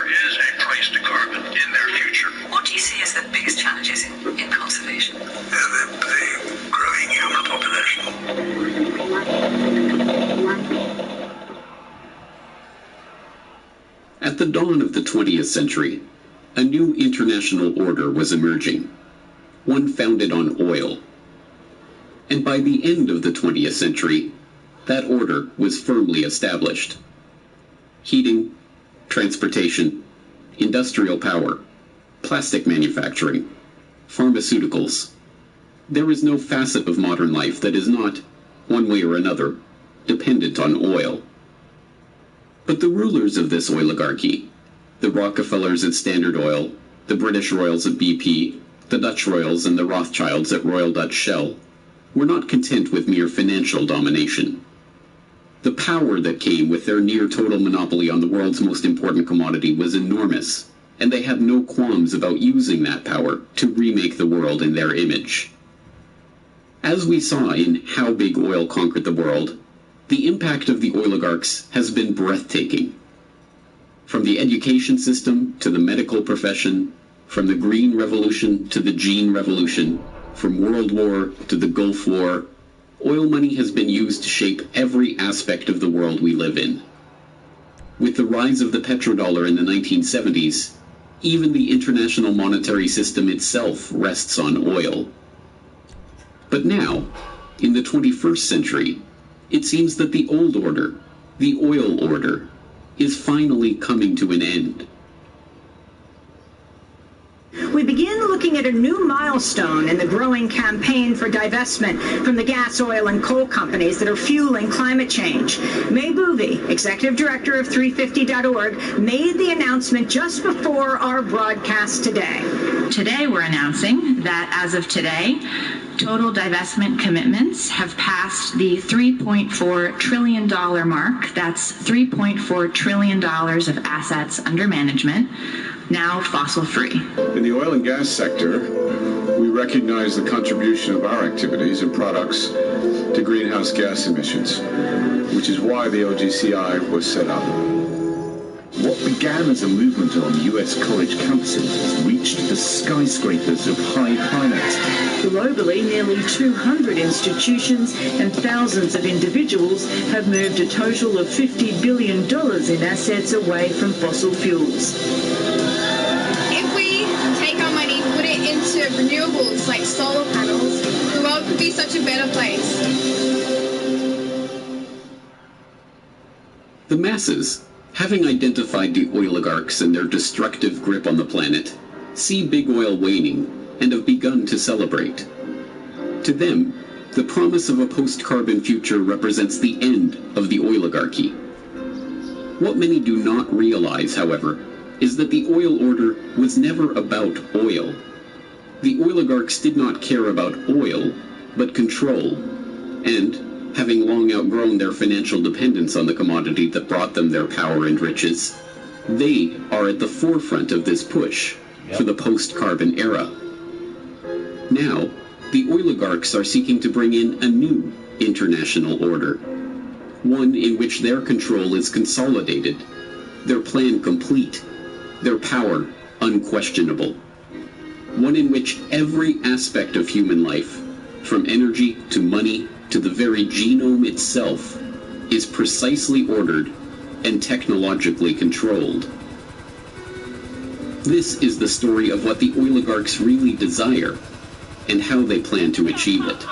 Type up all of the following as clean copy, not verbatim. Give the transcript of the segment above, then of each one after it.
there is a price to carbon in their future. What do you see as the biggest challenges in conservation? The growing human population. At the dawn of the 20th century, a new international order was emerging, one founded on oil. And by the end of the 20th century, that order was firmly established. Heating, transportation, industrial power, plastic manufacturing, pharmaceuticals. There is no facet of modern life that is not, one way or another, dependent on oil. But the rulers of this oligarchy, the Rockefellers at Standard Oil, the British royals at BP, the Dutch royals and the Rothschilds at Royal Dutch Shell, were not content with mere financial domination. The power that came with their near-total monopoly on the world's most important commodity was enormous, and they had no qualms about using that power to remake the world in their image. As we saw in How Big Oil Conquered the World, the impact of the oligarchs has been breathtaking. From the education system to the medical profession, from the Green Revolution to the Gene Revolution, from World War to the Gulf War, oil money has been used to shape every aspect of the world we live in. With the rise of the petrodollar in the 1970s, even the international monetary system itself rests on oil. But now, in the 21st century, it seems that the old order, the oil order, is finally coming to an end. We begin looking at a new milestone in the growing campaign for divestment from the gas, oil, and coal companies that are fueling climate change. May Boovy, executive director of tHE.org, made the announcement just before our broadcast today. Today we're announcing that as of today, total divestment commitments have passed the $3.4 trillion mark. That's $3.4 trillion of assets under management, now fossil-free. In the oil and gas sector, we recognize the contribution of our activities and products to greenhouse gas emissions, which is why the OGCI was set up. What began as a movement on U.S. college campuses has reached the skyscrapers of high finance. Globally, nearly 200 institutions and thousands of individuals have moved a total of $50 billion in assets away from fossil fuels. If we take our money, put it into renewables like solar panels, the world could be such a better place. The masses, having identified the oligarchs and their destructive grip on the planet, see big oil waning and have begun to celebrate. To them, the promise of a post-carbon future represents the end of the oligarchy. What many do not realize, however, is that the oil order was never about oil. The oligarchs did not care about oil, but control, and, having long outgrown their financial dependence on the commodity that brought them their power and riches, they are at the forefront of this push for the post-carbon era. Now, the oligarchs are seeking to bring in a new international order, one in which their control is consolidated, their plan complete, their power unquestionable, one in which every aspect of human life, from energy to money to the very genome itself, is precisely ordered and technologically controlled. This is the story of what the oligarchs really desire and how they plan to achieve it.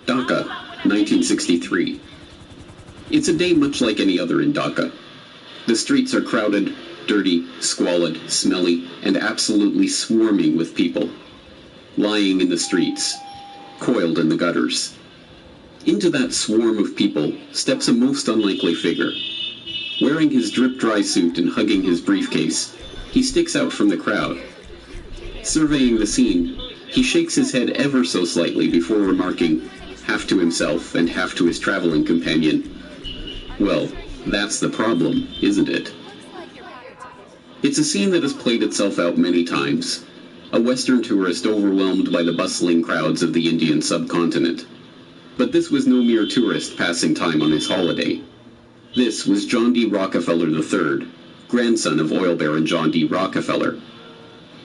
Dhaka, 1963. It's a day much like any other in Dhaka. The streets are crowded, dirty, squalid, smelly, and absolutely swarming with people. Lying in the streets, coiled in the gutters. Into that swarm of people steps a most unlikely figure. Wearing his drip-dry suit and hugging his briefcase, he sticks out from the crowd. Surveying the scene, he shakes his head ever so slightly before remarking, half to himself and half to his traveling companion, "Well, That's the problem, isn't it? It's a scene that has played itself out many times. A Western tourist overwhelmed by the bustling crowds of the Indian subcontinent. But this was no mere tourist passing time on his holiday. This was John D. Rockefeller III, grandson of oil baron John D. Rockefeller.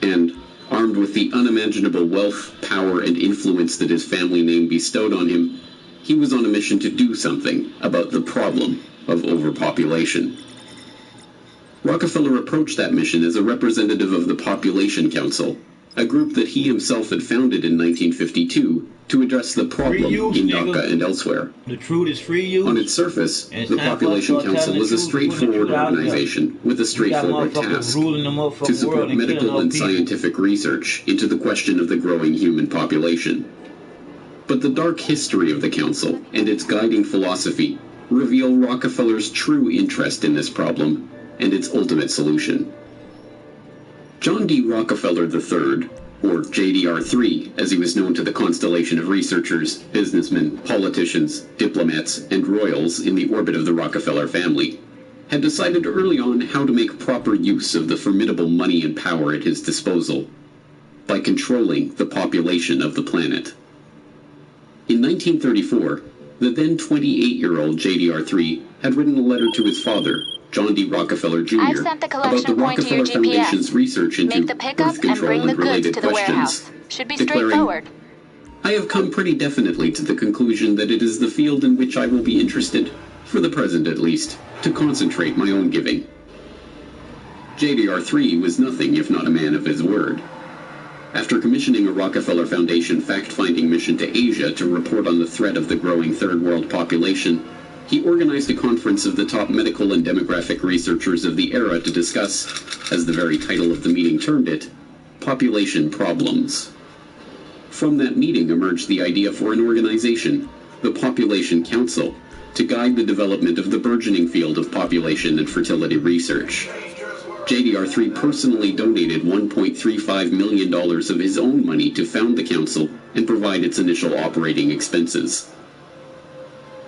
And, armed with the unimaginable wealth, power, and influence that his family name bestowed on him, he was on a mission to do something about the problem of overpopulation. Rockefeller approached that mission as a representative of the Population Council, a group that he himself had founded in 1952 to address the problem in Dhaka and elsewhere. The truth is free use. On its surface, the Population Council was a straightforward organization with a straightforward task: to support medical and scientific research into the question of the growing human population. But the dark history of the Council and its guiding philosophy reveal Rockefeller's true interest in this problem and its ultimate solution. John D. Rockefeller III, or JDR3, as he was known to the constellation of researchers, businessmen, politicians, diplomats, and royals in the orbit of the Rockefeller family, had decided early on how to make proper use of the formidable money and power at his disposal by controlling the population of the planet. In 1934, the then 28-year-old JDR3 had written a letter to his father, John D. Rockefeller Jr., about the Rockefeller Foundation's research into birth control and related questions, declaring, "I have come pretty definitely to the conclusion that it is the field in which I will be interested, for the present at least, to concentrate my own giving." JDR3 was nothing if not a man of his word. After commissioning a Rockefeller Foundation fact-finding mission to Asia to report on the threat of the growing Third World population, he organized a conference of the top medical and demographic researchers of the era to discuss, as the very title of the meeting termed it, population problems. From that meeting emerged the idea for an organization, the Population Council, to guide the development of the burgeoning field of population and fertility research. JDR3 personally donated $1.35 million of his own money to found the council and provide its initial operating expenses.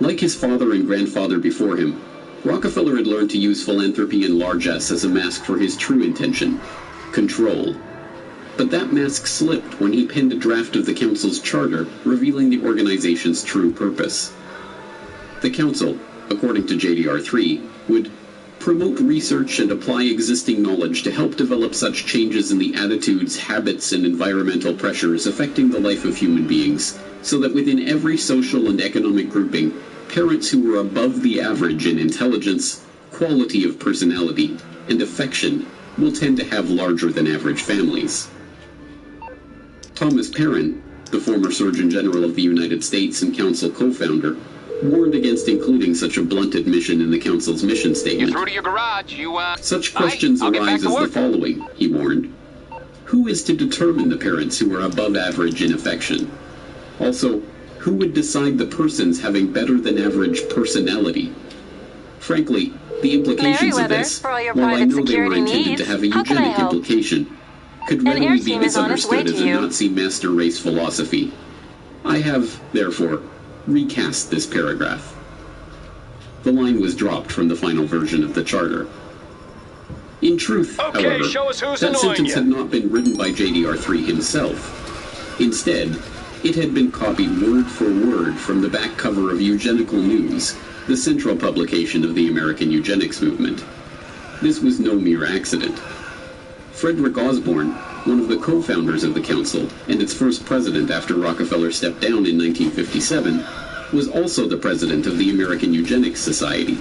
Like his father and grandfather before him, Rockefeller had learned to use philanthropy and largesse as a mask for his true intention: control. But that mask slipped when he penned a draft of the council's charter revealing the organization's true purpose. The council, according to JDR3, would promote research and apply existing knowledge to help develop such changes in the attitudes, habits, and environmental pressures affecting the life of human beings, so that within every social and economic grouping, parents who were above the average in intelligence, quality of personality, and affection will tend to have larger than average families. Thomas Perrin, the former Surgeon General of the United States and Council co-founder, warned against including such a blunted mission in the Council's mission statement. You're through to your garage. Such questions arise as the following, he warned. Who is to determine the parents who are above average in affection? Also, who would decide the persons having better than average personality? Frankly, the implications of this, while I know they were intended to have a eugenic implication, could readily be misunderstood as a Nazi master race philosophy. I have, therefore, recast this paragraph. The line was dropped from the final version of the charter. In truth, however, that sentence had not been written by JDR3 himself. Instead, it had been copied word for word from the back cover of Eugenical News, the central publication of the American eugenics movement. This was no mere accident. Frederick Osborne, one of the co-founders of the council and its first president after Rockefeller stepped down in 1957, was also the president of the American Eugenics Society.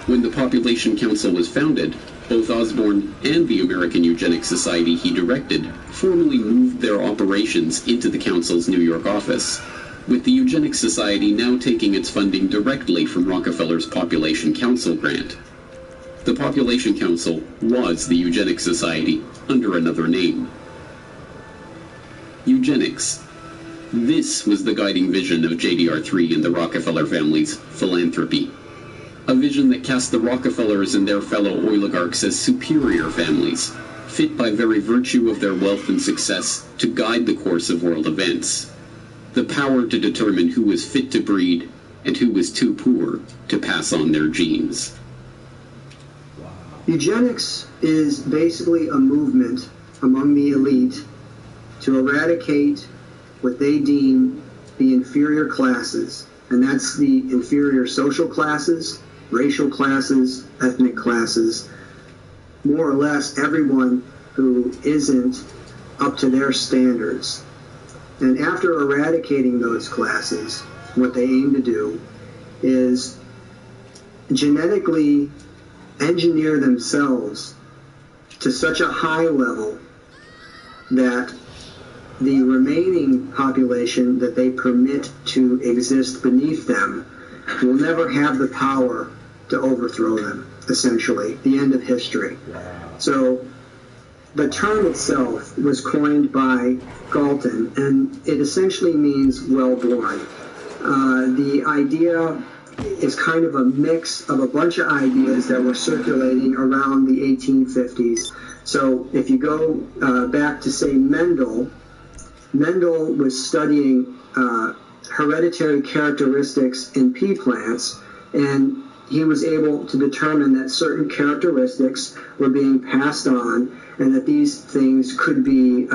When the Population Council was founded, both Osborne and the American Eugenics Society he directed formally moved their operations into the council's New York office, with the Eugenics Society now taking its funding directly from Rockefeller's Population Council grant. The Population Council was the Eugenics Society under another name. Eugenics. This was the guiding vision of JDR3 and the Rockefeller family's philanthropy. A vision that cast the Rockefellers and their fellow oligarchs as superior families, fit by very virtue of their wealth and success to guide the course of world events. The power to determine who was fit to breed, and who was too poor to pass on their genes. Eugenics is basically a movement among the elite to eradicate what they deem the inferior classes, and that's the inferior social classes, racial classes, ethnic classes, more or less everyone who isn't up to their standards. And after eradicating those classes, what they aim to do is genetically engineer themselves to such a high level that the remaining population that they permit to exist beneath them will never have the power to overthrow them, essentially. The end of history. So the term itself was coined by Galton, and it essentially means well-born. The idea is kind of a mix of a bunch of ideas that were circulating around the 1850s. So if you go back to, say, Mendel was studying hereditary characteristics in pea plants, and he was able to determine that certain characteristics were being passed on, and that these things could be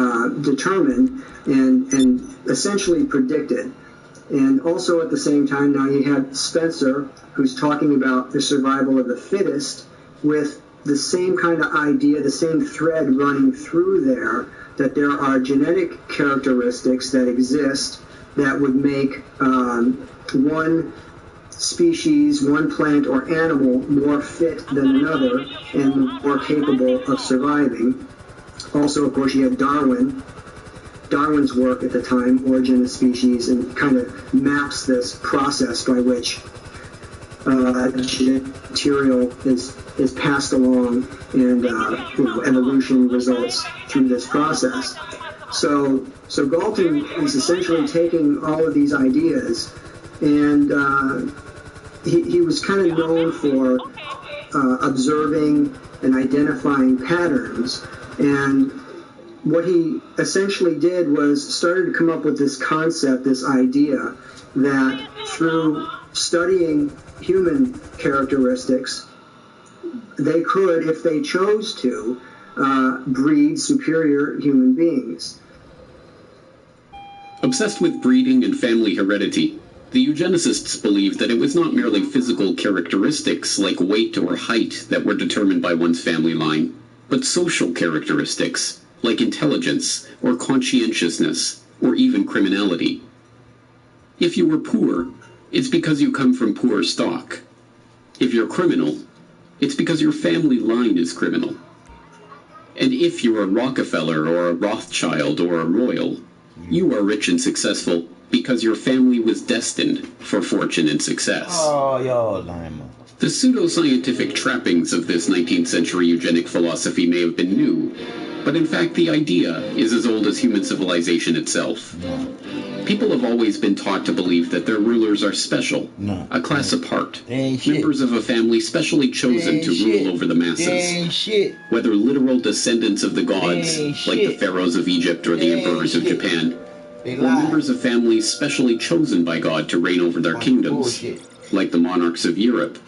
determined and essentially predicted. And also at the same time, now you have Spencer, who's talking about the survival of the fittest, with the same kind of idea, the same thread running through there, that there are genetic characteristics that exist that would make one species, one plant or animal more fit than another and more capable of surviving. Also, of course, you have Darwin's work at the time, Origin of Species, and kind of maps this process by which material is passed along, and evolution results through this process. So Galton is essentially taking all of these ideas, and he was kind of known for observing and identifying patterns. And what he essentially did was started to come up with this concept, this idea, that through studying human characteristics, they could, if they chose to, breed superior human beings. Obsessed with breeding and family heredity, the eugenicists believed that it was not merely physical characteristics like weight or height that were determined by one's family line, but social characteristics like intelligence or conscientiousness or even criminality. If you were poor, it's because you come from poor stock. If you're criminal, it's because your family line is criminal. And if you're a Rockefeller or a Rothschild or a royal, you are rich and successful because your family was destined for fortune and success. The pseudoscientific trappings of this 19th century eugenic philosophy may have been new, but in fact the idea is as old as human civilization itself. People have always been taught to believe that their rulers are special, a class apart, members of a family specially chosen to rule over the masses. Whether literal descendants of the gods, like the pharaohs of Egypt or the emperors of Japan, or members of families specially chosen by God to reign over their kingdoms, like the monarchs of Europe.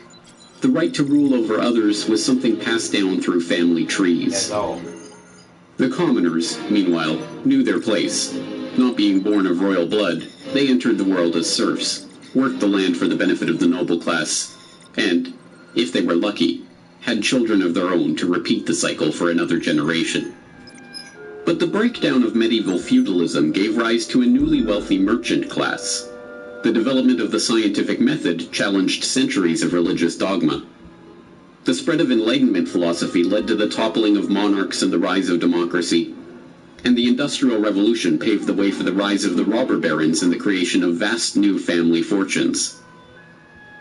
The right to rule over others was something passed down through family trees. The commoners, meanwhile, knew their place. Not being born of royal blood, they entered the world as serfs, worked the land for the benefit of the noble class, and, if they were lucky, had children of their own to repeat the cycle for another generation. But the breakdown of medieval feudalism gave rise to a newly wealthy merchant class. The development of the scientific method challenged centuries of religious dogma. The spread of Enlightenment philosophy led to the toppling of monarchs and the rise of democracy. And the Industrial Revolution paved the way for the rise of the robber barons and the creation of vast new family fortunes.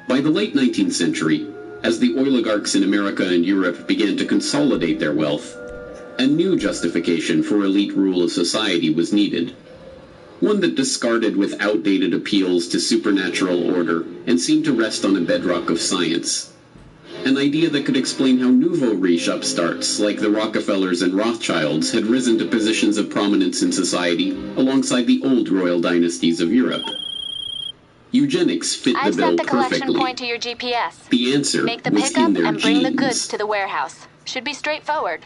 By the late 19th century, as the oligarchs in America and Europe began to consolidate their wealth, a new justification for elite rule of society was needed. One that discarded with outdated appeals to supernatural order and seemed to rest on a bedrock of science. An idea that could explain how nouveau riche upstarts like the Rockefellers and Rothschilds had risen to positions of prominence in society alongside the old royal dynasties of Europe. Eugenics fit the I've bill set the collection perfectly. point to your GPS. The answer Make the was pickup in their and bring the genes. goods to the warehouse. Should be straightforward.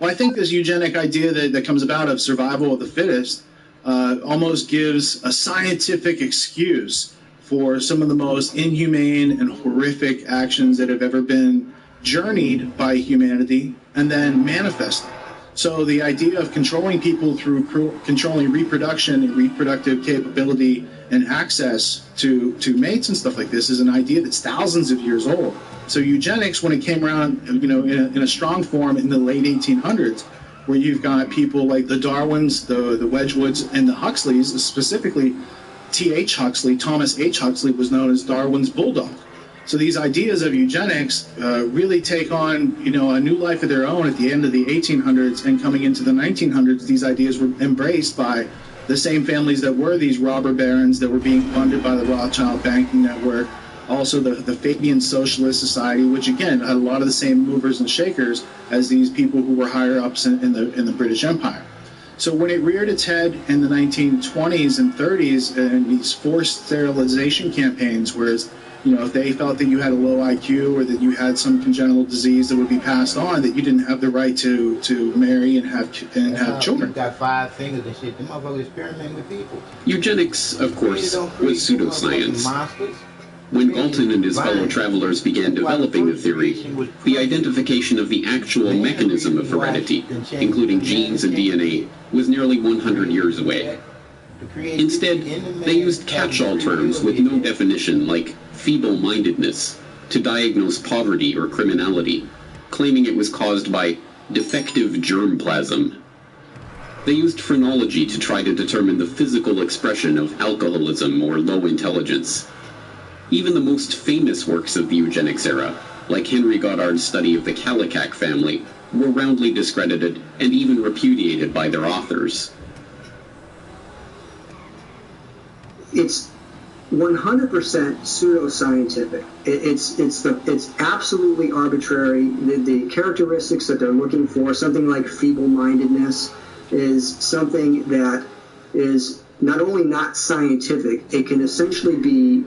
Well, I think this eugenic idea that comes about of survival of the fittest almost gives a scientific excuse for some of the most inhumane and horrific actions that have ever been journeyed by humanity and then manifested. So the idea of controlling people through controlling reproduction and reproductive capability and access to mates and stuff like this is an idea that's thousands of years old. So eugenics, when it came around, in a strong form in the late 1800s, where you've got people like the Darwins, the Wedgwoods, and the Huxleys, specifically T.H. Huxley, Thomas H. Huxley was known as Darwin's bulldog. So these ideas of eugenics really take on, a new life of their own at the end of the 1800s, and coming into the 1900s, these ideas were embraced by the same families that were these robber barons that were being funded by the Rothschild banking network. Also the Fabian Socialist Society, which again had a lot of the same movers and shakers as these people who were higher ups in the British Empire. So when it reared its head in the 1920s and 30s, and these forced sterilization campaigns, whereas if they felt that you had a low IQ or that you had some congenital disease that would be passed on, that you didn't have the right to marry and have children. You got 5 fingers and shit. The motherfuckers experimenting with people. Eugenics, of course, was pseudoscience. When Galton and his fellow travelers began developing the theory, the identification of the actual mechanism of heredity, including genes and DNA, was nearly 100 years away. Instead, they used catch-all terms with no definition, like feeble-mindedness, to diagnose poverty or criminality, claiming it was caused by defective germplasm. They used phrenology to try to determine the physical expression of alcoholism or low intelligence. Even the most famous works of the eugenics era, like Henry Goddard's study of the Kallikak family, were roundly discredited and even repudiated by their authors. It's 100% pseudoscientific. It's absolutely arbitrary. The characteristics that they're looking for, something like feeble-mindedness, is something that is not only not scientific, it can essentially be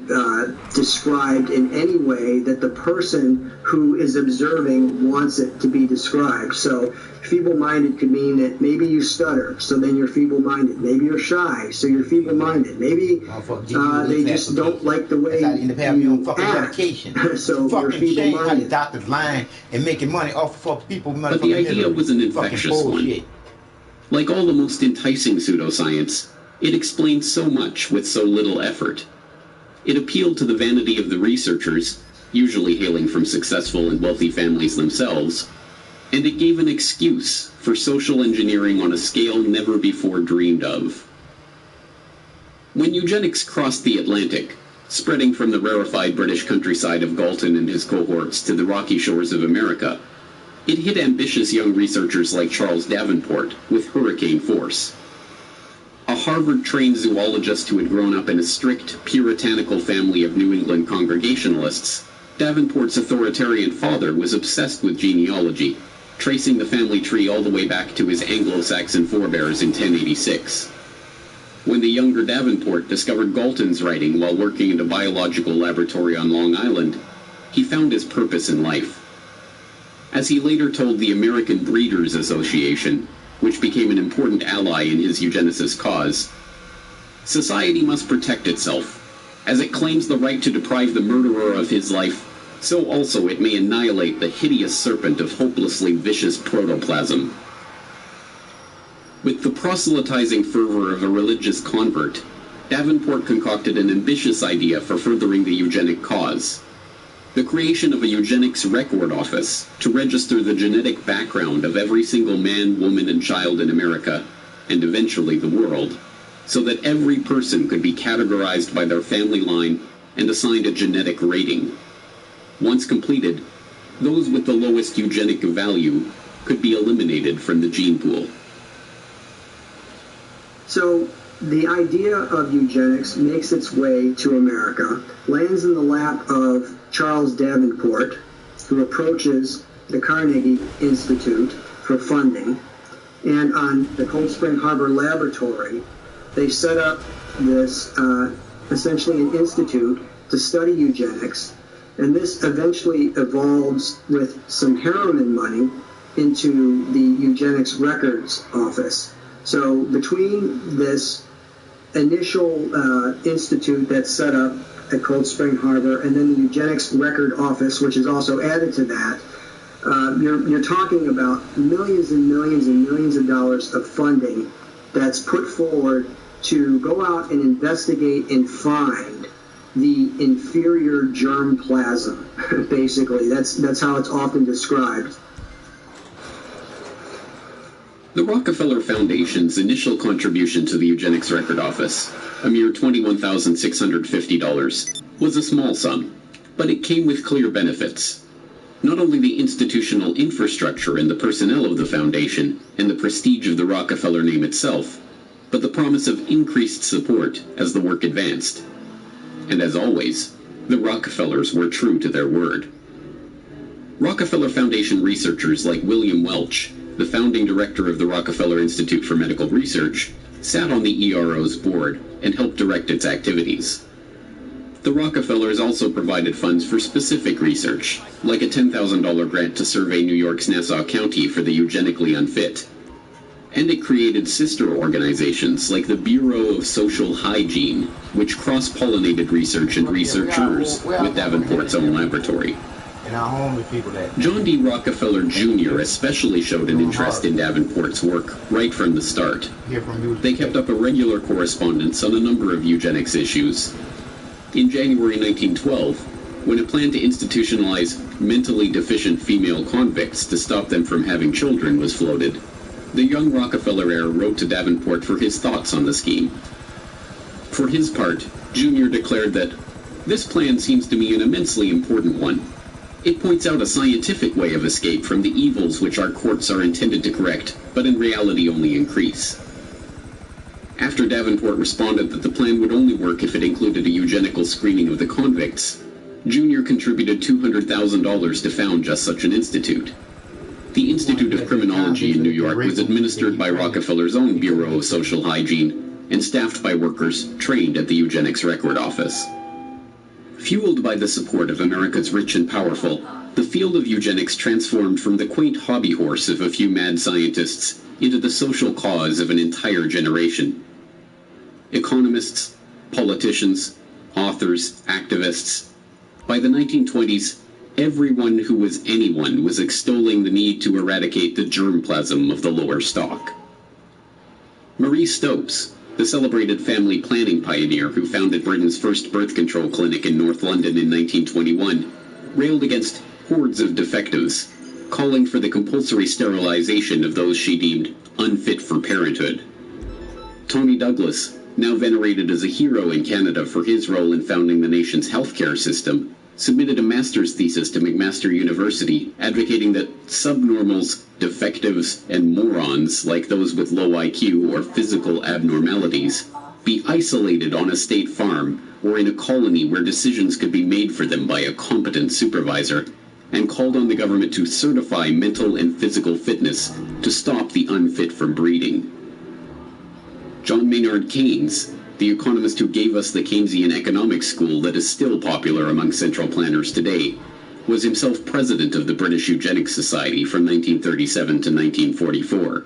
described in any way that the person who is observing wants it to be described. So feeble-minded could mean that maybe you stutter, so then you're feeble-minded. Maybe you're shy, so you're feeble-minded. Maybe they just don't like the way you act, so you're feeble-minded. Doctors lying and making money off of people. But the idea was an infectious one. Like all the most enticing pseudoscience, it explained so much with so little effort. It appealed to the vanity of the researchers, usually hailing from successful and wealthy families themselves, and it gave an excuse for social engineering on a scale never before dreamed of. When eugenics crossed the Atlantic, spreading from the rarefied British countryside of Galton and his cohorts to the rocky shores of America, it hit ambitious young researchers like Charles Davenport with hurricane force. A Harvard-trained zoologist who had grown up in a strict, puritanical family of New England Congregationalists, Davenport's authoritarian father was obsessed with genealogy, tracing the family tree all the way back to his Anglo-Saxon forebears in 1086. When the younger Davenport discovered Galton's writing while working in a biological laboratory on Long Island, he found his purpose in life. As he later told the American Breeders Association, which became an important ally in his eugenicist cause, society must protect itself. As it claims the right to deprive the murderer of his life, so also it may annihilate the hideous serpent of hopelessly vicious protoplasm. With the proselytizing fervor of a religious convert, Davenport concocted an ambitious idea for furthering the eugenic cause: the creation of a eugenics record office to register the genetic background of every single man, woman, and child in America, and eventually the world, so that every person could be categorized by their family line and assigned a genetic rating. Once completed, those with the lowest eugenic value could be eliminated from the gene pool. So the idea of eugenics makes its way to America, lands in the lap of Charles Davenport, who approaches the Carnegie Institute for funding, and on the Cold Spring Harbor Laboratory, they set up this essentially an institute to study eugenics, and this eventually evolves with some Harriman money into the Eugenics Records Office. So between this initial institute that's set up at Cold Spring Harbor and then the Eugenics Record Office, which is also added to that, you're talking about millions and millions and millions of dollars of funding that's put forward to go out and investigate and find the inferior germplasm. Basically, that's how it's often described. The Rockefeller Foundation's initial contribution to the Eugenics Record Office, a mere $21,650, was a small sum, but it came with clear benefits. Not only the institutional infrastructure and the personnel of the foundation and the prestige of the Rockefeller name itself, but the promise of increased support as the work advanced. And as always, the Rockefellers were true to their word. Rockefeller Foundation researchers like William Welch, the founding director of the Rockefeller Institute for Medical Research, sat on the ERO's board and helped direct its activities. The Rockefellers also provided funds for specific research, like a $10,000 grant to survey New York's Nassau County for the eugenically unfit. And it created sister organizations like the Bureau of Social Hygiene, which cross-pollinated research and researchers with Davenport's own laboratory. John D. Rockefeller Jr. especially showed an interest in Davenport's work right from the start. They kept up a regular correspondence on a number of eugenics issues. In January 1912, when a plan to institutionalize mentally deficient female convicts to stop them from having children was floated, the young Rockefeller heir wrote to Davenport for his thoughts on the scheme. For his part, Jr. declared that, "This plan seems to me an immensely important one. It points out a scientific way of escape from the evils which our courts are intended to correct, but in reality only increase." After Davenport responded that the plan would only work if it included a eugenical screening of the convicts, Jr. contributed $200,000 to found just such an institute. The Institute of Criminology in New York was administered by Rockefeller's own Bureau of Social Hygiene and staffed by workers trained at the Eugenics Record Office. Fueled by the support of America's rich and powerful, the field of eugenics transformed from the quaint hobby horse of a few mad scientists into the social cause of an entire generation. Economists, politicians, authors, activists. By the 1920s, everyone who was anyone was extolling the need to eradicate the germplasm of the lower stock. Marie Stopes, the celebrated family planning pioneer who founded Britain's first birth control clinic in North London in 1921, railed against hordes of defectives, calling for the compulsory sterilization of those she deemed unfit for parenthood. Tony Douglas, now venerated as a hero in Canada for his role in founding the nation's healthcare system, submitted a master's thesis to McMaster University advocating that subnormals, defectives, and morons like those with low IQ or physical abnormalities be isolated on a state farm or in a colony where decisions could be made for them by a competent supervisor, and called on the government to certify mental and physical fitness to stop the unfit from breeding. John Maynard Keynes, the economist who gave us the Keynesian economics school that is still popular among central planners today, was himself president of the British Eugenics Society from 1937 to 1944.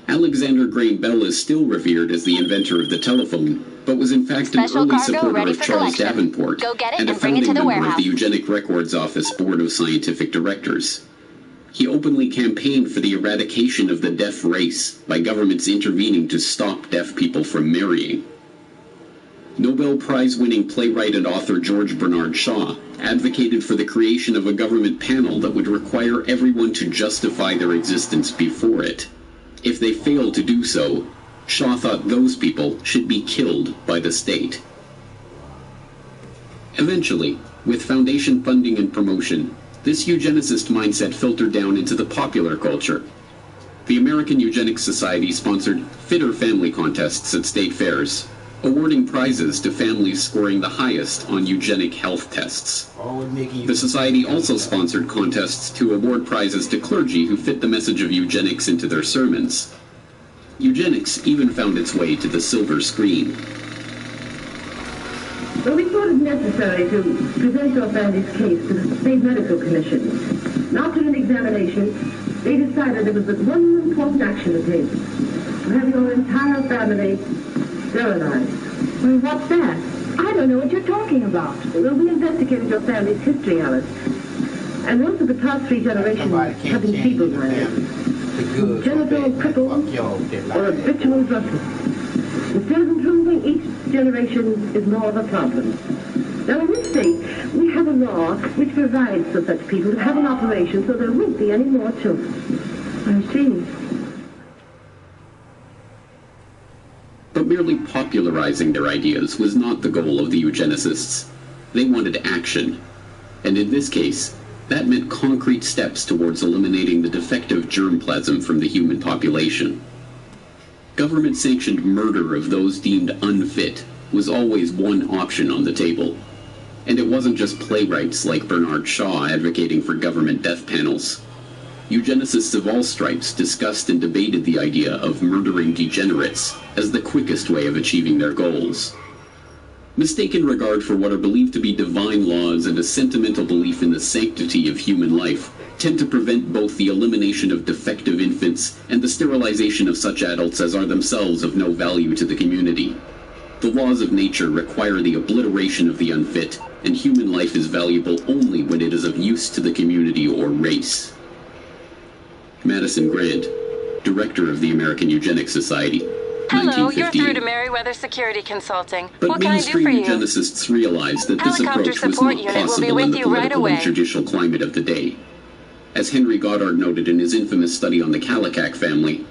Alexander Graham Bell is still revered as the inventor of the telephone, but was in fact an early supporter of Charles Davenport and a founding member of the Eugenic Records Office Board of Scientific Directors. He openly campaigned for the eradication of the deaf race by governments intervening to stop deaf people from marrying. Nobel Prize-winning playwright and author George Bernard Shaw advocated for the creation of a government panel that would require everyone to justify their existence before it. If they failed to do so, Shaw thought those people should be killed by the state. Eventually, with foundation funding and promotion, this eugenicist mindset filtered down into the popular culture. The American Eugenics Society sponsored fitter family contests at state fairs, awarding prizes to families scoring the highest on eugenic health tests. The Society also sponsored contests to award prizes to clergy who fit the message of eugenics into their sermons. Eugenics even found its way to the silver screen. Well, we thought it necessary to present your family's case to the State Medical Commission. And after an examination, they decided there was but one important action to take. To have your entire family sterilized. Well, what's that? I don't know what you're talking about. Well, we investigated your family's history, Alice. And most of the past 3 generations have been feeble-minded, genital crippled, or habitual drunkards. Instead of improving, each generation is more of a problem. Now, in this state, we have a law which provides for such people to have an operation so there won't be any more children. I see. But merely popularizing their ideas was not the goal of the eugenicists. They wanted action. And in this case, that meant concrete steps towards eliminating the defective germplasm from the human population. Government-sanctioned murder of those deemed unfit was always one option on the table. And it wasn't just playwrights like Bernard Shaw advocating for government death panels. Eugenicists of all stripes discussed and debated the idea of murdering degenerates as the quickest way of achieving their goals. Mistaken regard for what are believed to be divine laws and a sentimental belief in the sanctity of human life tend to prevent both the elimination of defective infants and the sterilization of such adults as are themselves of no value to the community. The laws of nature require the obliteration of the unfit, and human life is valuable only when it is of use to the community or race. Madison Grant, director of the American Eugenics Society. Hello, you're through to Meriwether Security Consulting. But what can I do mainstream for you? eugenicists realized that this Helicopter approach was support not unit will be possible with in the you right political away. and judicial climate of the day. As Henry Goddard noted in his infamous study on the Kallikak family,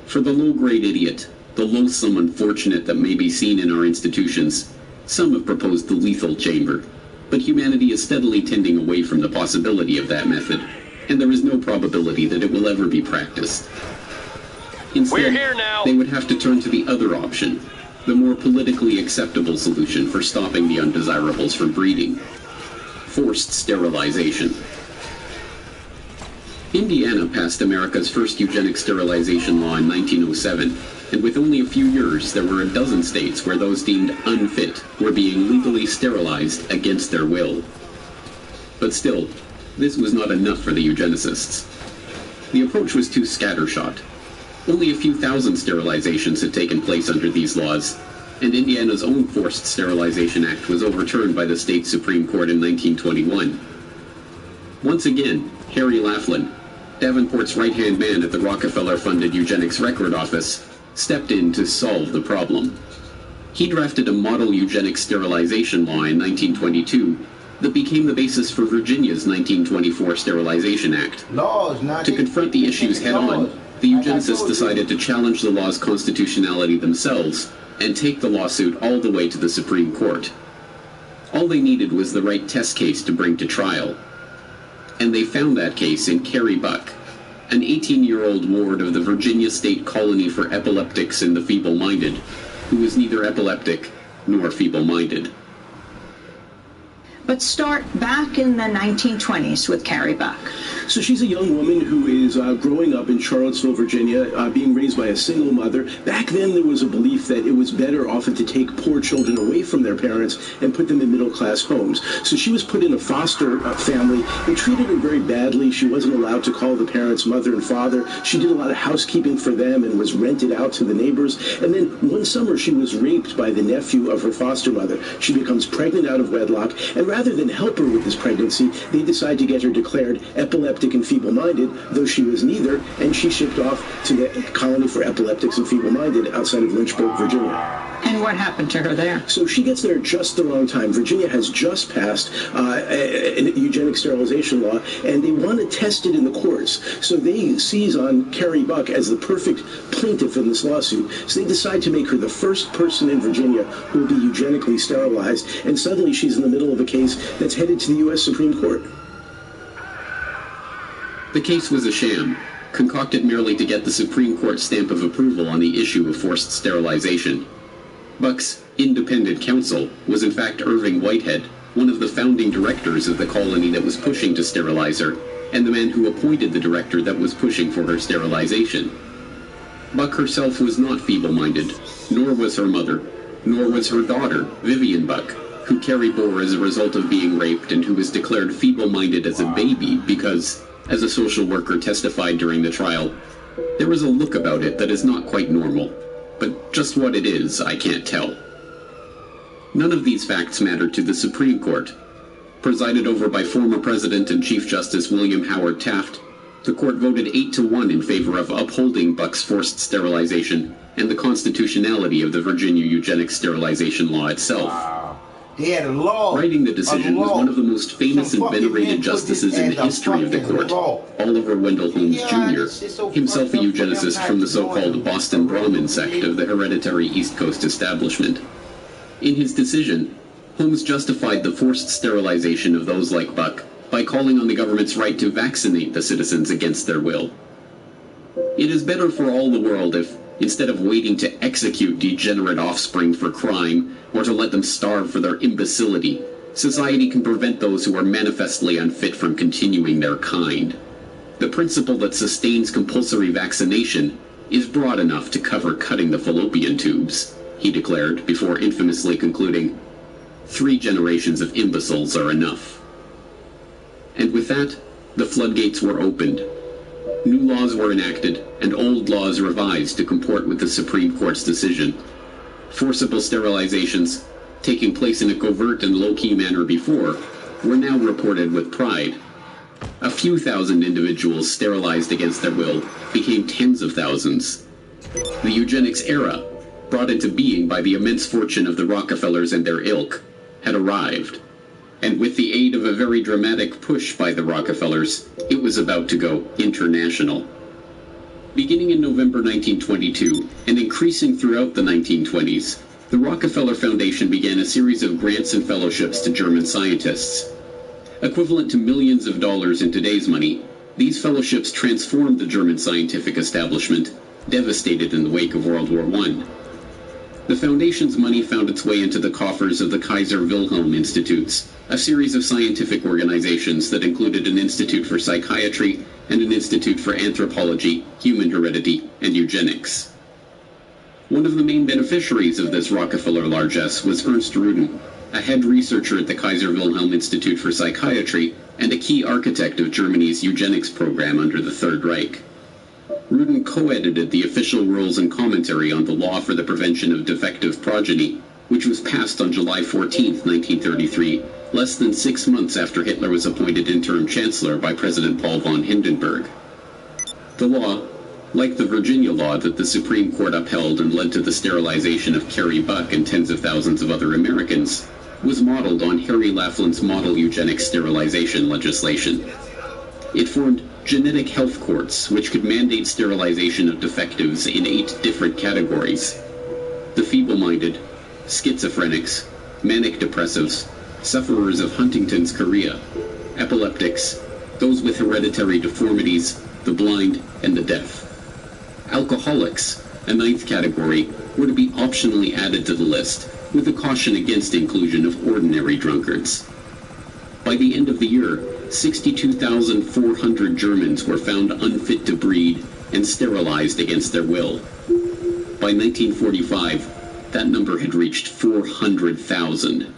for the low-grade idiot, the loathsome unfortunate that may be seen in our institutions, some have proposed the lethal chamber, but humanity is steadily tending away from the possibility of that method, and there is no probability that it will ever be practiced. Instead, they would have to turn to the other option, the more politically acceptable solution for stopping the undesirables from breeding: forced sterilization. Indiana passed America's first eugenic sterilization law in 1907, and with only a few years, there were a dozen states where those deemed unfit were being legally sterilized against their will. But still, this was not enough for the eugenicists. The approach was too scattershot. Only a few thousand sterilizations had taken place under these laws, and Indiana's own Forced Sterilization Act was overturned by the state Supreme Court in 1921. Once again, Harry Laughlin, Davenport's right-hand man at the Rockefeller-funded Eugenics Record Office, stepped in to solve the problem. He drafted a model eugenics sterilization law in 1922 that became the basis for Virginia's 1924 Sterilization Act. To confront the issues head-on, the eugenicists decided to challenge the law's constitutionality themselves and take the lawsuit all the way to the Supreme Court. All they needed was the right test case to bring to trial. And they found that case in Carrie Buck, an 18-year-old ward of the Virginia State Colony for Epileptics and the Feeble-Minded, who was neither epileptic nor feeble-minded. But start back in the 1920s with Carrie Buck. So she's a young woman who is growing up in Charlottesville, Virginia, being raised by a single mother. Back then, there was a belief that it was better often to take poor children away from their parents and put them in middle-class homes. So she was put in a foster family. They treated her very badly. She wasn't allowed to call the parents mother and father. She did a lot of housekeeping for them and was rented out to the neighbors. And then one summer, she was raped by the nephew of her foster mother. She becomes pregnant out of wedlock, and rather than help her with this pregnancy, they decide to get her declared epileptic and feeble-minded, though she was neither, and she shipped off to the colony for epileptics and feeble-minded outside of Lynchburg, Virginia. And what happened to her there? So she gets there just the wrong time. Virginia has just passed a eugenic sterilization law, and they want to test it in the courts. So they seize on Carrie Buck as the perfect plaintiff in this lawsuit. So they decide to make her the first person in Virginia who will be eugenically sterilized, and suddenly she's in the middle of a case that's headed to the U.S. Supreme Court. The case was a sham, concocted merely to get the Supreme Court stamp of approval on the issue of forced sterilization. Buck's independent counsel was in fact Irving Whitehead, one of the founding directors of the colony that was pushing to sterilize her, and the man who appointed the director that was pushing for her sterilization. Buck herself was not feeble-minded, nor was her mother, nor was her daughter, Vivian Buck, who Carrie bore as a result of being raped and who was declared feeble-minded as a baby because, as a social worker testified during the trial, there was a look about it that is not quite normal, but just what it is, I can't tell. None of these facts matter to the Supreme Court. Presided over by former President and Chief Justice William Howard Taft, the court voted 8-1 in favor of upholding Buck's forced sterilization and the constitutionality of the Virginia eugenics sterilization law itself. They had a law. Writing the decision was one of the most famous and venerated justices in the history of the court, Oliver Wendell Holmes Jr., himself a eugenicist from the so-called Boston Brahmin sect of the hereditary East Coast establishment. In his decision, Holmes justified the forced sterilization of those like Buck by calling on the government's right to vaccinate the citizens against their will. It is better for all the world if, instead of waiting to execute degenerate offspring for crime or to let them starve for their imbecility, society can prevent those who are manifestly unfit from continuing their kind. The principle that sustains compulsory vaccination is broad enough to cover cutting the fallopian tubes, he declared before infamously concluding, 3 generations of imbeciles are enough. And with that, the floodgates were opened. New laws were enacted, and old laws revised to comport with the Supreme Court's decision. Forcible sterilizations, taking place in a covert and low-key manner before, were now reported with pride. A few thousand individuals sterilized against their will became tens of thousands. The eugenics era, brought into being by the immense fortune of the Rockefellers and their ilk, had arrived. And with the aid of a very dramatic push by the Rockefellers, it was about to go international. Beginning in November 1922, and increasing throughout the 1920s, the Rockefeller Foundation began a series of grants and fellowships to German scientists. Equivalent to millions of dollars in today's money, these fellowships transformed the German scientific establishment, devastated in the wake of World War I. The Foundation's money found its way into the coffers of the Kaiser Wilhelm Institutes, a series of scientific organizations that included an institute for psychiatry and an institute for anthropology, human heredity, and eugenics. One of the main beneficiaries of this Rockefeller largesse was Ernst Rudin, a head researcher at the Kaiser Wilhelm Institute for Psychiatry and a key architect of Germany's eugenics program under the Third Reich. Rudin co-edited the official rules and commentary on the law for the prevention of defective progeny, which was passed on July 14, 1933, less than 6 months after Hitler was appointed interim chancellor by President Paul von Hindenburg. The law, like the Virginia law that the Supreme Court upheld and led to the sterilization of Carrie Buck and tens of thousands of other Americans, was modeled on Harry Lafland's model eugenics sterilization legislation. It formed genetic health courts, which could mandate sterilization of defectives in 8 different categories: the feeble-minded, schizophrenics, manic depressives, sufferers of Huntington's chorea, epileptics, those with hereditary deformities, the blind, and the deaf. Alcoholics, a 9th category, were to be optionally added to the list, with a caution against inclusion of ordinary drunkards. By the end of the year, 62,400 Germans were found unfit to breed and sterilized against their will. By 1945, that number had reached 400,000.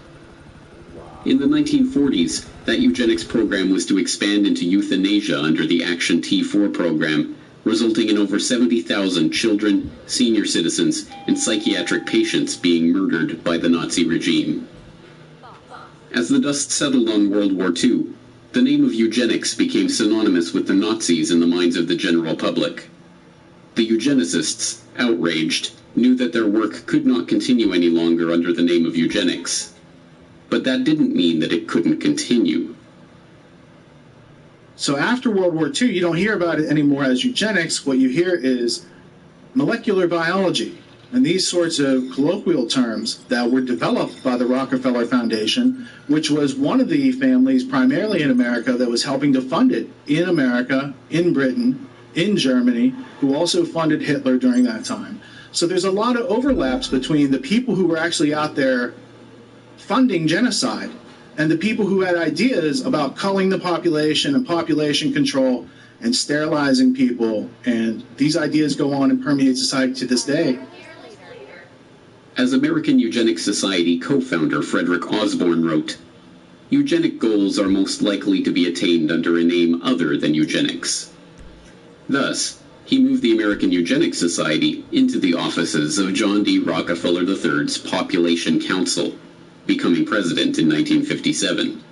In the 1940s, that eugenics program was to expand into euthanasia under the Action T4 program, resulting in over 70,000 children, senior citizens, and psychiatric patients being murdered by the Nazi regime. As the dust settled on World War II, the name of eugenics became synonymous with the Nazis in the minds of the general public. The eugenicists, outraged, knew that their work could not continue any longer under the name of eugenics. But that didn't mean that it couldn't continue. So after World War II, you don't hear about it anymore as eugenics. What you hear is molecular biology, and these sorts of colloquial terms that were developed by the Rockefeller Foundation, which was one of the families primarily in America that was helping to fund it in America, in Britain, in Germany, who also funded Hitler during that time. So there's a lot of overlaps between the people who were actually out there funding genocide and the people who had ideas about culling the population and population control and sterilizing people. And these ideas go on and permeate society to this day. As American Eugenics Society co-founder Frederick Osborne wrote, eugenic goals are most likely to be attained under a name other than eugenics. Thus, he moved the American Eugenics Society into the offices of John D. Rockefeller III's Population Council, becoming president in 1957.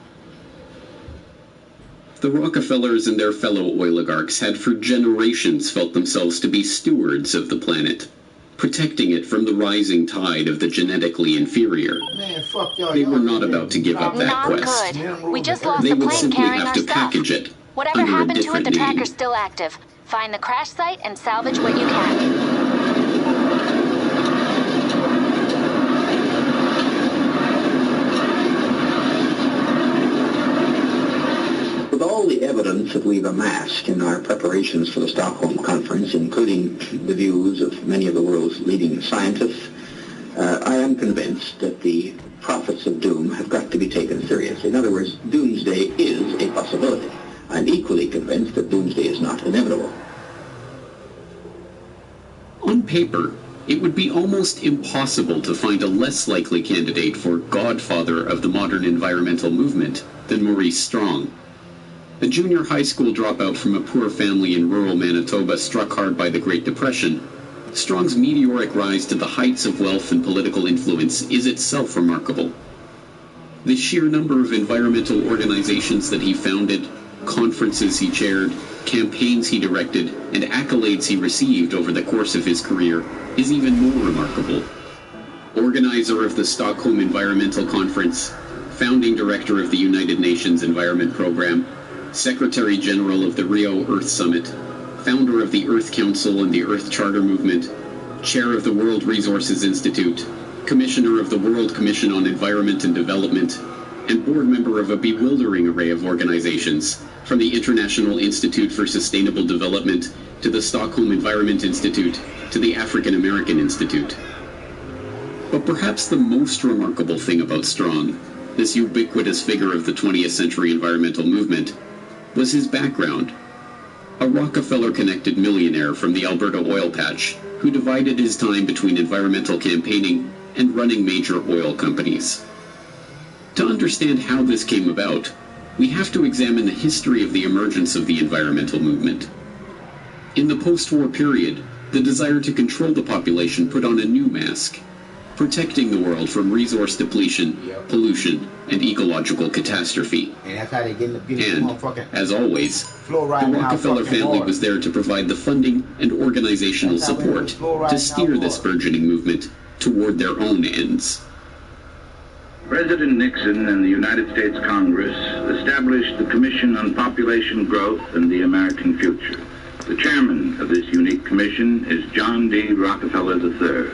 The Rockefellers and their fellow oligarchs had for generations felt themselves to be stewards of the planet, protecting it from the rising tide of the genetically inferior. Man, fuck y'all. They were not about to give up that Not quest. good. We just lost They a would plane simply carrying have our to stuff. package it Whatever under a happened to it, different the name. tracker's still active. Find the crash site and salvage what you can. With all the evidence that we've amassed in our preparations for the Stockholm Conference, including the views of many of the world's leading scientists, I am convinced that the prophets of doom have got to be taken seriously. In other words, doomsday is a possibility. I'm equally convinced that doomsday is not inevitable. On paper, it would be almost impossible to find a less likely candidate for godfather of the modern environmental movement than Maurice Strong. A junior high school dropout from a poor family in rural Manitoba struck hard by the Great Depression, Strong's meteoric rise to the heights of wealth and political influence is itself remarkable. The sheer number of environmental organizations that he founded, conferences he chaired, campaigns he directed, and accolades he received over the course of his career is even more remarkable. Organizer of the Stockholm Environmental Conference, founding director of the United Nations Environment Program, Secretary General of the Rio Earth Summit, founder of the Earth Council and the Earth Charter Movement, chair of the World Resources Institute, commissioner of the World Commission on Environment and Development, and board member of a bewildering array of organizations, from the International Institute for Sustainable Development to the Stockholm Environment Institute to the African American Institute. But perhaps the most remarkable thing about Strong, this ubiquitous figure of the 20th century environmental movement, was his background. A Rockefeller-connected millionaire from the Alberta oil patch who divided his time between environmental campaigning and running major oil companies. To understand how this came about, we have to examine the history of the emergence of the environmental movement. In the post-war period, the desire to control the population put on a new mask, protecting the world from resource depletion, pollution, and ecological catastrophe. And, as always, the Rockefeller family was there to provide the funding and organizational support to steer this burgeoning movement toward their own ends. President Nixon and the United States Congress established the Commission on Population Growth and the American Future. The chairman of this unique commission is John D. Rockefeller III.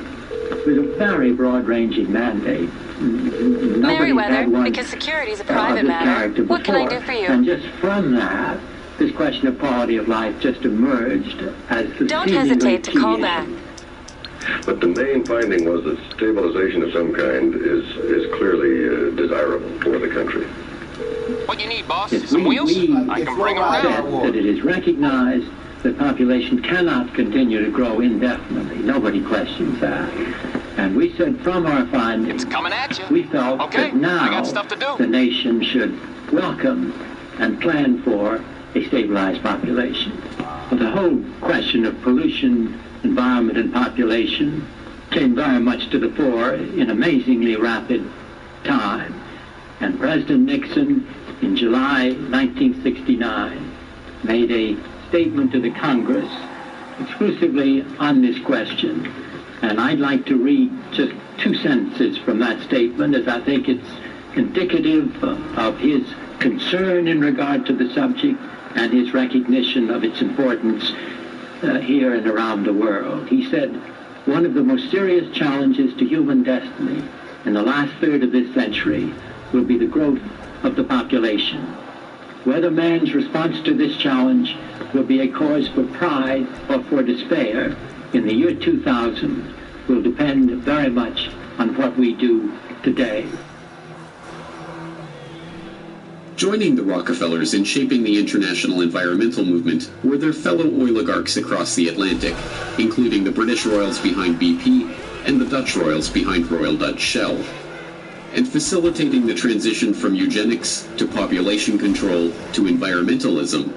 With a very broad-ranging mandate. Merriweather, because security is a private matter. What can I do for you? And just from that, this question of quality of life just emerged as the Don't hesitate to call back. But the main finding was that stabilization of some kind is clearly desirable for the country. What you need, boss? Yes, Some wheels? I can bring them around. That it is recognized that population cannot continue to grow indefinitely. Nobody questions that. And we said from our findings, It's coming at you. we felt Okay, that now I got stuff to do. the nation should welcome and plan for a stabilized population. But the whole question of pollution, environment, and population came very much to the fore in amazingly rapid time. And President Nixon, in July 1969, made a statement to the Congress exclusively on this question. And I'd like to read just 2 sentences from that statement, as I think it's indicative of his concern in regard to the subject and his recognition of its importance here and around the world. He said, "One of the most serious challenges to human destiny in the last third of this century will be the growth of the population. Whether man's response to this challenge will be a cause for pride or for despair in the year 2000 will depend very much on what we do today." Joining the Rockefellers in shaping the international environmental movement were their fellow oligarchs across the Atlantic, including the British royals behind BP, and the Dutch royals behind Royal Dutch Shell. And facilitating the transition from eugenics to population control to environmentalism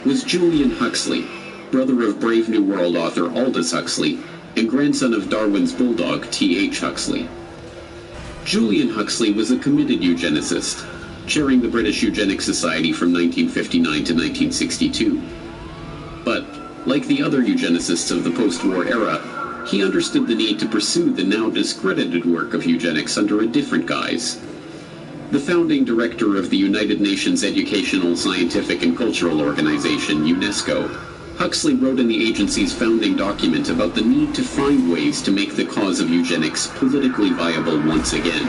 was Julian Huxley, brother of Brave New World author Aldous Huxley and grandson of Darwin's bulldog T.H. Huxley. Julian Huxley was a committed eugenicist, chairing the British Eugenics Society from 1959 to 1962. But, like the other eugenicists of the post-war era, he understood the need to pursue the now discredited work of eugenics under a different guise. The founding director of the United Nations Educational, Scientific and Cultural Organization, UNESCO, Huxley wrote in the agency's founding document about the need to find ways to make the cause of eugenics politically viable once again.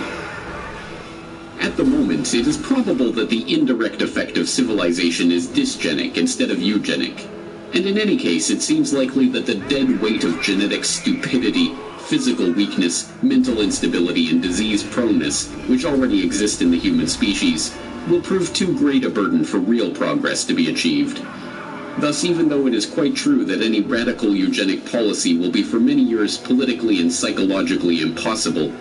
At the moment, it is probable that the indirect effect of civilization is dysgenic instead of eugenic. And in any case, it seems likely that the dead weight of genetic stupidity, physical weakness, mental instability, and disease proneness, which already exist in the human species, will prove too great a burden for real progress to be achieved. Thus, even though it is quite true that any radical eugenic policy will be for many years politically and psychologically impossible,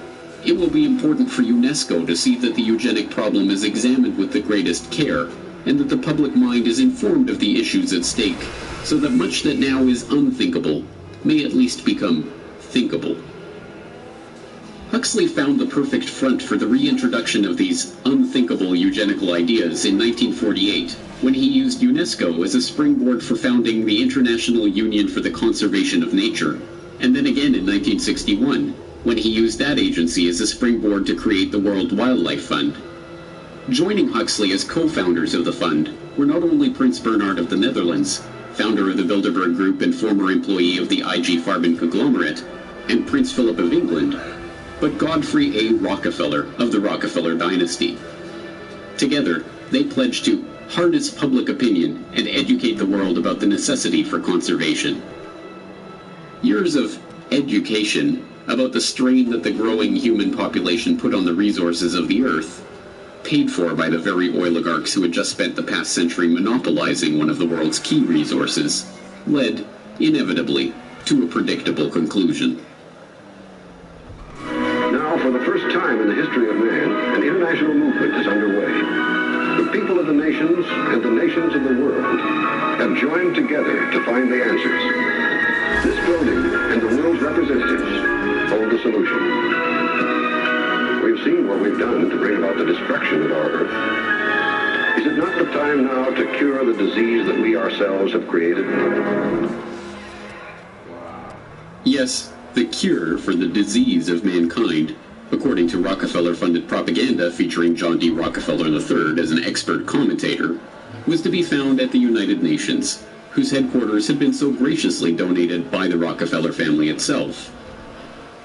it will be important for UNESCO to see that the eugenic problem is examined with the greatest care, and that the public mind is informed of the issues at stake, so that much that now is unthinkable may at least become thinkable. Huxley found the perfect front for the reintroduction of these unthinkable eugenical ideas in 1948, when he used UNESCO as a springboard for founding the International Union for the Conservation of Nature, and then again in 1961, when he used that agency as a springboard to create the World Wildlife Fund. Joining Huxley as co-founders of the fund were not only Prince Bernhard of the Netherlands, founder of the Bilderberg Group and former employee of the IG Farben conglomerate, and Prince Philip of England, but Godfrey A. Rockefeller of the Rockefeller dynasty. Together, they pledged to harness public opinion and educate the world about the necessity for conservation. Years of education about the strain that the growing human population put on the resources of the earth, paid for by the very oligarchs who had just spent the past century monopolizing one of the world's key resources, led, inevitably, to a predictable conclusion. Now, for the first time in the history of man, an international movement is underway. The people of the nations and the nations of the world have joined together to find the answers. This building and the world's representatives hold the solution. We've seen what we've done to bring about the destruction of our Earth. Is it not the time now to cure the disease that we ourselves have created? Yes, the cure for the disease of mankind, according to Rockefeller-funded propaganda featuring John D. Rockefeller III as an expert commentator, was to be found at the United Nations, whose headquarters had been so graciously donated by the Rockefeller family itself.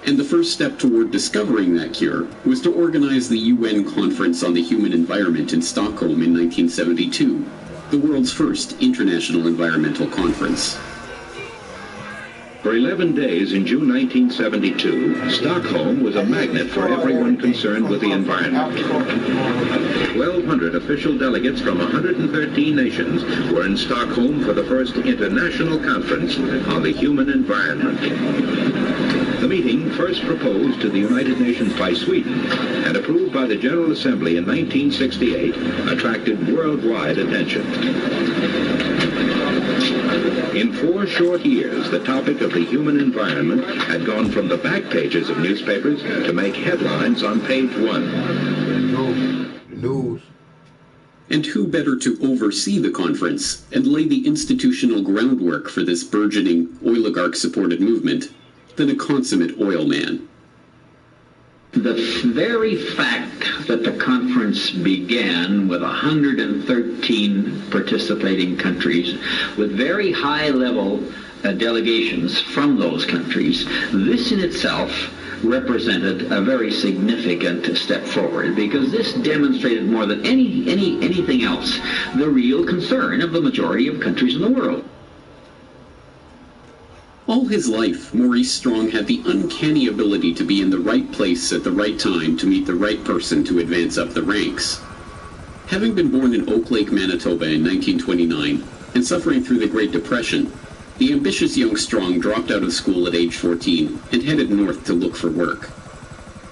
And the first step toward discovering that cure was to organize the UN Conference on the Human Environment in Stockholm in 1972, the world's first international environmental conference. For 11 days in June 1972, Stockholm was a magnet for everyone concerned with the environment. 1,200 official delegates from 113 nations were in Stockholm for the first international conference on the human environment. The meeting, first proposed to the United Nations by Sweden and approved by the General Assembly in 1968, attracted worldwide attention. In 4 short years, the topic of the human environment had gone from the back pages of newspapers to make headlines on page 1. News. And who better to oversee the conference and lay the institutional groundwork for this burgeoning oligarch-supported movement than a consummate oil man? The very fact that the conference began with 113 participating countries with very high-level delegations from those countries, this in itself represented a very significant step forward, because this demonstrated more than anything else the real concern of the majority of countries in the world. All his life, Maurice Strong had the uncanny ability to be in the right place at the right time to meet the right person to advance up the ranks. Having been born in Oak Lake, Manitoba in 1929, and suffering through the Great Depression, The ambitious young Strong dropped out of school at age 14 and headed north to look for work.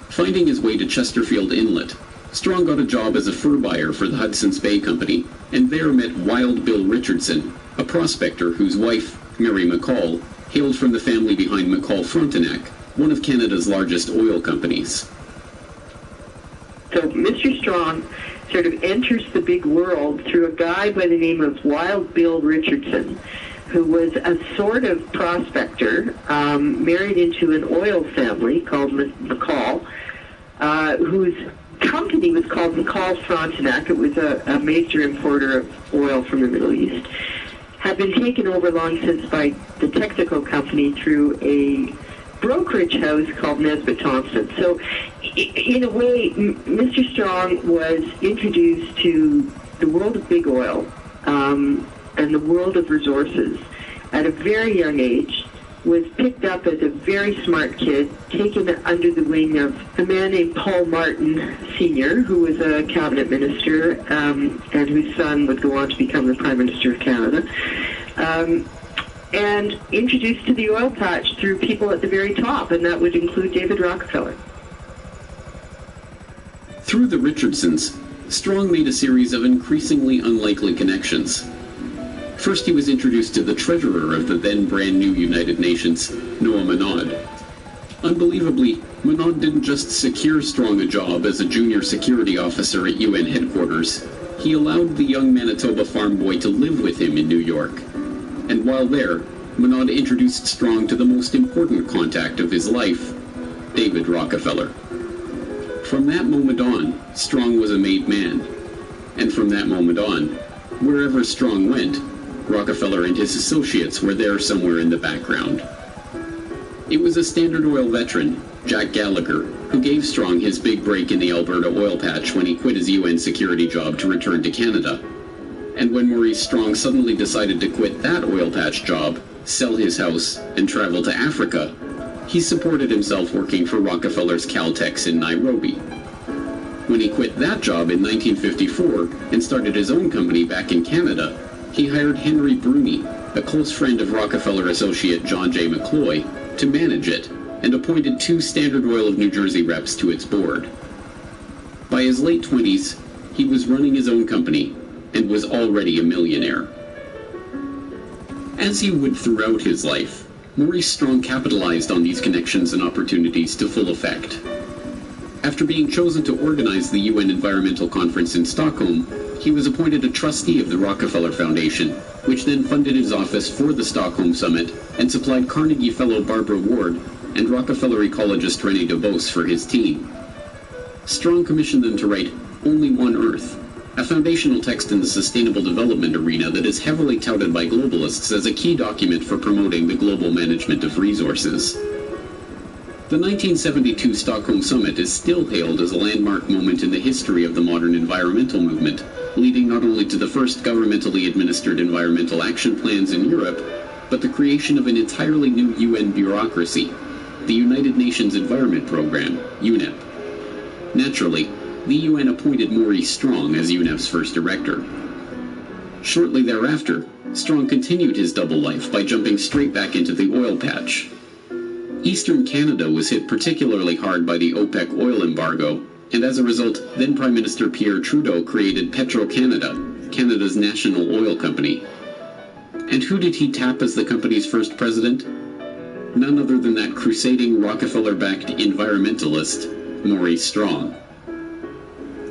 Finding his way to Chesterfield Inlet, Strong got a job as a fur buyer for the Hudson's Bay Company, and there met Wild Bill Richardson, a prospector whose wife, Mary McCall, hailed from the family behind McCall Frontenac, one of Canada's largest oil companies. So Mr. Strong sort of enters the big world through a guy by the name of Wild Bill Richardson, who was a sort of prospector, married into an oil family called McCall, whose company was called McCall Frontenac. It was a major importer of oil from the Middle East. Had been taken over long since by the Texaco Company through a brokerage house called Nesbitt Thompson. So, in a way, Mr. Strong was introduced to the world of big oil and the world of resources at a very young age, was picked up as a very smart kid, taken under the wing of a man named Paul Martin Sr., who was a cabinet minister and whose son would go on to become the Prime Minister of Canada, and introduced to the oil patch through people at the very top, and that would include David Rockefeller. Through the Richardsons, Strong made a series of increasingly unlikely connections. First, he was introduced to the treasurer of the then brand new United Nations, Noah Monod. Unbelievably, Monod didn't just secure Strong a job as a junior security officer at UN headquarters. He allowed the young Manitoba farm boy to live with him in New York. And while there, Monod introduced Strong to the most important contact of his life, David Rockefeller. From that moment on, Strong was a made man. And from that moment on, wherever Strong went, Rockefeller and his associates were there somewhere in the background. It was a Standard Oil veteran, Jack Gallagher, who gave Strong his big break in the Alberta oil patch when he quit his UN security job to return to Canada. And when Maurice Strong suddenly decided to quit that oil patch job, sell his house, and travel to Africa, he supported himself working for Rockefeller's Caltex in Nairobi. When he quit that job in 1954 and started his own company back in Canada, he hired Henry Bruni, a close friend of Rockefeller associate John J. McCloy, to manage it, and appointed 2 Standard Oil of New Jersey reps to its board. By his late 20s, he was running his own company and was already a millionaire. As he would throughout his life, Maurice Strong capitalized on these connections and opportunities to full effect. After being chosen to organize the UN Environmental Conference in Stockholm, he was appointed a trustee of the Rockefeller Foundation, which then funded his office for the Stockholm Summit and supplied Carnegie Fellow Barbara Ward and Rockefeller ecologist René Dubos for his team. Strong commissioned them to write Only One Earth, a foundational text in the sustainable development arena that is heavily touted by globalists as a key document for promoting the global management of resources. The 1972 Stockholm Summit is still hailed as a landmark moment in the history of the modern environmental movement, leading not only to the first governmentally administered environmental action plans in Europe, but the creation of an entirely new UN bureaucracy, the United Nations Environment Program, UNEP. Naturally, the UN appointed Maurice Strong as UNEP's first director. Shortly thereafter, Strong continued his double life by jumping straight back into the oil patch. Eastern Canada was hit particularly hard by the OPEC oil embargo, and as a result, then Prime Minister Pierre Trudeau created Petro-Canada, Canada's national oil company. And who did he tap as the company's first president? None other than that crusading Rockefeller-backed environmentalist, Maurice Strong.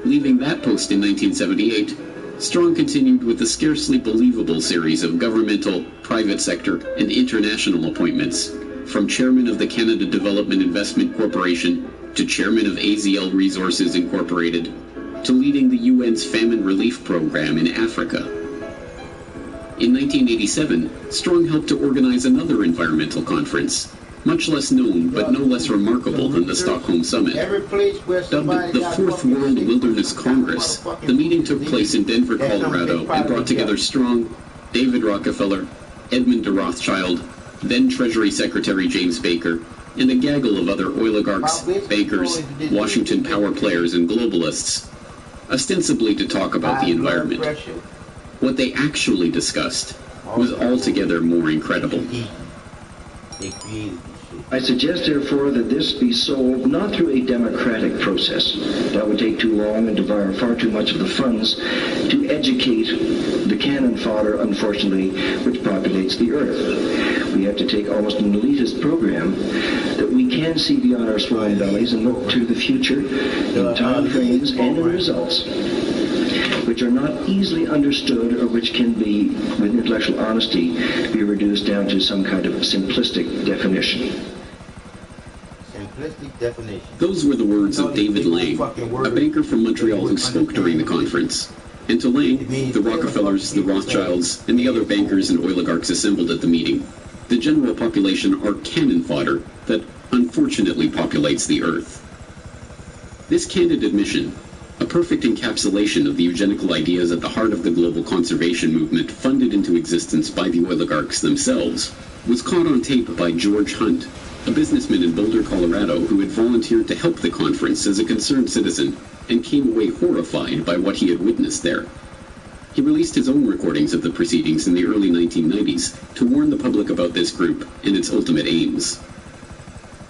Leaving that post in 1978, Strong continued with the scarcely believable series of governmental, private sector, and international appointments, from chairman of the Canada Development Investment Corporation to chairman of AZL Resources Incorporated to leading the UN's famine relief program in Africa. In 1987, Strong helped to organize another environmental conference, much less known but no less remarkable than the Stockholm Summit. Dubbed the Fourth World Wilderness Congress, the meeting took place in Denver, Colorado, and brought together Strong, David Rockefeller, Edmund de Rothschild, then Treasury Secretary James Baker, and a gaggle of other oligarchs, bankers, Washington power players, and globalists, ostensibly to talk about the environment. What they actually discussed was altogether more incredible. I suggest, therefore, that this be solved not through a democratic process. That would take too long and devour far too much of the funds to educate the cannon fodder, unfortunately, which populates the earth. We have to take almost an elitist program that we can see beyond our swollen bellies and look to the future in time frames and in results which are not easily understood or which can be, with intellectual honesty, be reduced down to some kind of simplistic definition. Those were the words of David Lang, a banker from Montreal who spoke during the conference. And to Lang, the Rockefellers, the Rothschilds, and the other bankers and oligarchs assembled at the meeting, the general population are cannon fodder that unfortunately populates the earth. This candid admission, a perfect encapsulation of the eugenical ideas at the heart of the global conservation movement funded into existence by the oligarchs themselves, was caught on tape by George Hunt, a businessman in Boulder, Colorado, who had volunteered to help the conference as a concerned citizen and came away horrified by what he had witnessed there. He released his own recordings of the proceedings in the early 1990s to warn the public about this group and its ultimate aims.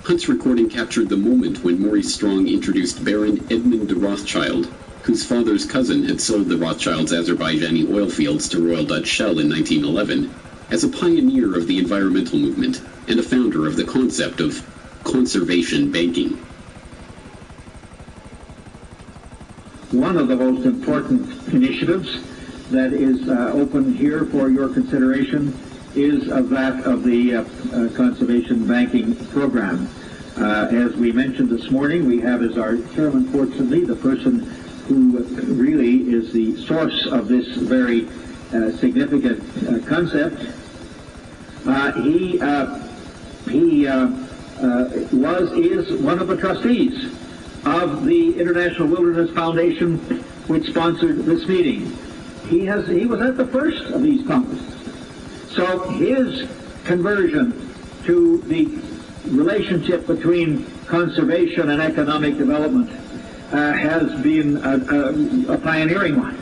Hunt's recording captured the moment when Maurice Strong introduced Baron Edmund de Rothschild, whose father's cousin had sold the Rothschilds' Azerbaijani oil fields to Royal Dutch Shell in 1911, as a pioneer of the environmental movement and a founder of the concept of conservation banking. One of the most important initiatives that is open here for your consideration is that of the conservation banking program. As we mentioned this morning, we have as our chairman, fortunately, the person who really is the source of this very significant concept. He is one of the trustees of the International Wilderness Foundation, which sponsored this meeting. He was at the first of these conferences. So his conversion to the relationship between conservation and economic development has been a pioneering one.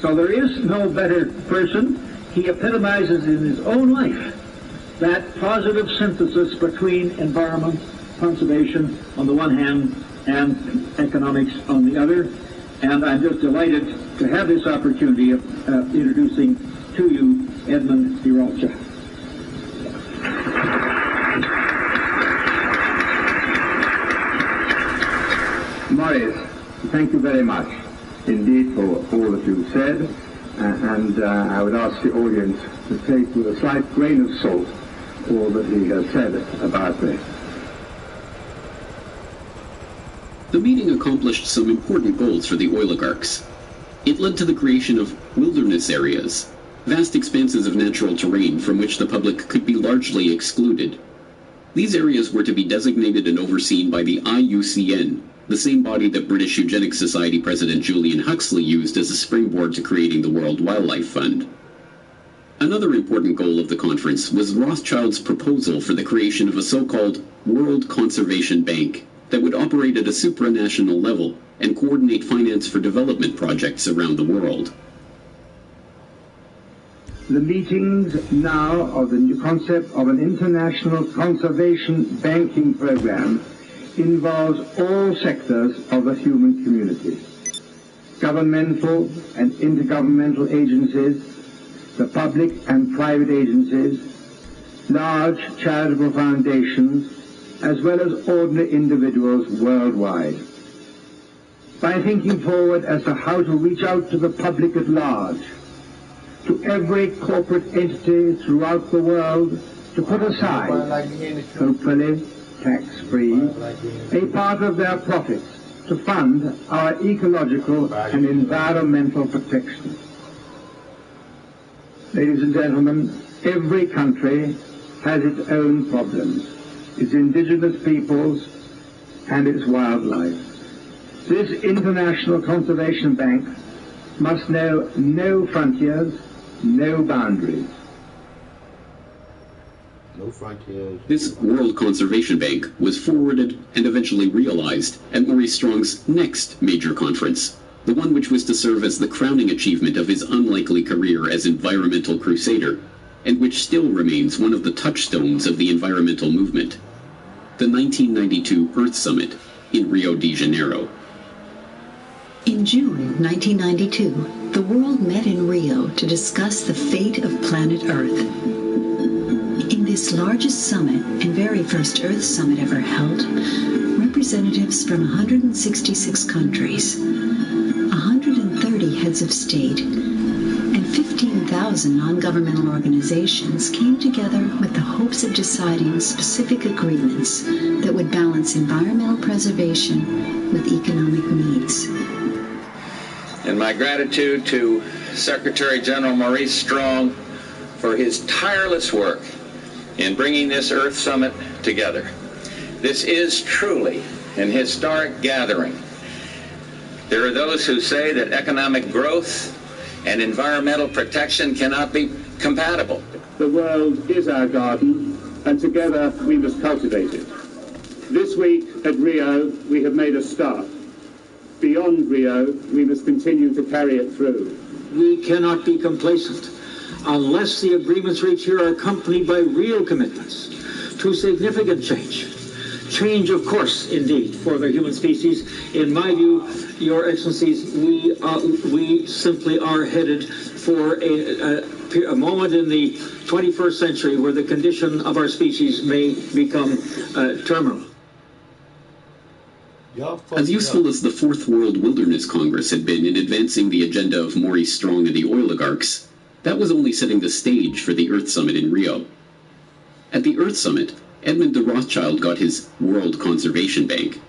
So there is no better person. He epitomizes in his own life that positive synthesis between environment, conservation on the one hand, and economics on the other. And I'm just delighted to have this opportunity of introducing to you Edmund de Rothschild. Maurice, thank you very much indeed for all that you said, and I would ask the audience to take with a slight grain of salt all that he has said about this. The meeting accomplished some important goals for the oligarchs. It led to the creation of wilderness areas, vast expanses of natural terrain from which the public could be largely excluded. These areas were to be designated and overseen by the IUCN, the same body that British Eugenics Society President Julian Huxley used as a springboard to creating the World Wildlife Fund. Another important goal of the conference was Rothschild's proposal for the creation of a so-called World Conservation Bank that would operate at a supranational level and coordinate finance for development projects around the world. The meetings now of the new concept of an international conservation banking program involves all sectors of the human community. Governmental and intergovernmental agencies, the public and private agencies, large charitable foundations, as well as ordinary individuals worldwide. By thinking forward as to how to reach out to the public at large, to every corporate entity throughout the world, to put aside, hopefully tax-free, a part of their profits to fund our ecological and environmental protection. Ladies and gentlemen, every country has its own problems, its indigenous peoples and its wildlife. This International Conservation Bank must know no frontiers, no boundaries. No frontiers. This World Conservation Bank was forwarded and eventually realized at Maurice Strong's next major conference, the one which was to serve as the crowning achievement of his unlikely career as environmental crusader, and which still remains one of the touchstones of the environmental movement, the 1992 Earth Summit in Rio de Janeiro. In June 1992, the world met in Rio to discuss the fate of planet Earth. In this largest summit and very first Earth Summit ever held, representatives from 166 countries, 130 heads of state, and 15,000 non-governmental organizations came together with the hopes of deciding specific agreements that would balance environmental preservation with economic needs. And my gratitude to Secretary General Maurice Strong for his tireless work in bringing this Earth Summit together. This is truly an historic gathering. There are those who say that economic growth and environmental protection cannot be compatible. The world is our garden, and together we must cultivate it. This week at Rio, we have made a start. Beyond Rio, we must continue to carry it through. We cannot be complacent unless the agreements reached here are accompanied by real commitments to significant change. Change, of course, indeed, for the human species. In my view, Your Excellencies, we simply are headed for a moment in the 21st century where the condition of our species may become terminal. As useful as the Fourth World Wilderness Congress had been in advancing the agenda of Maurice Strong and the oligarchs, that was only setting the stage for the Earth Summit in Rio. At the Earth Summit, Edmund de Rothschild got his World Conservation Bank.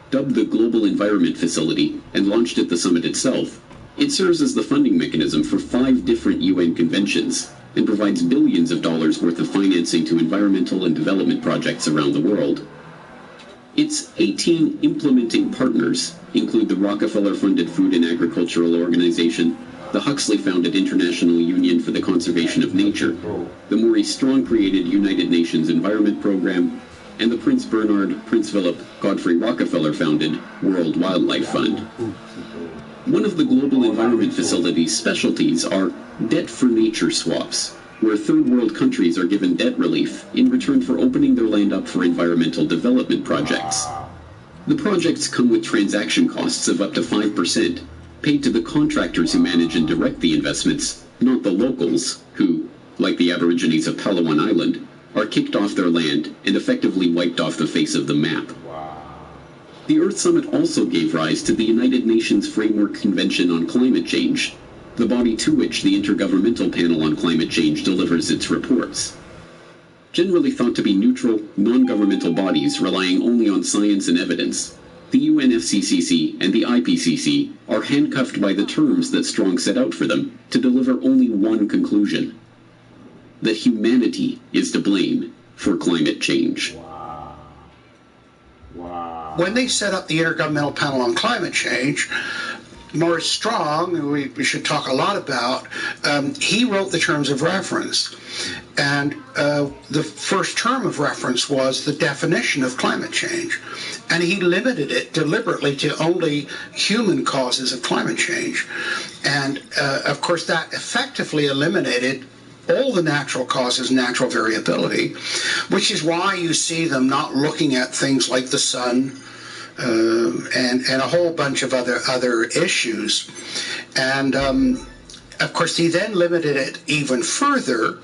Dubbed the Global Environment Facility and launched at the summit itself, it serves as the funding mechanism for 5 different UN conventions and provides billions of dollars worth of financing to environmental and development projects around the world. Its 18 implementing partners include the Rockefeller-funded Food and Agricultural Organization, the Huxley-founded International Union for the Conservation of Nature, the Maurice Strong-created United Nations Environment Program, and the Prince Bernhard, Prince Philip, Godfrey Rockefeller-founded World Wildlife Fund. One of the Global Environment Facility's specialties are debt-for-nature swaps, where third world countries are given debt relief in return for opening their land up for environmental development projects. The projects come with transaction costs of up to 5%, paid to the contractors who manage and direct the investments, not the locals, who, like the Aborigines of Palawan Island, are kicked off their land and effectively wiped off the face of the map. The Earth Summit also gave rise to the United Nations Framework Convention on Climate Change, the body to which the Intergovernmental Panel on Climate Change delivers its reports. Generally thought to be neutral, non-governmental bodies relying only on science and evidence, the UNFCCC and the IPCC are handcuffed by the terms that Strong set out for them to deliver only one conclusion: that humanity is to blame for climate change. When they set up the Intergovernmental Panel on Climate Change, Maurice Strong, who we should talk a lot about, he wrote the terms of reference. And the first term of reference was the definition of climate change. And he limited it deliberately to only human causes of climate change. And, of course, that effectively eliminated all the natural causes, natural variability, which is why you see them not looking at things like the sun, and a whole bunch of other issues. And of course he then limited it even further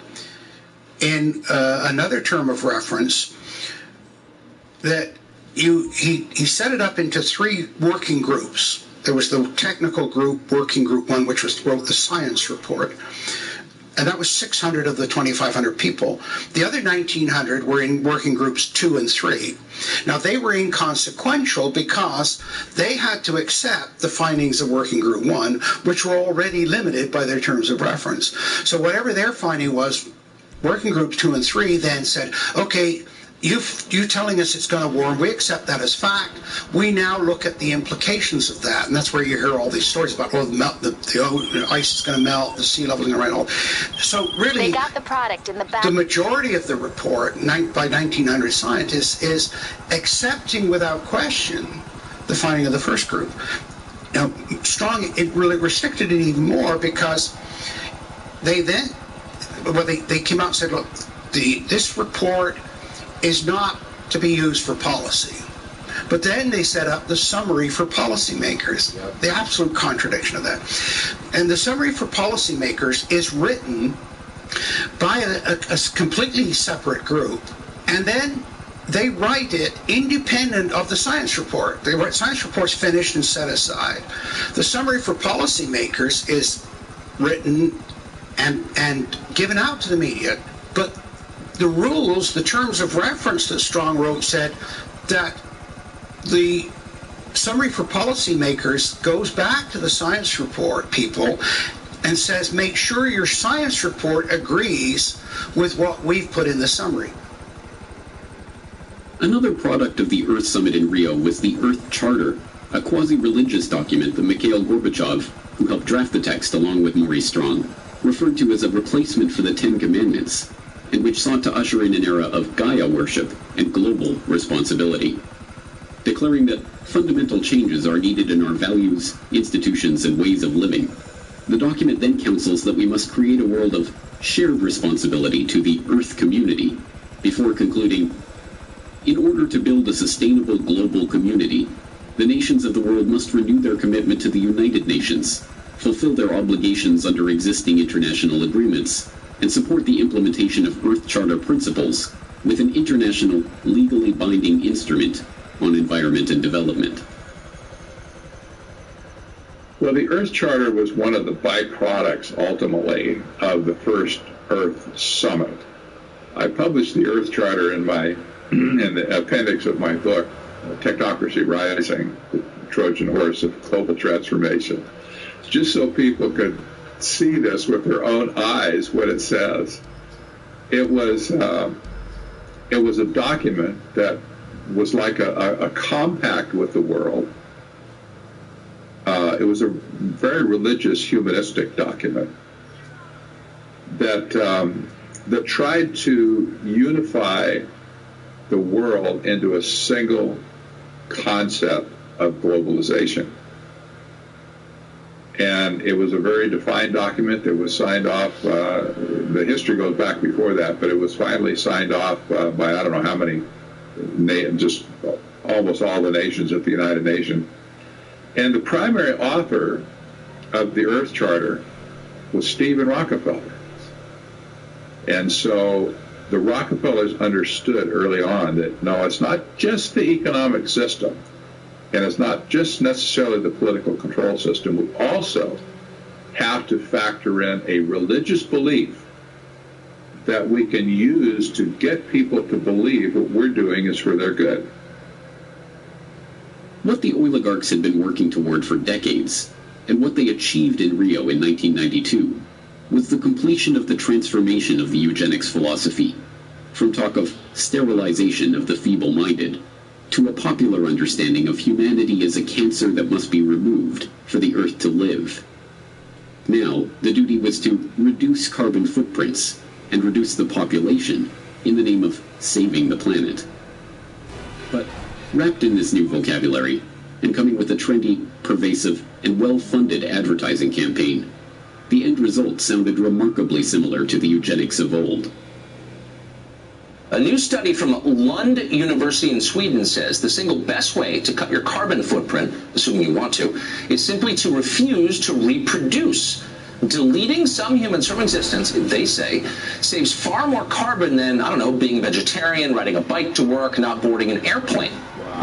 in another term of reference that he set it up into 3 working groups. There was the technical group, working group 1, which wrote the science report. And that was 600 of the 2,500 people. The other 1,900 were in working groups 2 and 3. Now, they were inconsequential because they had to accept the findings of working group 1, which were already limited by their terms of reference. So whatever their finding was, working groups 2 and 3 then said, okay, you telling us it's going to warm, we accept that as fact. We now look at the implications of that, and that's where you hear all these stories about, oh, the ice is going to melt, the sea level is going to rise. So really, they got the product in the back. The majority of the report by 1,900 scientists is accepting without question the finding of the first group. Now, Strong, it really restricted it even more because they then well, they came out and said, look, this report is not to be used for policy. But then they set up the summary for policymakers, the absolute contradiction of that. And the summary for policymakers is written by a completely separate group, and then they write it independent of the science report. They write science reports finished and set aside. The summary for policymakers is written and given out to the media. But the rules, the terms of reference that Strong wrote said that the summary for policymakers goes back to the science report people and says, make sure your science report agrees with what we've put in the summary. Another product of the Earth Summit in Rio was the Earth Charter, a quasi-religious document that Mikhail Gorbachev, who helped draft the text along with Maurice Strong, referred to as a replacement for the Ten Commandments, and which sought to usher in an era of Gaia worship and global responsibility, declaring that fundamental changes are needed in our values, institutions, and ways of living. The document then counsels that we must create a world of shared responsibility to the Earth community, before concluding, in order to build a sustainable global community, the nations of the world must renew their commitment to the United Nations, fulfill their obligations under existing international agreements, and support the implementation of Earth Charter principles with an international, legally binding instrument on environment and development. Well, the Earth Charter was one of the byproducts, ultimately, of the first Earth Summit. I published the Earth Charter in the appendix of my book, Technocracy Rising, the Trojan Horse of Global Transformation, just so people could see this with their own eyes, what it says. It was a document that was like a compact with the world. It was a very religious, humanistic document that tried to unify the world into a single concept of globalization. And it was a very defined document that was signed off. The history goes back before that, but it was finally signed off by I don't know how many, just almost all the nations at the United Nations. And the primary author of the Earth Charter was Stephen Rockefeller. And so the Rockefellers understood early on that, no, it's not just the economic system, and it's not just necessarily the political control system. We also have to factor in a religious belief that we can use to get people to believe what we're doing is for their good. What the oligarchs had been working toward for decades, and what they achieved in Rio in 1992, was the completion of the transformation of the eugenics philosophy, from talk of sterilization of the feeble-minded to a popular understanding of humanity as a cancer that must be removed for the Earth to live. Now, the duty was to reduce carbon footprints and reduce the population in the name of saving the planet. But wrapped in this new vocabulary, and coming with a trendy, pervasive, and well-funded advertising campaign, the end result sounded remarkably similar to the eugenics of old. A new study from Lund University in Sweden says the single best way to cut your carbon footprint, assuming you want to, is simply to refuse to reproduce. Deleting some humans from existence, they say, saves far more carbon than, I don't know, being a vegetarian, riding a bike to work, not boarding an airplane.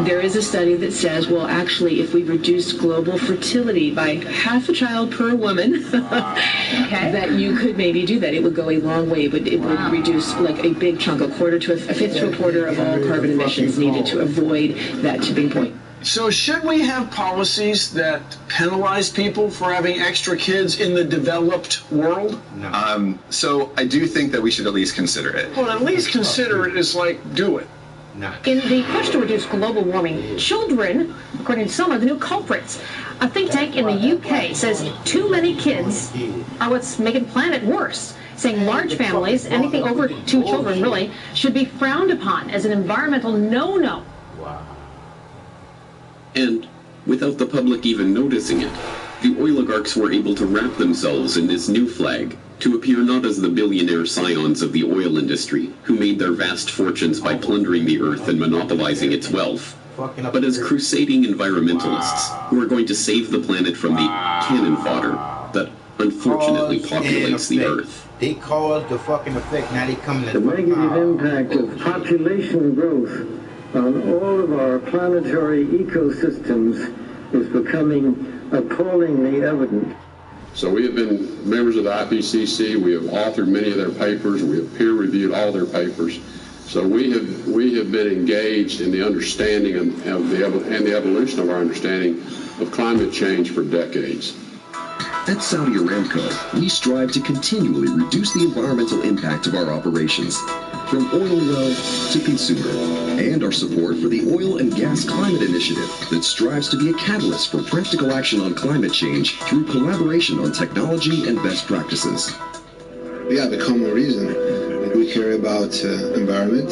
There is a study that says, well, actually, if we reduce global fertility by half a child per woman, that you could maybe do that. It would go a long way, but it would reduce like a big chunk, a fifth to a quarter of all carbon emissions needed to avoid that tipping point. So should we have policies that penalize people for having extra kids in the developed world? No. So I do think that we should at least consider it. Well, at least consider it is like do it. No. In the push to reduce global warming, children, according to some, are the new culprits. A think tank in the UK says too many kids are what's making the planet worse, saying large families, anything over 2 children really, should be frowned upon as an environmental no-no. And, without the public even noticing it, The oligarchs were able to wrap themselves in this new flag, to appear not as the billionaire scions of the oil industry, who made their vast fortunes by plundering the earth and monopolizing its wealth, but as crusading environmentalists who are going to save the planet from the cannon fodder that unfortunately populates the earth. They caused the fucking effect, now they come to the negative impact of population growth on all of our planetary ecosystems is becoming appallingly evident. So we have been members of the IPCC. We have authored many of their papers. We have peer-reviewed all their papers. So we have been engaged in the understanding and the evolution of our understanding of climate change for decades. At Saudi Aramco, we strive to continually reduce the environmental impact of our operations, from oil well to consumer, and our support for the Oil and Gas Climate Initiative that strives to be a catalyst for practical action on climate change through collaboration on technology and best practices. We have a common reason. We care about environment.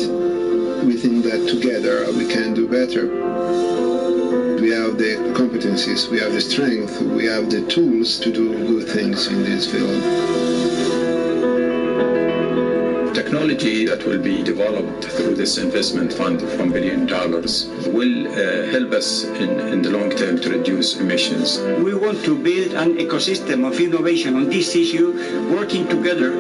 We think that together we can do better. We have the competencies, we have the strength, we have the tools to do good things in this field. Technology that will be developed through this investment fund of $1 billion will help us in the long term to reduce emissions. We want to build an ecosystem of innovation on this issue, working together.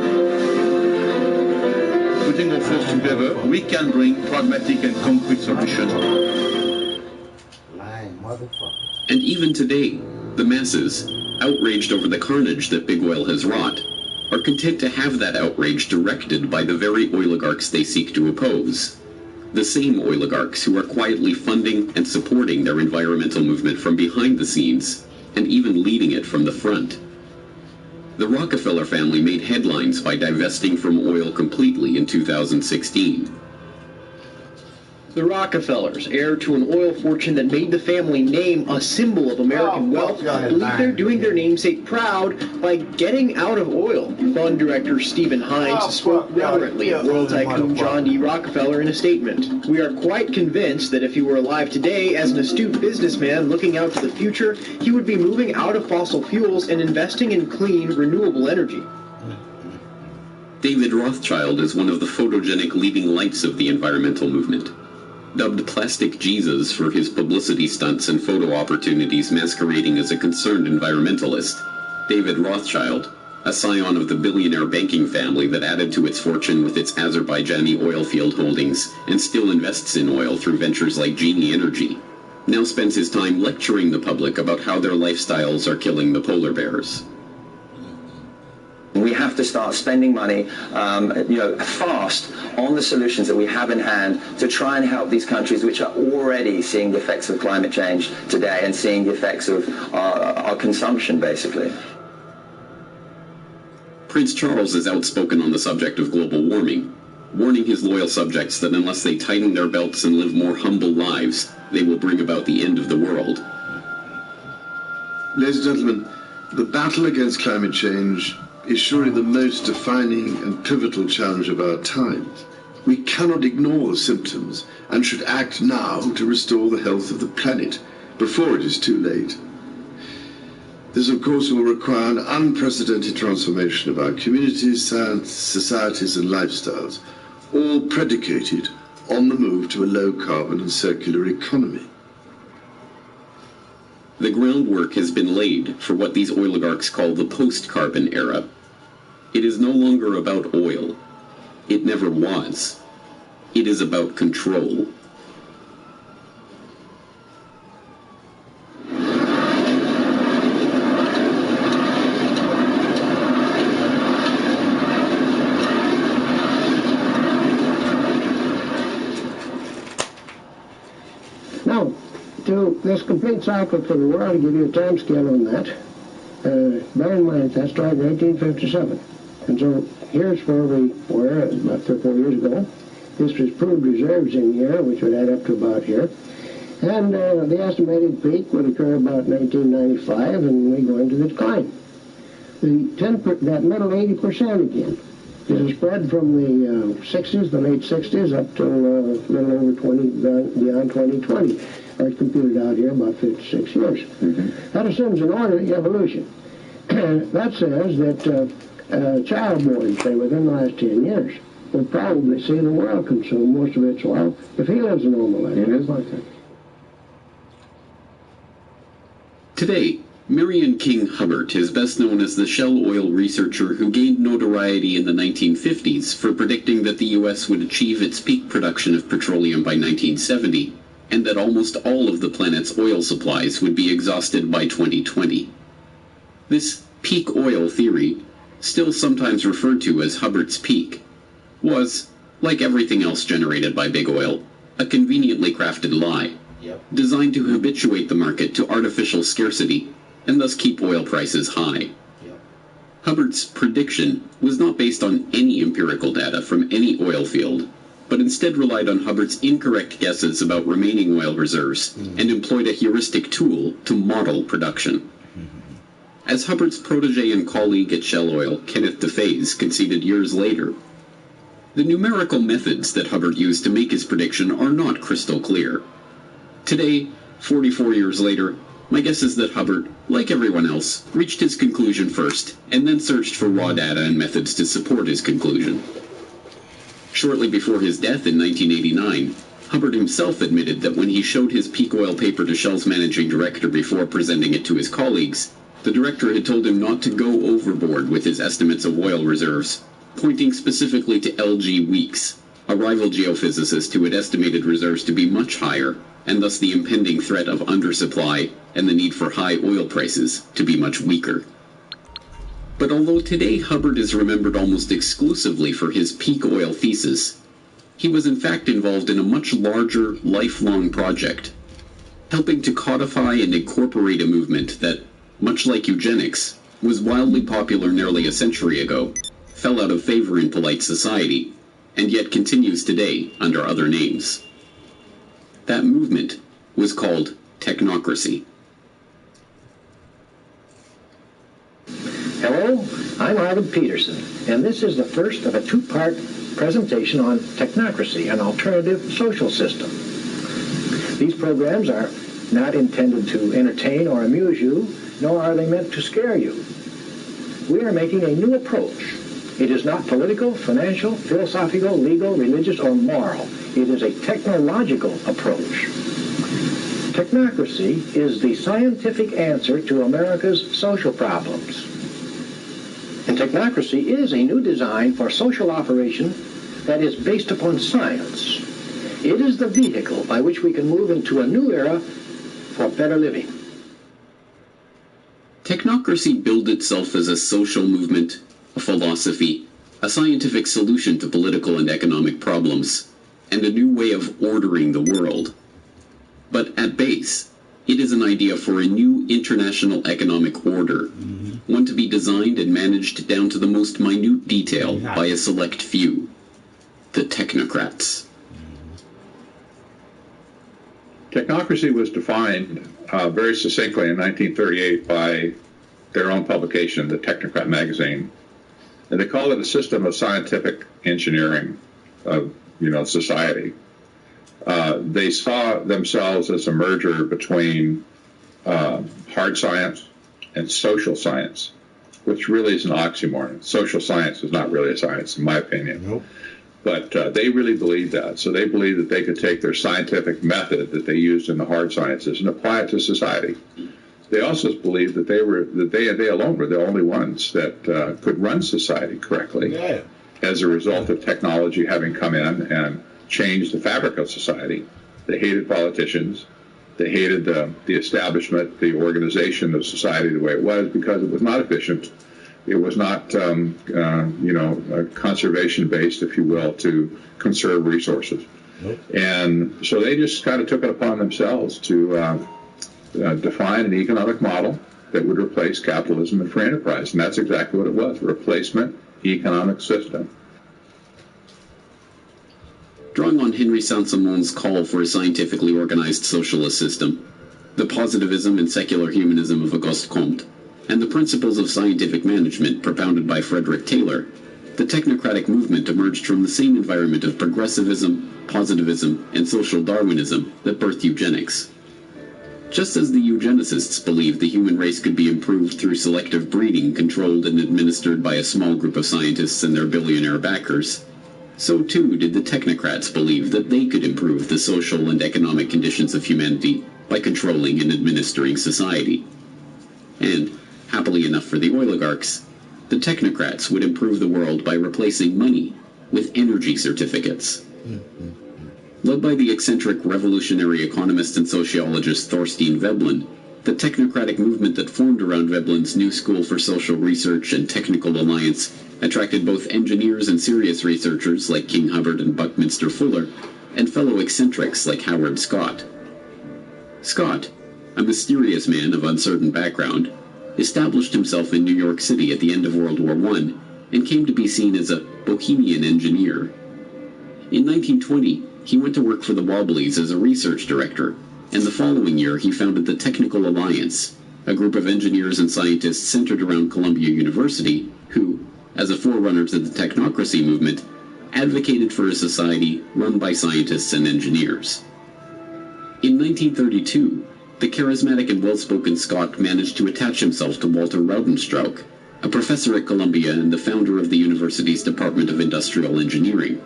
Putting our forces together, we can bring pragmatic and concrete solutions. And even today, the masses, outraged over the carnage that big oil has wrought, are content to have that outrage directed by the very oligarchs they seek to oppose. The same oligarchs who are quietly funding and supporting their environmental movement from behind the scenes, and even leading it from the front. The Rockefeller family made headlines by divesting from oil completely in 2016. The Rockefellers, heir to an oil fortune that made the family name a symbol of American wealth, believe they're doing their namesake proud by getting out of oil. Fund director Stephen Hines spoke reverently of world tycoon John D. Rockefeller in a statement. "We are quite convinced that if he were alive today as an astute businessman looking out to the future, he would be moving out of fossil fuels and investing in clean, renewable energy." David Rothschild is one of the photogenic leading lights of the environmental movement. Dubbed Plastic Jesus for his publicity stunts and photo opportunities masquerading as a concerned environmentalist, David Rothschild, a scion of the billionaire banking family that added to its fortune with its Azerbaijani oil field holdings and still invests in oil through ventures like Genie Energy, now spends his time lecturing the public about how their lifestyles are killing the polar bears. We have to start spending money, fast on the solutions that we have in hand to try and help these countries which are already seeing the effects of climate change today and seeing the effects of our consumption, basically. Prince Charles is outspoken on the subject of global warming, warning his loyal subjects that unless they tighten their belts and live more humble lives, they will bring about the end of the world. Ladies and gentlemen, the battle against climate change is surely the most defining and pivotal challenge of our time. We cannot ignore the symptoms and should act now to restore the health of the planet before it is too late. This, of course, will require an unprecedented transformation of our communities, societies and lifestyles, all predicated on the move to a low-carbon and circular economy. The groundwork has been laid for what these oligarchs call the post-carbon era. It is no longer about oil. It never was. It is about control. Now, to this complete cycle for the world, to give you a time scale on that, bear in mind that started in 1857. And so here's where we were about 3 or 4 years ago. This was proved reserves in here, which would add up to about here. And the estimated peak would occur about 1995, and we go into the decline. That middle 80% again is a spread from the 60s, the late 60s, up to a little over 20, beyond 2020. It's computed out here about 56 years. That assumes an orderly evolution. That says that child born, say, within the last 10 years, will probably see the world consume most of its oil if he lives a normal life. It is like that. Today, Marion King Hubbert is best known as the Shell oil researcher who gained notoriety in the 1950s for predicting that the U.S. would achieve its peak production of petroleum by 1970, and that almost all of the planet's oil supplies would be exhausted by 2020. This peak oil theory, still sometimes referred to as Hubbert's peak, was, like everything else generated by big oil, a conveniently crafted lie, designed to habituate the market to artificial scarcity and thus keep oil prices high. Hubbert's prediction was not based on any empirical data from any oil field, but instead relied on Hubbert's incorrect guesses about remaining oil reserves and employed a heuristic tool to model production. As Hubbert's protege and colleague at Shell Oil, Kenneth DeFaze, conceded years later, the numerical methods that Hubbert used to make his prediction are not crystal clear. Today, 44 years later, my guess is that Hubbert, like everyone else, reached his conclusion first, and then searched for raw data and methods to support his conclusion. Shortly before his death in 1989, Hubbert himself admitted that when he showed his peak oil paper to Shell's managing director before presenting it to his colleagues, the director had told him not to go overboard with his estimates of oil reserves, pointing specifically to L.G. Weeks, a rival geophysicist who had estimated reserves to be much higher, and thus the impending threat of undersupply and the need for high oil prices to be much weaker. But although today Hubbert is remembered almost exclusively for his peak oil thesis, he was in fact involved in a much larger, lifelong project, helping to codify and incorporate a movement that, much like eugenics, was wildly popular nearly a century ago, fell out of favor in polite society, and yet continues today under other names. That movement was called technocracy. Hello, I'm Arvid Peterson, and this is the first of a two-part presentation on technocracy, an alternative social system. These programs are not intended to entertain or amuse you, nor are they meant to scare you. We are making a new approach. It is not political, financial, philosophical, legal, religious, or moral. It is a technological approach. Technocracy is the scientific answer to America's social problems. And technocracy is a new design for social operation that is based upon science. It is the vehicle by which we can move into a new era for better living. Technocracy billed itself as a social movement, a philosophy, a scientific solution to political and economic problems, and a new way of ordering the world. But at base, it is an idea for a new international economic order, one to be designed and managed down to the most minute detail by a select few, the technocrats. Technocracy was defined very succinctly in 1938 by their own publication, the Technocrat magazine. And they called it a system of scientific engineering of, society. They saw themselves as a merger between hard science and social science, which really is an oxymoron. Social science is not really a science, in my opinion. Nope. But they really believed that. So they believed that they could take their scientific method that they used in the hard sciences and apply it to society. They also believed that they alone were the only ones that could run society correctly as a result of technology having come in and changed the fabric of society. They hated politicians. They hated the establishment, the organization of society the way it was, because it was not efficient. It was not, conservation-based, if you will, to conserve resources. Nope. And so they just kind of took it upon themselves to define an economic model that would replace capitalism and free enterprise. And that's exactly what it was, a replacement economic system. Drawing on Henry Saint-Simon's call for a scientifically organized socialist system, the positivism and secular humanism of Auguste Comte, and the principles of scientific management propounded by Frederick Taylor, the technocratic movement emerged from the same environment of progressivism, positivism, and social Darwinism that birthed eugenics. Just as the eugenicists believed the human race could be improved through selective breeding controlled and administered by a small group of scientists and their billionaire backers, so too did the technocrats believe that they could improve the social and economic conditions of humanity by controlling and administering society. And, happily enough for the oligarchs, the technocrats would improve the world by replacing money with energy certificates. Led by the eccentric revolutionary economist and sociologist Thorstein Veblen, the technocratic movement that formed around Veblen's New School for Social Research and Technical Alliance attracted both engineers and serious researchers like King Hubbard and Buckminster Fuller, and fellow eccentrics like Howard Scott. Scott, a mysterious man of uncertain background, established himself in New York City at the end of World War I and came to be seen as a bohemian engineer. In 1920, he went to work for the Wobblies as a research director, and the following year he founded the Technical Alliance, a group of engineers and scientists centered around Columbia University who, as a forerunner to the technocracy movement, advocated for a society run by scientists and engineers. In 1932, the charismatic and well-spoken Scott managed to attach himself to Walter Raudenstrauch, a professor at Columbia and the founder of the university's Department of Industrial Engineering.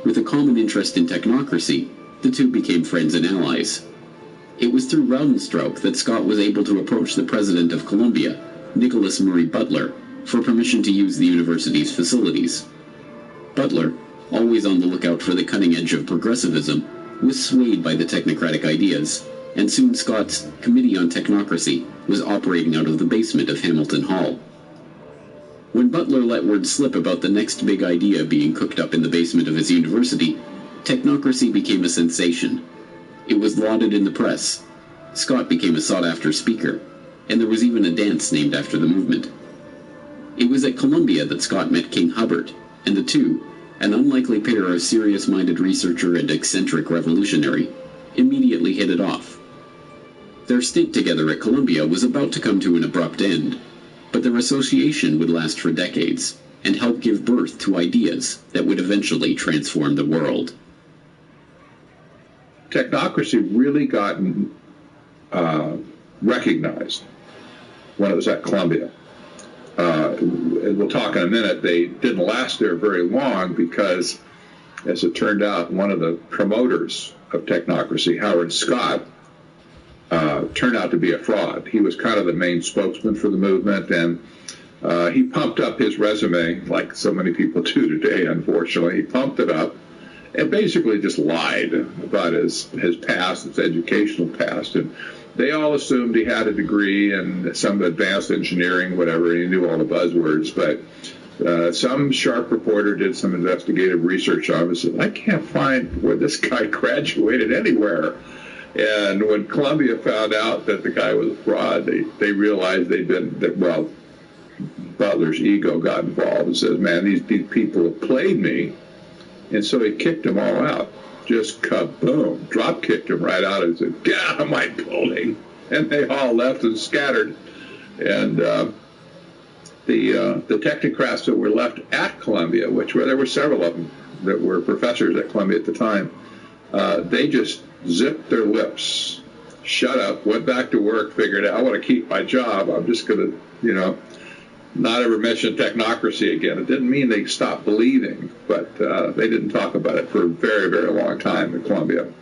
With a common interest in technocracy, the two became friends and allies. It was through Raudenstrauch that Scott was able to approach the president of Columbia, Nicholas Murray Butler, for permission to use the university's facilities. Butler, always on the lookout for the cutting edge of progressivism, was swayed by the technocratic ideas, and soon Scott's Committee on Technocracy was operating out of the basement of Hamilton Hall. When Butler let word slip about the next big idea being cooked up in the basement of his university, technocracy became a sensation. It was lauded in the press. Scott became a sought-after speaker, and there was even a dance named after the movement. It was at Columbia that Scott met King Hubbard, and the two, an unlikely pair of serious-minded researcher and eccentric revolutionary, immediately hit it off. Their stint together at Columbia was about to come to an abrupt end, but their association would last for decades and help give birth to ideas that would eventually transform the world. Technocracy really got recognized when it was at Columbia. We'll talk in a minute. They didn't last there very long because, as it turned out, one of the promoters of technocracy, Howard Scott, turned out to be a fraud. He was kind of the main spokesman for the movement, and he pumped up his resume like so many people do today, unfortunately. He pumped it up and basically just lied about his past, his educational past. And they all assumed he had a degree in some advanced engineering, whatever, and he knew all the buzzwords. But some sharp reporter did some investigative research on him and said, I can't find where this guy graduated anywhere. And when Columbia found out that the guy was a fraud, they realized Butler's ego got involved and says, man, these people have played me. And so he kicked them all out. Just kaboom, drop kicked him right out and said, get out of my building. And they all left and scattered. And the technocrats that were left at Columbia, there were several of them that were professors at Columbia at the time, they just zipped their lips, shut up, went back to work, figured out, I want to keep my job. I'm just going to, not ever mention technocracy again. It didn't mean they stopped believing, but they didn't talk about it for a very, very long time at Columbia.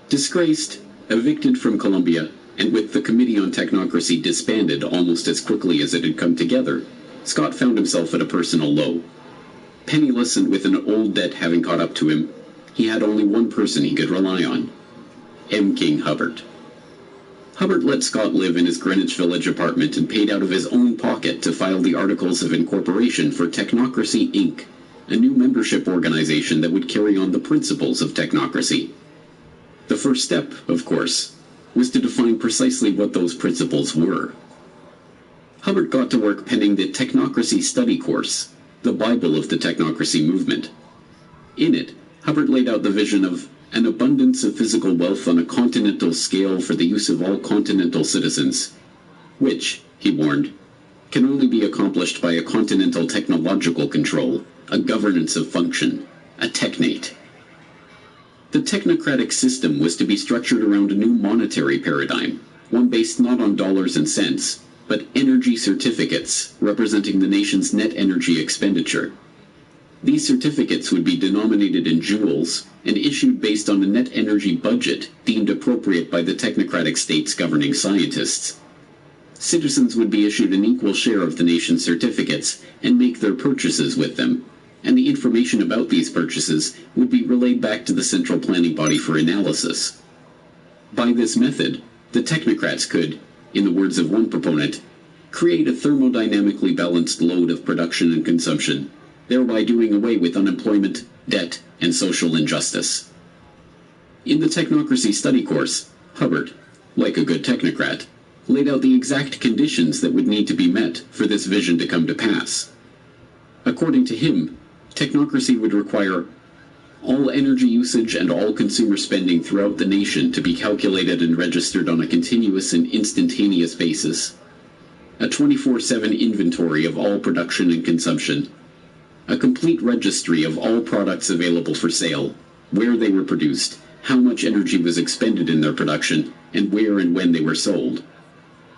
Disgraced, evicted from Columbia, and with the Committee on Technocracy disbanded almost as quickly as it had come together, Scott found himself at a personal low. Penniless and with an old debt having caught up to him, he had only one person he could rely on, M. King Hubbard. Hubbard let Scott live in his Greenwich Village apartment and paid out of his own pocket to file the Articles of Incorporation for Technocracy, Inc., a new membership organization that would carry on the principles of technocracy. The first step, of course, was to define precisely what those principles were. Hubbard got to work penning the Technocracy Study Course, the Bible of the technocracy movement. In it, Hubbard laid out the vision of an abundance of physical wealth on a continental scale for the use of all continental citizens, which, he warned, can only be accomplished by a continental technological control, a governance of function, a technate. The technocratic system was to be structured around a new monetary paradigm, one based not on dollars and cents, but energy certificates representing the nation's net energy expenditure. These certificates would be denominated in joules and issued based on a net energy budget deemed appropriate by the technocratic state's governing scientists. Citizens would be issued an equal share of the nation's certificates and make their purchases with them, and the information about these purchases would be relayed back to the central planning body for analysis. By this method, the technocrats could, in the words of one proponent, create a thermodynamically balanced load of production and consumption, thereby doing away with unemployment, debt, and social injustice. In the technocracy study course, Hubbard, like a good technocrat, laid out the exact conditions that would need to be met for this vision to come to pass. According to him, technocracy would require all energy usage and all consumer spending throughout the nation to be calculated and registered on a continuous and instantaneous basis, a 24/7 inventory of all production and consumption, a complete registry of all products available for sale, where they were produced, how much energy was expended in their production, and where and when they were sold,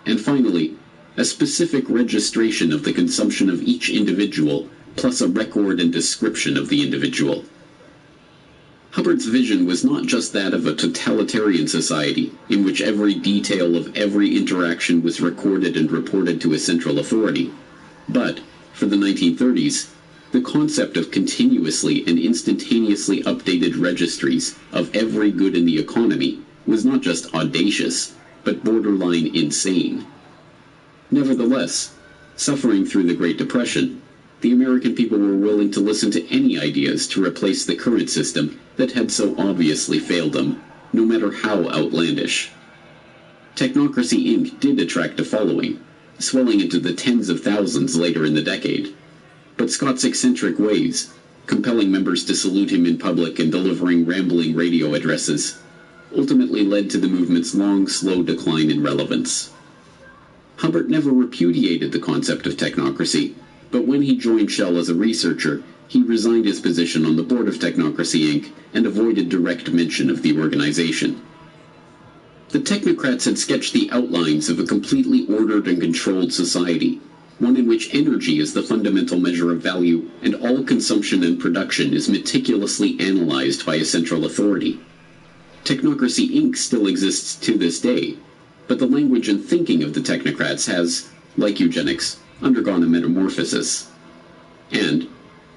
and finally, a specific registration of the consumption of each individual, plus a record and description of the individual. Hubbard's vision was not just that of a totalitarian society in which every detail of every interaction was recorded and reported to a central authority, but, for the 1930s, the concept of continuously and instantaneously updated registries of every good in the economy was not just audacious, but borderline insane. Nevertheless, suffering through the Great Depression, the American people were willing to listen to any ideas to replace the current system that had so obviously failed them, no matter how outlandish. Technocracy Inc. did attract a following, swelling into the tens of thousands later in the decade. But Scott's eccentric ways, compelling members to salute him in public and delivering rambling radio addresses, ultimately led to the movement's long, slow decline in relevance. Hubbard never repudiated the concept of technocracy, but when he joined Shell as a researcher, he resigned his position on the board of Technocracy Inc. and avoided direct mention of the organization. The technocrats had sketched the outlines of a completely ordered and controlled society, one in which energy is the fundamental measure of value and all consumption and production is meticulously analyzed by a central authority. Technocracy Inc. still exists to this day, but the language and thinking of the technocrats has, like eugenics, undergone a metamorphosis. And,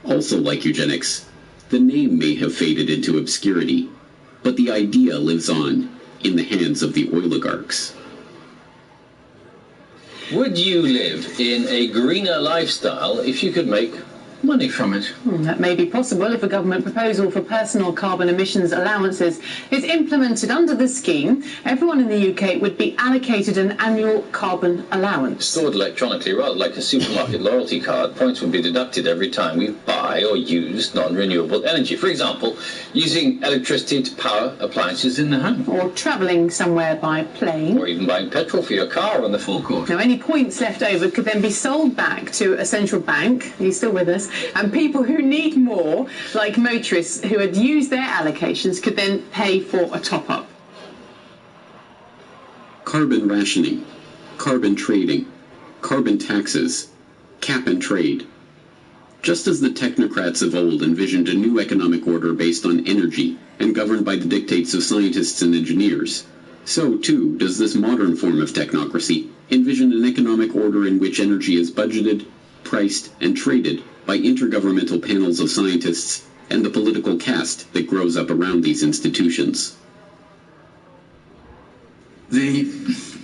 also like eugenics, the name may have faded into obscurity, but the idea lives on in the hands of the oligarchs. Would you live in a greener lifestyle if you could make money from it? That may be possible if a government proposal for personal carbon emissions allowances is implemented under this scheme. Everyone in the UK would be allocated an annual carbon allowance. Stored electronically, rather like a supermarket loyalty card, points would be deducted every time we buy or use non-renewable energy. For example, using electricity to power appliances in the home. Or travelling somewhere by plane. Or even buying petrol for your car on the forecourt. Now, any points left over could then be sold back to a central bank. Are you still with us? And people who need more, like motorists who had used their allocations, could then pay for a top-up. Carbon rationing, carbon trading, carbon taxes, cap and trade. Just as the technocrats of old envisioned a new economic order based on energy and governed by the dictates of scientists and engineers, so too does this modern form of technocracy envision an economic order in which energy is budgeted, priced, and traded by intergovernmental panels of scientists and the political caste that grows up around these institutions. The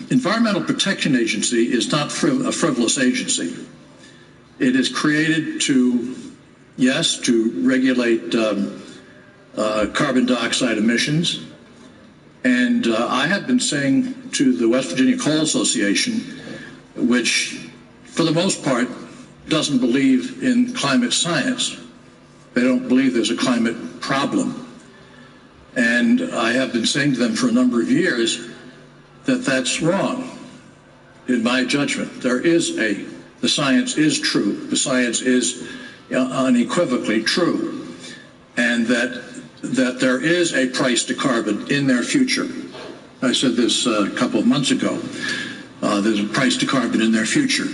Environmental Protection Agency is not a frivolous agency. It is created to, yes, to regulate carbon dioxide emissions. And I have been saying to the West Virginia Coal Association, which for the most part doesn't believe in climate science. They don't believe there's a climate problem. And I have been saying to them for a number of years that that's wrong. In my judgment, the science is true. The science is unequivocally true. And that that there is a price to carbon in their future. I said this a couple of months ago. There's a price to carbon in their future.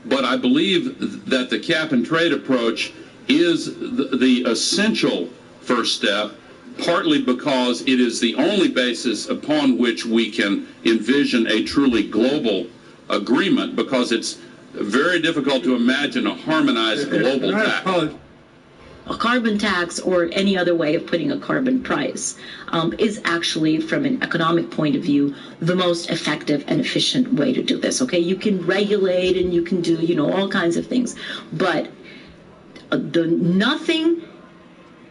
But I believe that the cap and trade approach is the essential first step, partly because it is the only basis upon which we can envision a truly global agreement, because it's very difficult to imagine a harmonized global tax. A carbon tax, or any other way of putting a carbon price, is actually, from an economic point of view, the most effective and efficient way to do this. Okay, you can regulate and you can do, all kinds of things, but nothing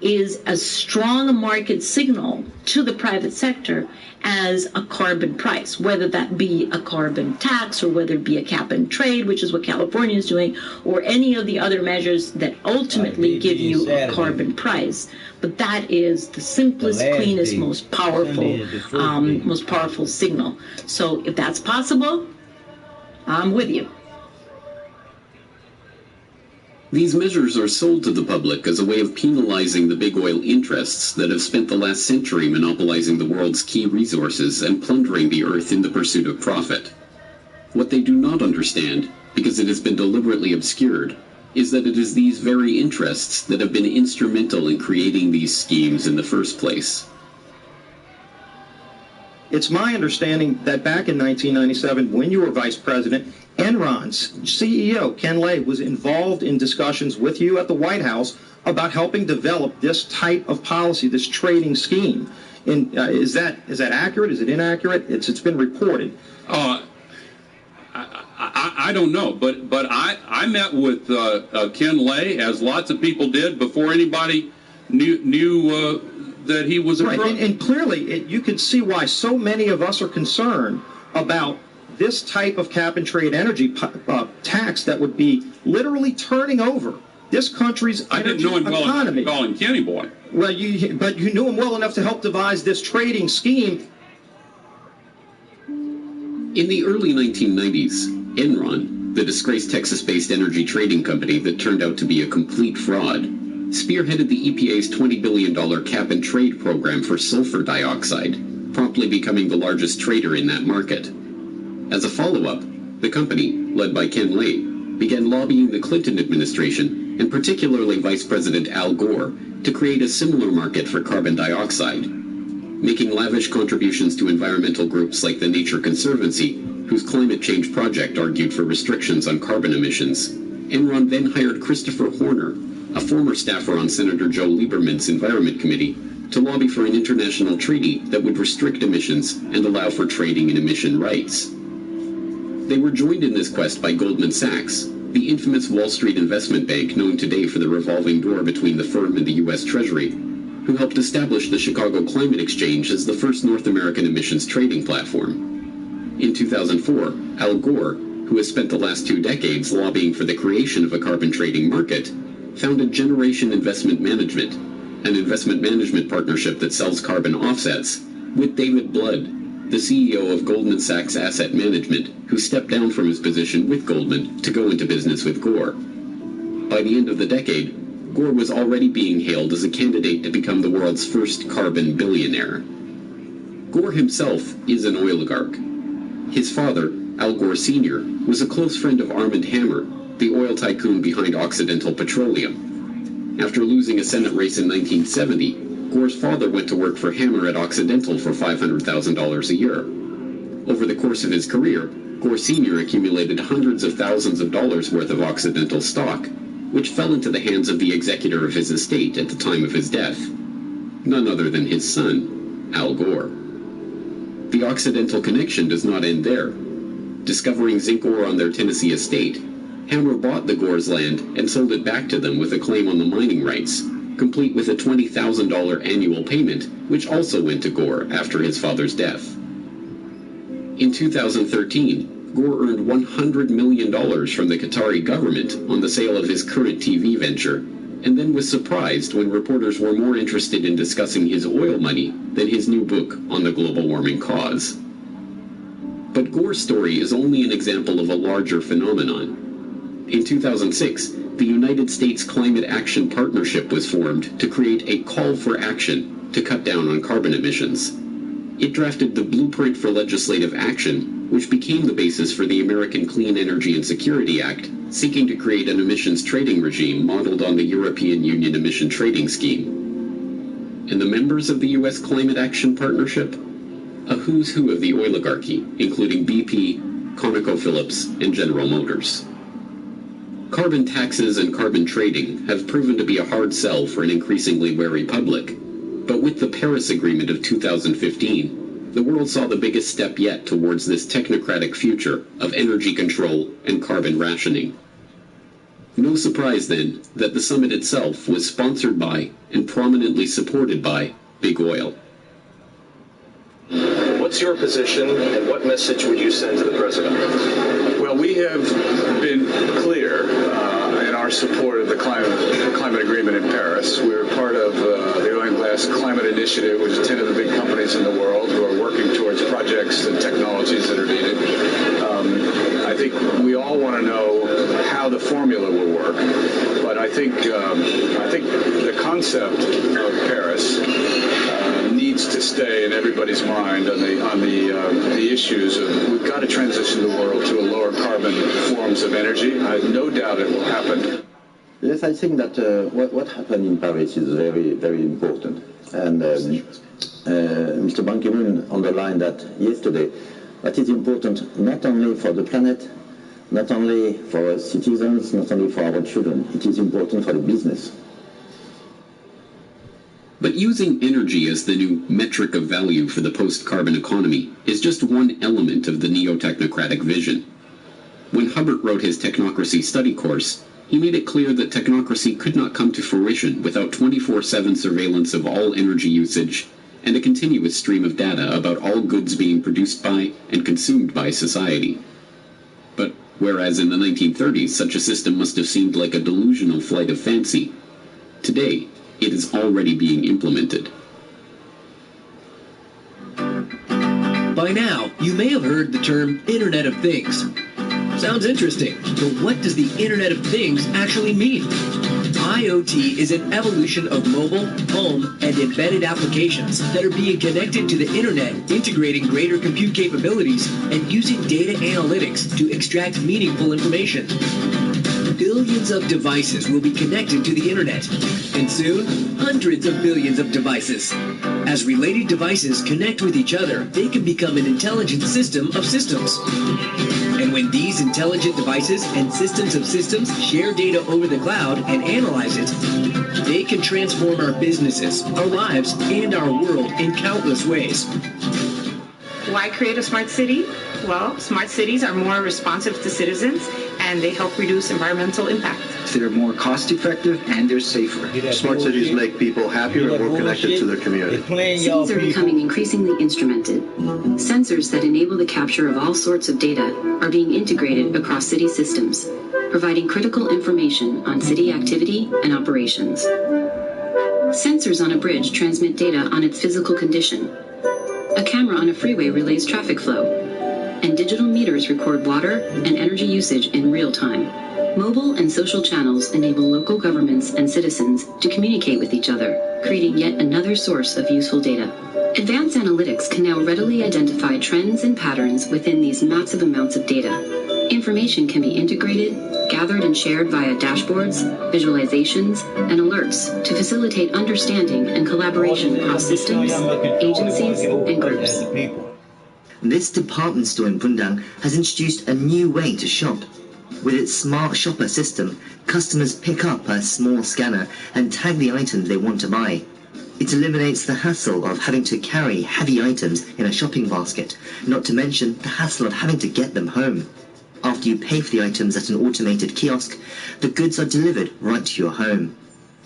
is as strong a market signal to the private sector as a carbon price, whether that be a carbon tax or whether it be a cap and trade, which is what California is doing, or any of the other measures that ultimately give you a carbon price. But that is the simplest, cleanest, most powerful signal. So if that's possible, I'm with you. These measures are sold to the public as a way of penalizing the big oil interests that have spent the last century monopolizing the world's key resources and plundering the earth in the pursuit of profit. What they do not understand, because it has been deliberately obscured, is that it is these very interests that have been instrumental in creating these schemes in the first place. It's my understanding that back in 1997, when you were vice president, Enron's CEO, Ken Lay, was involved in discussions with you at the White House about helping develop this type of policy, this trading scheme. And is that accurate? Is it inaccurate? It's been reported. I don't know, but I met with Ken Lay, as lots of people did, before anybody knew that he was a right. And clearly, you can see why so many of us are concerned about this type of cap and trade energy tax that would be literally turning over this country's energy economy. I didn't know him well enough to call him Kenny Boy. Well, but you knew him well enough to help devise this trading scheme. In the early 1990s, Enron, the disgraced Texas-based energy trading company that turned out to be a complete fraud, spearheaded the EPA's $20 billion cap and trade program for sulfur dioxide, promptly becoming the largest trader in that market. As a follow-up, the company, led by Ken Lay, began lobbying the Clinton administration, and particularly Vice President Al Gore, to create a similar market for carbon dioxide. Making lavish contributions to environmental groups like the Nature Conservancy, whose climate change project argued for restrictions on carbon emissions, Enron then hired Christopher Horner, a former staffer on Senator Joe Lieberman's Environment Committee, to lobby for an international treaty that would restrict emissions and allow for trading in emission rights. They were joined in this quest by Goldman Sachs, the infamous Wall Street investment bank known today for the revolving door between the firm and the U.S. Treasury, who helped establish the Chicago Climate Exchange as the first North American emissions trading platform. In 2004, Al Gore, who has spent the last 2 decades lobbying for the creation of a carbon trading market, founded Generation Investment Management, an investment management partnership that sells carbon offsets, with David Blood, the CEO of Goldman Sachs Asset Management, who stepped down from his position with Goldman to go into business with Gore. By the end of the decade, Gore was already being hailed as a candidate to become the world's first carbon billionaire. Gore himself is an oligarch. His father, Al Gore Sr., was a close friend of Armand Hammer, the oil tycoon behind Occidental Petroleum. After losing a Senate race in 1970, Gore's father went to work for Hammer at Occidental for $500,000 a year. Over the course of his career, Gore Sr. accumulated hundreds of thousands of dollars worth of Occidental stock, which fell into the hands of the executor of his estate at the time of his death, none other than his son, Al Gore. The Occidental connection does not end there. Discovering zinc ore on their Tennessee estate, Hammer bought the Gore's land and sold it back to them with a claim on the mining rights, complete with a $20,000 annual payment, which also went to Gore after his father's death. In 2013, Gore earned $100 million from the Qatari government on the sale of his current TV venture, and then was surprised when reporters were more interested in discussing his oil money than his new book on the global warming cause. But Gore's story is only an example of a larger phenomenon. In 2006, the United States Climate Action Partnership was formed to create a call for action to cut down on carbon emissions. It drafted the Blueprint for Legislative Action, which became the basis for the American Clean Energy and Security Act, seeking to create an emissions trading regime modeled on the European Union Emission Trading Scheme. And the members of the U.S. Climate Action Partnership? A who's who of the oligarchy, including BP, ConocoPhillips, and General Motors. Carbon taxes and carbon trading have proven to be a hard sell for an increasingly wary public, but with the Paris Agreement of 2015, the world saw the biggest step yet towards this technocratic future of energy control and carbon rationing. No surprise, then, that the summit itself was sponsored by and prominently supported by Big Oil. What's your position, and what message would you send to the president? Well, we have been clear in our support of the climate agreement in Paris. We're part of the Oil and Gas Climate Initiative, which is 10 of the big companies in the world who are working towards projects and technologies that are needed. I think we all want to know how the formula will work, but I think the concept of Paris needs to stay in everybody's mind on the issues of we've got to transition the world to a lower carbon forms of energy. I have no doubt it will happen. Yes, I think that what happened in Paris is very, very important. And Mr. Ban Ki-moon underlined that yesterday. That is important not only for the planet, not only for our citizens, not only for our children. It is important for the business. But using energy as the new metric of value for the post-carbon economy is just one element of the neo-technocratic vision. When Hubbard wrote his technocracy study course, he made it clear that technocracy could not come to fruition without 24/7 surveillance of all energy usage and a continuous stream of data about all goods being produced by and consumed by society. But whereas in the 1930s such a system must have seemed like a delusional flight of fancy, today it is already being implemented. By now, you may have heard the term Internet of Things. Sounds interesting, but what does the Internet of Things actually mean? IoT is an evolution of mobile, home, and embedded applications that are being connected to the Internet, integrating greater compute capabilities and using data analytics to extract meaningful information. Billions of devices will be connected to the Internet, and soon, hundreds of billions of devices. As related devices connect with each other, they can become an intelligent system of systems. And when these intelligent devices and systems of systems share data over the cloud and analyze it, they can transform our businesses, our lives, and our world in countless ways. Why create a smart city? Well, smart cities are more responsive to citizens and they help reduce environmental impact. They're more cost-effective and they're safer. Smart cities make people happier and more connected to their community. Cities are becoming increasingly instrumented. Sensors that enable the capture of all sorts of data are being integrated across city systems, providing critical information on city activity and operations. Sensors on a bridge transmit data on its physical condition. A camera on a freeway relays traffic flow, and digital meters record water and energy usage in real time. Mobile and social channels enable local governments and citizens to communicate with each other, creating yet another source of useful data. Advanced analytics can now readily identify trends and patterns within these massive amounts of data. Information can be integrated, gathered and shared via dashboards, visualizations, and alerts to facilitate understanding and collaboration across systems, agencies, and groups. This department store in Bundang has introduced a new way to shop. With its smart shopper system, customers pick up a small scanner and tag the items they want to buy. It eliminates the hassle of having to carry heavy items in a shopping basket, not to mention the hassle of having to get them home. After you pay for the items at an automated kiosk, the goods are delivered right to your home.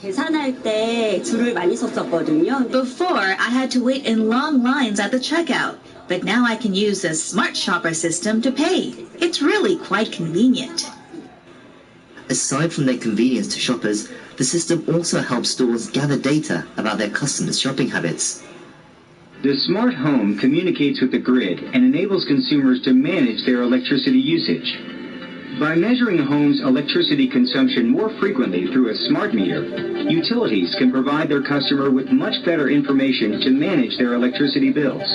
계산할 때 줄을 많이 섰었거든요. Before, I had to wait in long lines at the checkout, but now I can use a smart shopper system to pay. It's really quite convenient. Aside from their convenience to shoppers, the system also helps stores gather data about their customers' shopping habits. The smart home communicates with the grid and enables consumers to manage their electricity usage. By measuring a home's electricity consumption more frequently through a smart meter, utilities can provide their customer with much better information to manage their electricity bills.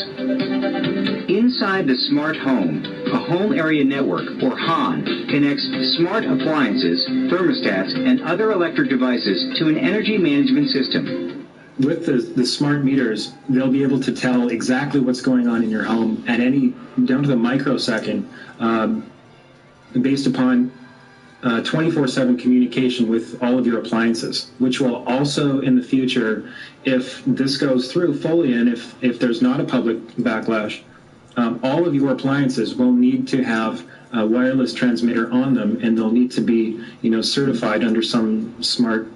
Inside the smart home, a home area network, or HON, connects smart appliances, thermostats, and other electric devices to an energy management system. With the smart meters, they'll be able to tell exactly what's going on in your home at down to the microsecond, based upon 24/7 communication with all of your appliances, which will also in the future, if this goes through fully and if there's not a public backlash, all of your appliances will need to have a wireless transmitter on them, and they'll need to be, certified under some smart,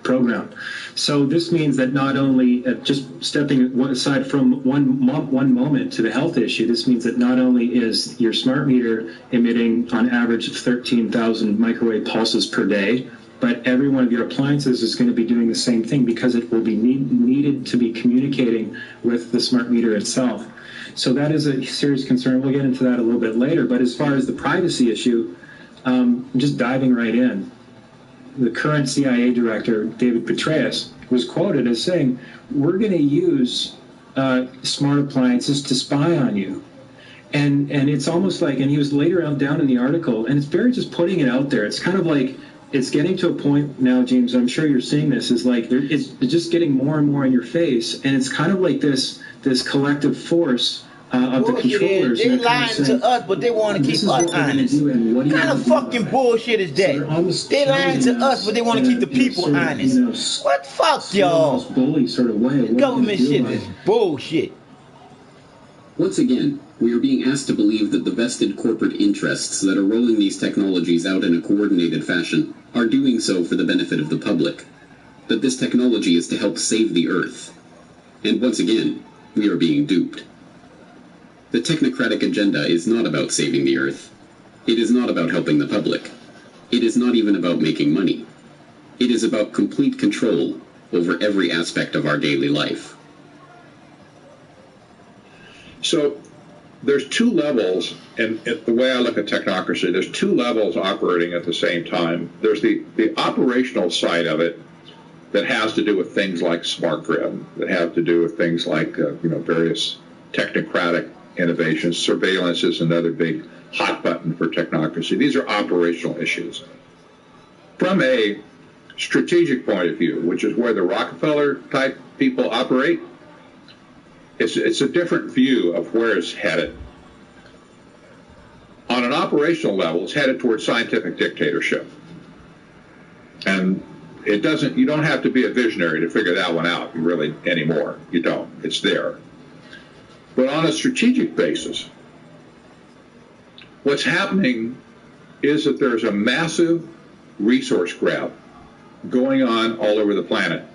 program. So this means that not only, just stepping aside from one moment to the health issue, this means that not only is your smart meter emitting on average 13,000 microwave pulses per day, but every one of your appliances is going to be doing the same thing because it will be needed to be communicating with the smart meter itself. So that is a serious concern. We'll get into that a little bit later. But as far as the privacy issue, just diving right in, the current CIA director, David Petraeus, was quoted as saying, "We're going to use smart appliances to spy on you." And it's almost like, and he was later down in the article, and it's very just putting it out there. It's kind of like, it's getting to a point now, James, I'm sure you're seeing this, is like, it's just getting more and more in your face, and it's kind of like this collective force of the controllers. They lying to us, but they want to keep us honest. What kind of fucking bullshit is that? They lying to us, but they want to keep the people honest. What fuck, y'all? Bully sort of way. Government shit is bullshit. Once again, we are being asked to believe that the vested corporate interests that are rolling these technologies out in a coordinated fashion are doing so for the benefit of the public. That this technology is to help save the Earth. And once again, we are being duped. The technocratic agenda is not about saving the Earth. It is not about helping the public. It is not even about making money. It is about complete control over every aspect of our daily life. So there's two levels, and the way I look at technocracy, there's two levels operating at the same time. There's the operational side of it that has to do with things like smart grid, that have to do with things like various technocratic innovations. Surveillance is another big hot button for technocracy. These are operational issues. From a strategic point of view, which is where the Rockefeller type people operate, it's a different view of where it's headed. On an operational level, it's headed towards scientific dictatorship. And you don't have to be a visionary to figure that one out really anymore. You don't. It's there. But on a strategic basis, what's happening is that there's a massive resource grab going on all over the planet.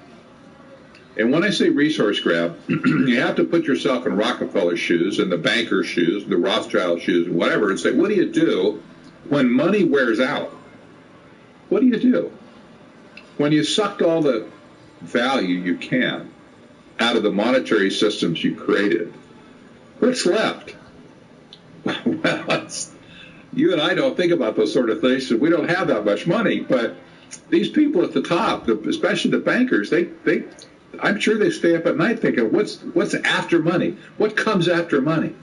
And when I say resource grab, you have to put yourself in Rockefeller's shoes and the banker's shoes, the Rothschild shoes, and whatever, and say, what do you do when money wears out? What do you do? When you sucked all the value you can out of the monetary systems you created, what's left? Well, you and I don't think about those sort of things, so we don't have that much money, but these people at the top, especially the bankers, I'm sure they stay up at night thinking, what's after money? What comes after money?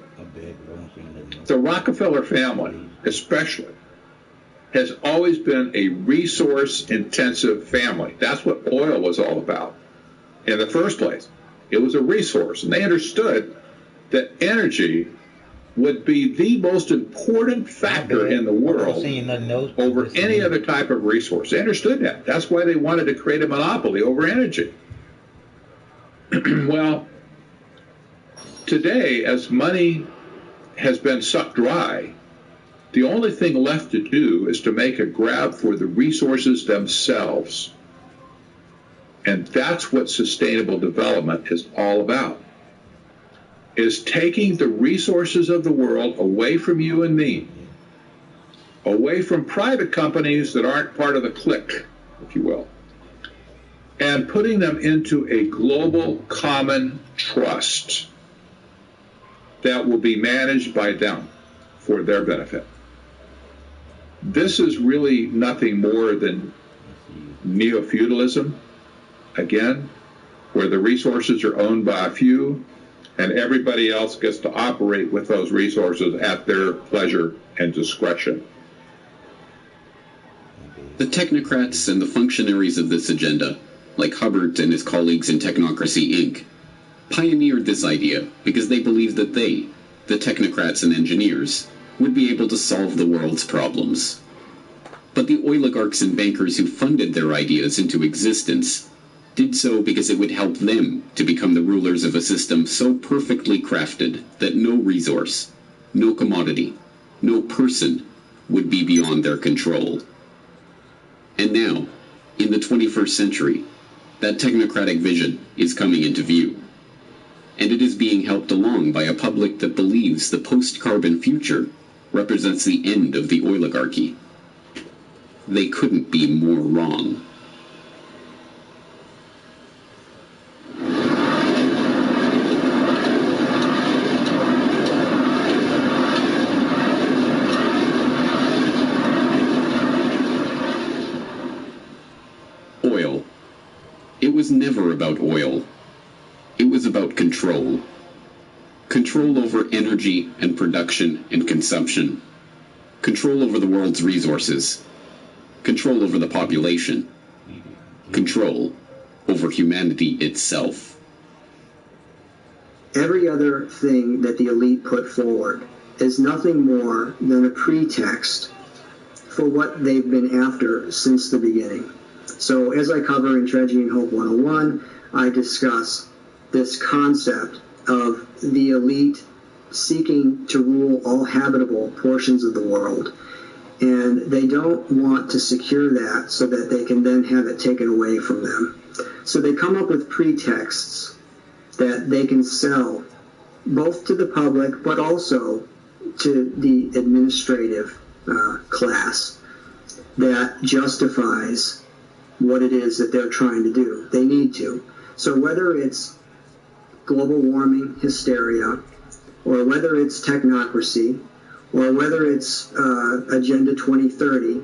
The Rockefeller family, especially, has always been a resource-intensive family. That's what oil was all about in the first place. It was a resource, and they understood that energy would be the most important factor in the world over any other type of resource. They understood that. That's why they wanted to create a monopoly over energy. Well, today, as money has been sucked dry, the only thing left to do is to make a grab for the resources themselves. And that's what sustainable development is all about, is taking the resources of the world away from you and me, away from private companies that aren't part of the clique, if you will, and putting them into a global common trust that will be managed by them for their benefit. This is really nothing more than neo-feudalism, again, where the resources are owned by a few and everybody else gets to operate with those resources at their pleasure and discretion. The technocrats and the functionaries of this agenda, like Hubbard and his colleagues in Technocracy Inc., pioneered this idea because they believed that they, the technocrats and engineers, would be able to solve the world's problems. But the oligarchs and bankers who funded their ideas into existence did so because it would help them to become the rulers of a system so perfectly crafted that no resource, no commodity, no person would be beyond their control. And now, in the 21st century, that technocratic vision is coming into view. And it is being helped along by a public that believes the post-carbon future represents the end of the oligarchy. They couldn't be more wrong. Oil. It was never about oil. It was about control. Control over energy and production and consumption. Control over the world's resources. Control over the population. Control over humanity itself. Every other thing that the elite put forward is nothing more than a pretext for what they've been after since the beginning. So as I cover in Tragedy and Hope 101, I discuss this concept of the elite seeking to rule all habitable portions of the world. And they don't want to secure that so that they can then have it taken away from them. So they come up with pretexts that they can sell both to the public but also to the administrative class that justifies what it is that they're trying to do. They need to. So whether it's global warming hysteria, or whether it's technocracy, or whether it's Agenda 2030,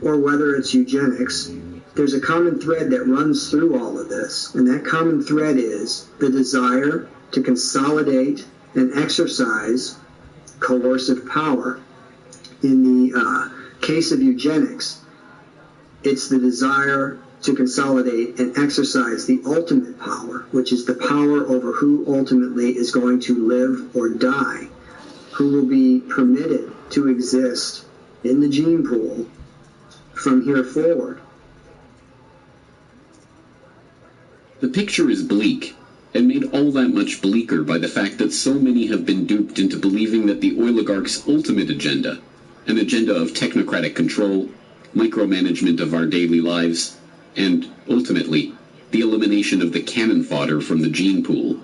or whether it's eugenics, there's a common thread that runs through all of this. And that common thread is the desire to consolidate and exercise coercive power. In the case of eugenics, it's the desire to consolidate and exercise the ultimate power, which is the power over who ultimately is going to live or die, who will be permitted to exist in the gene pool from here forward. The picture is bleak, and made all that much bleaker by the fact that so many have been duped into believing that the oligarchs' ultimate agenda, an agenda of technocratic control, micromanagement of our daily lives, and, ultimately, the elimination of the cannon fodder from the gene pool,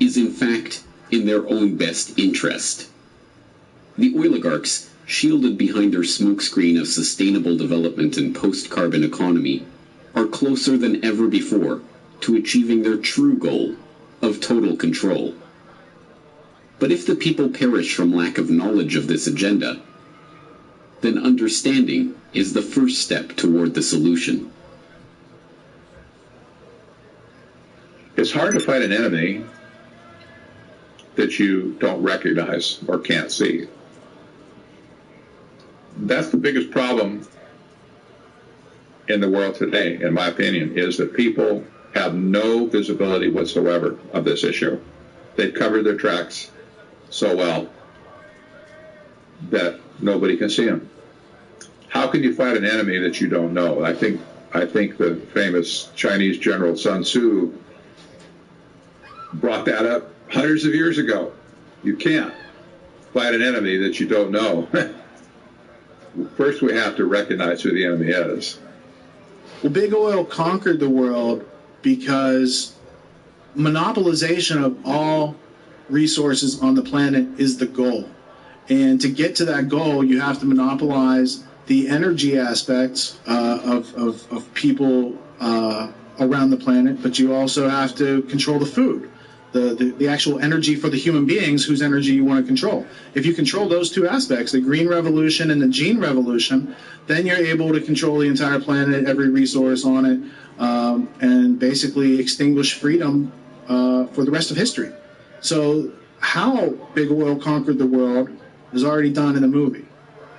is in fact in their own best interest. The oligarchs, shielded behind their smokescreen of sustainable development and post-carbon economy, are closer than ever before to achieving their true goal of total control. But if the people perish from lack of knowledge of this agenda, then understanding is the first step toward the solution. It's hard to fight an enemy that you don't recognize or can't see. That's the biggest problem in the world today, in my opinion, is that people have no visibility whatsoever of this issue. They've covered their tracks so well that nobody can see them. How can you fight an enemy that you don't know? I think the famous Chinese general Sun Tzu brought that up hundreds of years ago. You can't fight an enemy that you don't know. First, we have to recognize who the enemy is. Well, Big Oil conquered the world because monopolization of all resources on the planet is the goal. And to get to that goal, you have to monopolize the energy aspects of people around the planet, but you also have to control the food. the actual energy for the human beings whose energy you want to control. If you control those two aspects, the green revolution and the gene revolution, then you're able to control the entire planet, every resource on it, and basically extinguish freedom for the rest of history. So how big oil conquered the world is already done in the movie.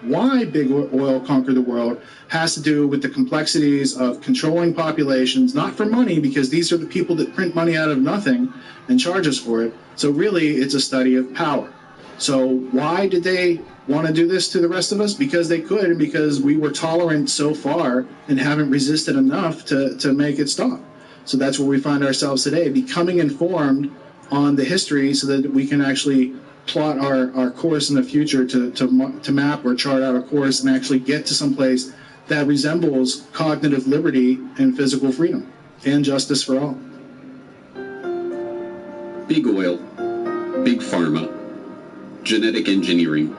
Why big oil conquered the world has to do with the complexities of controlling populations, not for money, because these are the people that print money out of nothing and charge us for it. So really, it's a study of power. So why did they want to do this to the rest of us? Because they could, and because we were tolerant so far and haven't resisted enough to make it stop. So that's where we find ourselves today, becoming informed on the history so that we can actually plot our course in the future to map or chart out a course and actually get to some place that resembles cognitive liberty and physical freedom and justice for all. Big oil, big pharma, genetic engineering,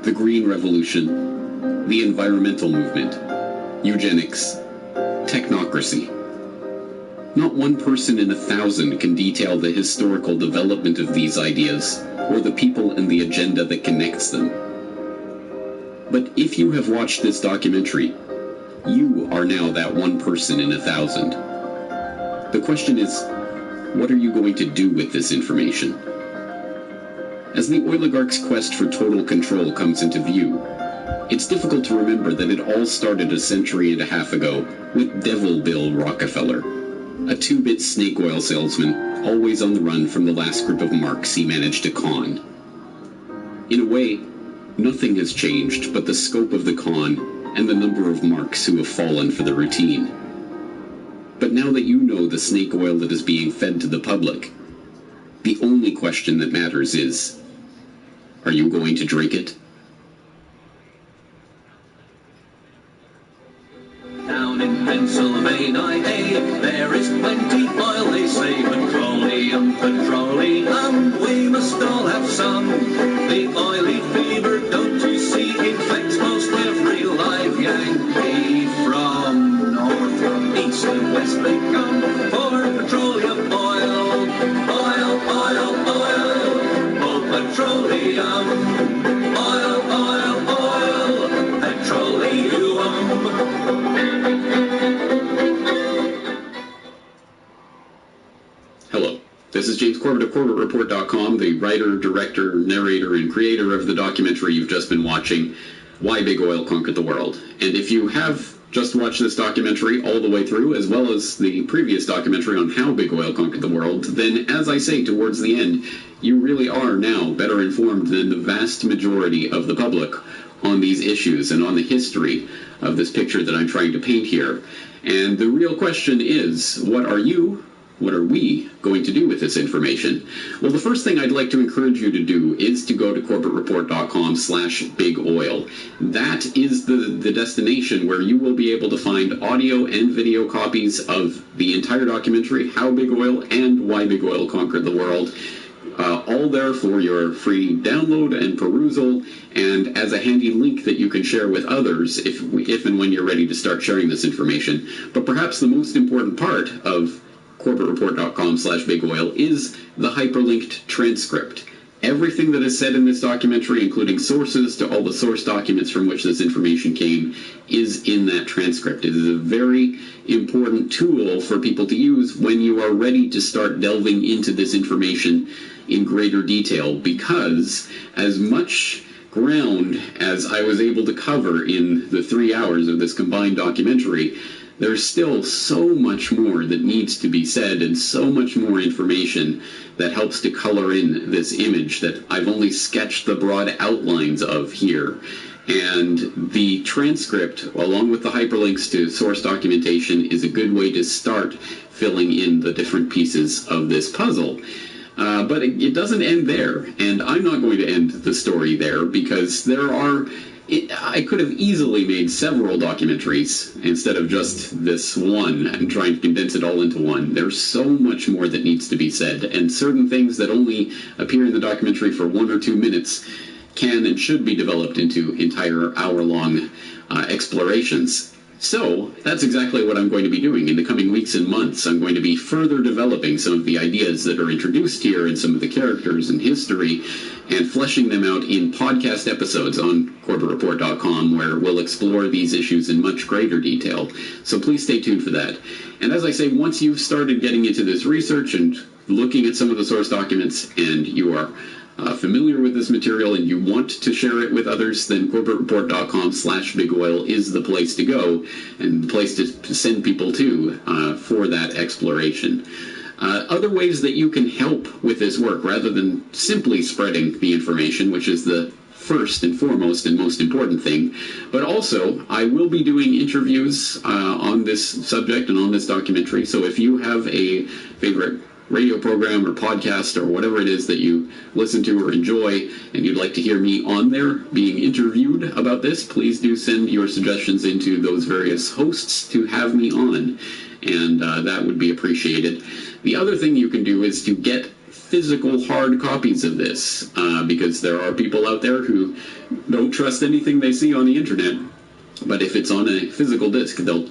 the green revolution, the environmental movement, eugenics, technocracy. Not one person in 1,000 can detail the historical development of these ideas or the people and the agenda that connects them. But if you have watched this documentary, you are now that one person in 1,000. The question is, what are you going to do with this information? As the oligarch's quest for total control comes into view, it's difficult to remember that it all started a century and a half ago with Devil Bill Rockefeller, a 2-bit snake oil salesman always on the run from the last group of marks he managed to con. In a way, nothing has changed but the scope of the con and the number of marks who have fallen for the routine. But now that you know the snake oil that is being fed to the public, the only question that matters is, are you going to drink it? Down in Pennsylvania, there is plenty oil, they say, petroleum, petroleum, we must all have some. The oily fever, don't you see, infects most every live Yankee. From north, from east and west they come for petroleum oil. Oil, oil, oil, oh petroleum. Oil, oil, oil, petroleum. Hello, this is James Corbett of CorbettReport.com, the writer, director, narrator, and creator of the documentary you've just been watching, Why Big Oil Conquered the World. And if you have just watched this documentary all the way through, as well as the previous documentary on how big oil conquered the world, then as I say towards the end, you really are now better informed than the vast majority of the public on these issues and on the history of this picture that I'm trying to paint here. And the real question is, what are we going to do with this information? Well, the first thing I'd like to encourage you to do is to go to CorbettReport.com/bigoil. That is the destination where you will be able to find audio and video copies of the entire documentary, How Big Oil and Why Big Oil Conquered the World. All there for your free download and perusal, and as a handy link that you can share with others if and when you're ready to start sharing this information. But perhaps the most important part of CorbettReport.com/bigoil is the hyperlinked transcript. Everything that is said in this documentary, including sources to all the source documents from which this information came, is in that transcript. It is a very important tool for people to use when you are ready to start delving into this information in greater detail, because as much ground as I was able to cover in the 3 hours of this combined documentary, there's still so much more that needs to be said and so much more information that helps to color in this image that I've only sketched the broad outlines of here. And the transcript, along with the hyperlinks to source documentation, is a good way to start filling in the different pieces of this puzzle. But it doesn't end there, and I'm not going to end the story there, because I could have easily made several documentaries instead of just this one and trying to condense it all into one. There's so much more that needs to be said, and certain things that only appear in the documentary for 1 or 2 minutes can and should be developed into entire hour-long explorations. So that's exactly what I'm going to be doing in the coming weeks and months. I'm going to be further developing some of the ideas that are introduced here and some of the characters and history and fleshing them out in podcast episodes on CorbettReport.com, where we'll explore these issues in much greater detail. So please stay tuned for that. And as I say, once you've started getting into this research and looking at some of the source documents and you are familiar with this material and you want to share it with others, then CorbettReport.com/bigoil is the place to go and the place to send people to for that exploration. Other ways that you can help with this work, rather than simply spreading the information, which is the first and foremost and most important thing, but also I will be doing interviews on this subject and on this documentary. So if you have a favorite radio program or podcast or whatever it is that you listen to or enjoy and you'd like to hear me on there being interviewed about this, please do send your suggestions into those various hosts to have me on, and that would be appreciated. The other thing you can do is to get physical hard copies of this, because there are people out there who don't trust anything they see on the internet. But if it's on a physical disc, they'll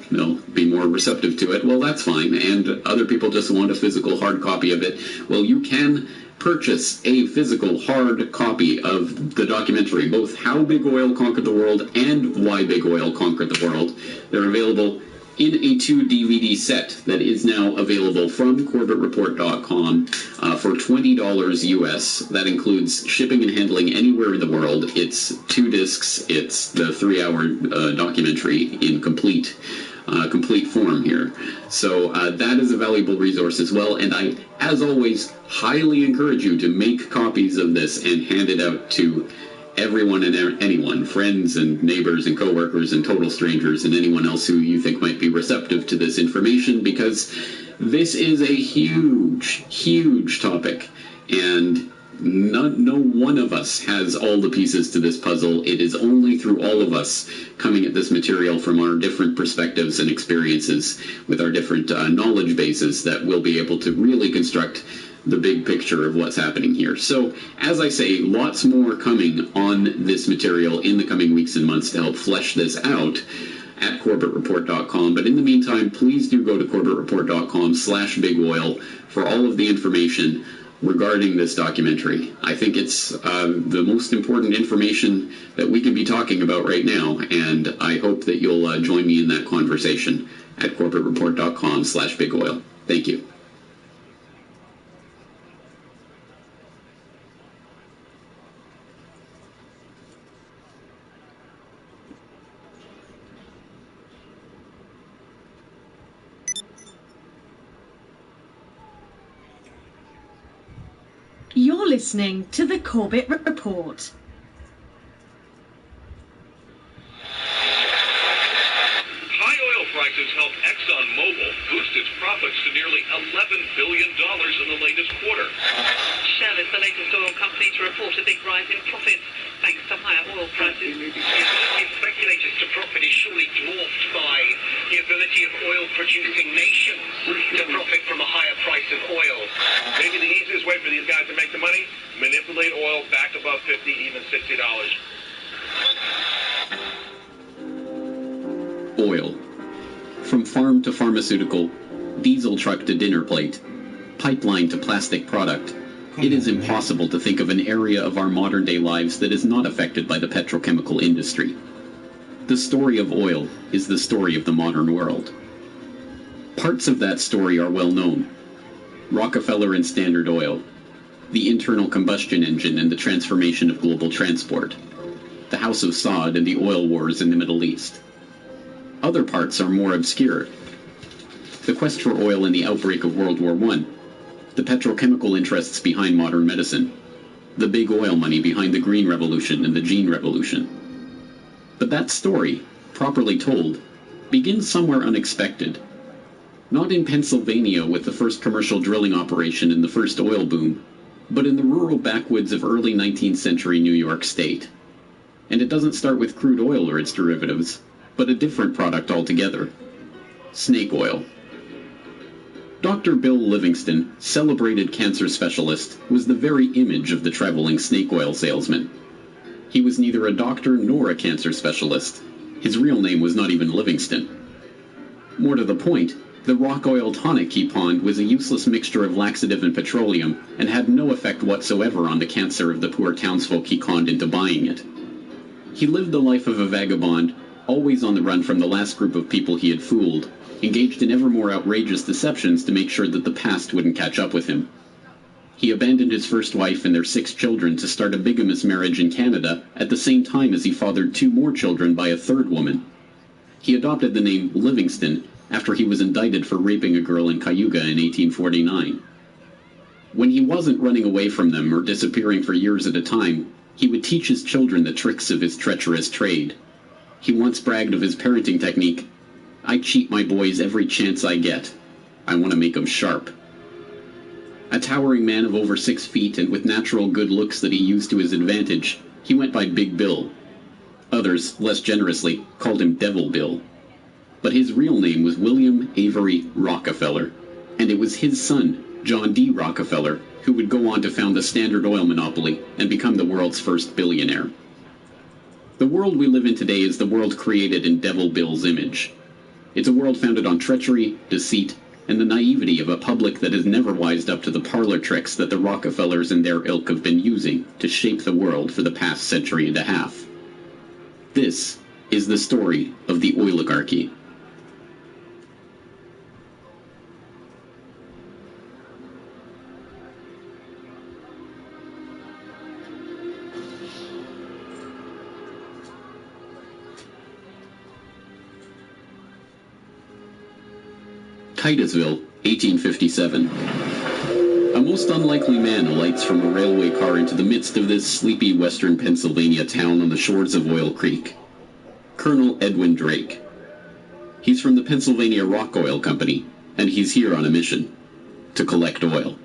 be more receptive to it. Well, that's fine. And other people just want a physical hard copy of it. Well, you can purchase a physical hard copy of the documentary, both How Big Oil Conquered the World and Why Big Oil Conquered the World. They're available in a 2-DVD set that is now available from CorbettReport.com for $20 US. That includes shipping and handling anywhere in the world. It's 2 discs. It's the 3-hour documentary in complete form here. So that is a valuable resource as well. And I, as always, highly encourage you to make copies of this and hand it out to everyone and anyone, friends and neighbors and coworkers and total strangers and anyone else who you think might be receptive to this information, because this is a huge, huge topic, and no one of us has all the pieces to this puzzle. It is only through all of us coming at this material from our different perspectives and experiences with our different knowledge bases that we'll be able to really construct the big picture of what's happening here. So, as I say, lots more coming on this material in the coming weeks and months to help flesh this out at CorbettReport.com. But in the meantime, please do go to CorbettReport.com/bigoil for all of the information regarding this documentary. I think it's the most important information that we can be talking about right now, and I hope that you'll join me in that conversation at CorbettReport.com/bigoil. Thank you. You're listening to the Corbett Report. High oil prices helped ExxonMobil boost its profits to nearly $11 billion in the latest quarter. Shell is the latest oil company to report a big rise in profits thanks to higher oil prices. The ability of speculators to profit is surely dwarfed by the ability of oil-producing nations to profit from a higher price of oil. Maybe the easiest way for these guys to make the money, manipulate oil back above $50, even $60. Oil. From farm to pharmaceutical, diesel truck to dinner plate, pipeline to plastic product, it is impossible to think of an area of our modern-day lives that is not affected by the petrochemical industry. The story of oil is the story of the modern world. Parts of that story are well known. Rockefeller and Standard Oil, the internal combustion engine and the transformation of global transport, the House of Saud and the oil wars in the Middle East. Other parts are more obscure. The quest for oil in the outbreak of World War I, the petrochemical interests behind modern medicine, the big oil money behind the Green Revolution and the Gene Revolution. But that story, properly told, begins somewhere unexpected. Not in Pennsylvania with the first commercial drilling operation in the first oil boom, but in the rural backwoods of early 19th century New York State. And it doesn't start with crude oil or its derivatives, but a different product altogether: snake oil. Dr. Bill Livingston, celebrated cancer specialist, was the very image of the traveling snake oil salesman. He was neither a doctor nor a cancer specialist. His real name was not even Livingston. More to the point, the rock oil tonic he pawned was a useless mixture of laxative and petroleum and had no effect whatsoever on the cancer of the poor townsfolk he conned into buying it. He lived the life of a vagabond, always on the run from the last group of people he had fooled, engaged in ever more outrageous deceptions to make sure that the past wouldn't catch up with him. He abandoned his first wife and their 6 children to start a bigamous marriage in Canada at the same time as he fathered 2 more children by a 3rd woman. He adopted the name Livingston after he was indicted for raping a girl in Cayuga in 1849. When he wasn't running away from them or disappearing for years at a time, he would teach his children the tricks of his treacherous trade. He once bragged of his parenting technique, "I cheat my boys every chance I get. I want to make them sharp." A towering man of over 6 feet and with natural good looks that he used to his advantage, he went by Big Bill. Others, less generously, called him Devil Bill. But his real name was William Avery Rockefeller, and it was his son, John D. Rockefeller, who would go on to found the Standard Oil monopoly and become the world's first billionaire. The world we live in today is the world created in Devil Bill's image. It's a world founded on treachery, deceit, and the naivety of a public that has never wised up to the parlor tricks that the Rockefellers and their ilk have been using to shape the world for the past century and a half. This is the story of the oligarchy. Titusville, 1857. A most unlikely man alights from a railway car into the midst of this sleepy western Pennsylvania town on the shores of Oil Creek. Colonel Edwin Drake. He's from the Pennsylvania Rock Oil Company, and he's here on a mission to collect oil.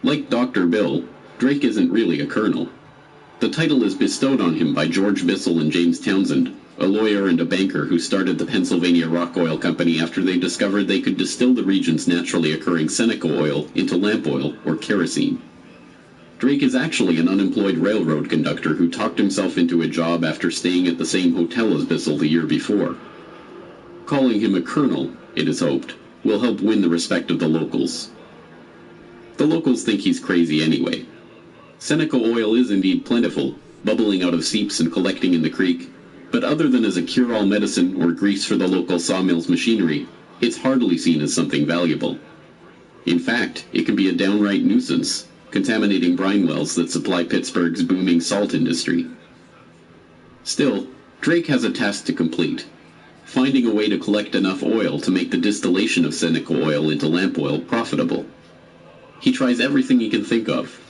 Like Dr. Bill, Drake isn't really a colonel. The title is bestowed on him by George Bissell and James Townsend, a lawyer and a banker who started the Pennsylvania Rock Oil Company after they discovered they could distill the region's naturally occurring Seneca oil into lamp oil or kerosene. Drake is actually an unemployed railroad conductor who talked himself into a job after staying at the same hotel as Bissell the year before. Calling him a colonel, it is hoped, will help win the respect of the locals. The locals think he's crazy anyway. Seneca oil is indeed plentiful, bubbling out of seeps and collecting in the creek, but other than as a cure-all medicine or grease for the local sawmill's machinery, it's hardly seen as something valuable. In fact, it can be a downright nuisance, contaminating brine wells that supply Pittsburgh's booming salt industry. Still, Drake has a task to complete, finding a way to collect enough oil to make the distillation of Seneca oil into lamp oil profitable. He tries everything he can think of.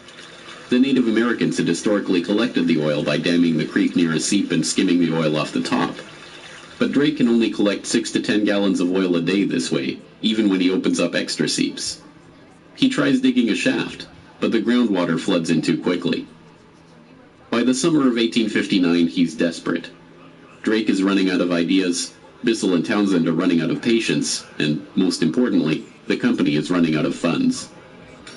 The Native Americans had historically collected the oil by damming the creek near a seep and skimming the oil off the top. But Drake can only collect 6 to 10 gallons of oil a day this way, even when he opens up extra seeps. He tries digging a shaft, but the groundwater floods in too quickly. By the summer of 1859, he's desperate. Drake is running out of ideas, Bissell and Townsend are running out of patience, and, most importantly, the company is running out of funds.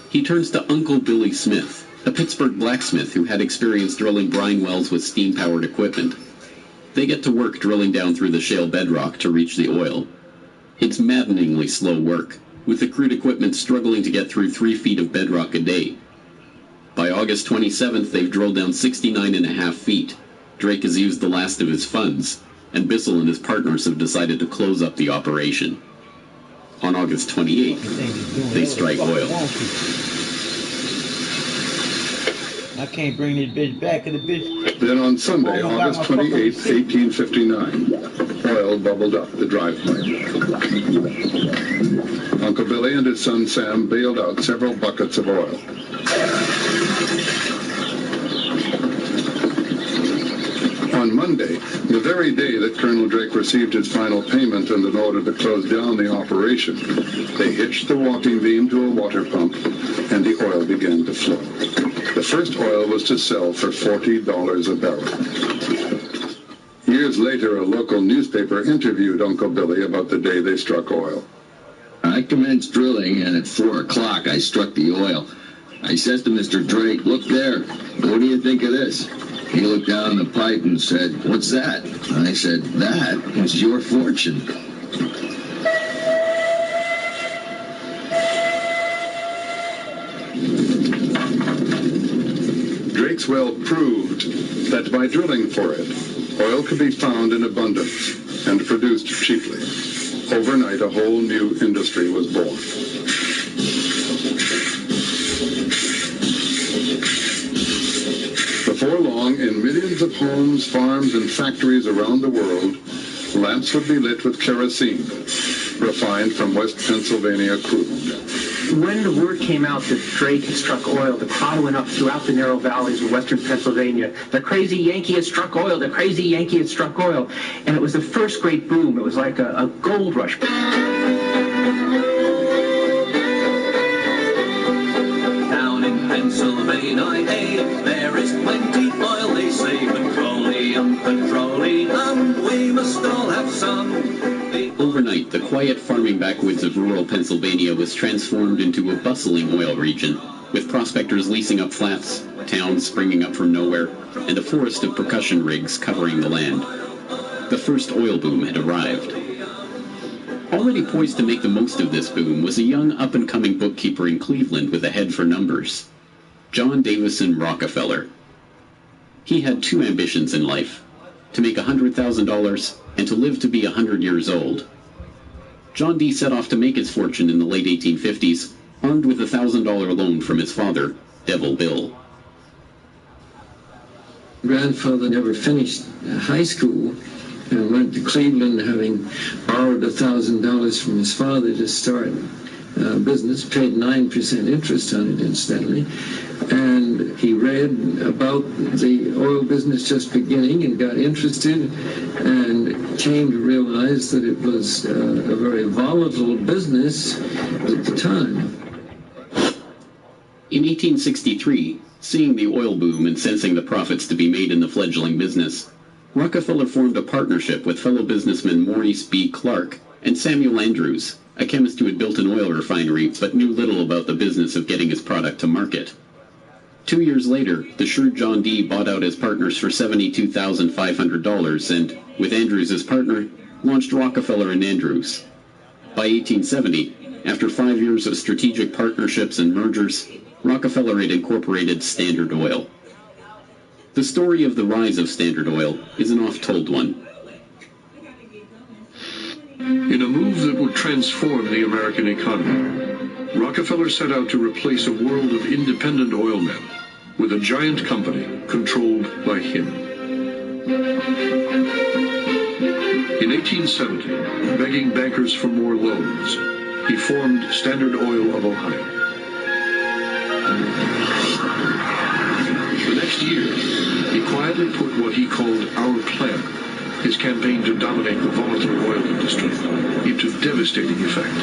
He turns to Uncle Billy Smith, a Pittsburgh blacksmith who had experience drilling brine wells with steam-powered equipment. They get to work drilling down through the shale bedrock to reach the oil. It's maddeningly slow work, with the crude equipment struggling to get through 3 feet of bedrock a day. By August 27th, they've drilled down 69.5 feet. Drake has used the last of his funds, and Bissell and his partners have decided to close up the operation. On August 28th, they strike oil. I can't bring this bitch back to the bitch. Then on Sunday, August 28, 1859, oil bubbled up the driveway. Uncle Billy and his son Sam bailed out several buckets of oil. On Monday, the very day that Colonel Drake received his final payment and an order to close down the operation, they hitched the walking beam to a water pump, and the oil began to flow. The first oil was to sell for $40 a barrel. Years later, a local newspaper interviewed Uncle Billy about the day they struck oil. I commenced drilling, and at 4 o'clock I struck the oil. I said to Mr. Drake, "Look there, what do you think of this?" He looked down the pipe and said, "What's that?" I said, "That is your fortune." this well proved that by drilling for it, oil could be found in abundance and produced cheaply. Overnight, a whole new industry was born. Before long, in millions of homes, farms, and factories around the world, lamps would be lit with kerosene, refined from West Pennsylvania crude. When the word came out that Drake had struck oil, the crowd went up throughout the narrow valleys of western Pennsylvania. The crazy Yankee had struck oil, the crazy Yankee had struck oil. And it was the first great boom. It was like a gold rush. Down in Pennsylvania, there is plenty oil, they say. Petroleum, we must all have some. Overnight, the quiet farming backwoods of rural Pennsylvania was transformed into a bustling oil region, with prospectors leasing up flats, towns springing up from nowhere, and a forest of percussion rigs covering the land. The first oil boom had arrived. Already poised to make the most of this boom was a young up-and-coming bookkeeper in Cleveland with a head for numbers, John Davison Rockefeller. He had two ambitions in life: to make $100,000 and to live to be 100 years old. John D. set off to make his fortune in the late 1850s, armed with a $1,000 loan from his father, Devil Bill. Grandfather never finished high school and went to Cleveland, having borrowed $1,000 from his father to start a business, paid 9% interest on it incidentally, and he read about the oil business just beginning and got interested and came to realize that it was a very volatile business at the time. In 1863, seeing the oil boom and sensing the profits to be made in the fledgling business, Rockefeller formed a partnership with fellow businessmen Maurice B. Clark and Samuel Andrews, a chemist who had built an oil refinery but knew little about the business of getting his product to market. 2 years later, the shrewd John D. bought out his partners for $72,500 and, with Andrews as partner, launched Rockefeller and Andrews. By 1870, after 5 years of strategic partnerships and mergers, Rockefeller had incorporated Standard Oil. The story of the rise of Standard Oil is an oft-told one. In a move that would transform the American economy, Rockefeller set out to replace a world of independent oil men with a giant company controlled by him. In 1870, begging bankers for more loans, he formed Standard Oil of Ohio. The next year, he quietly put what he called Our Plan, his campaign to dominate the volatile oil industry, into devastating effect.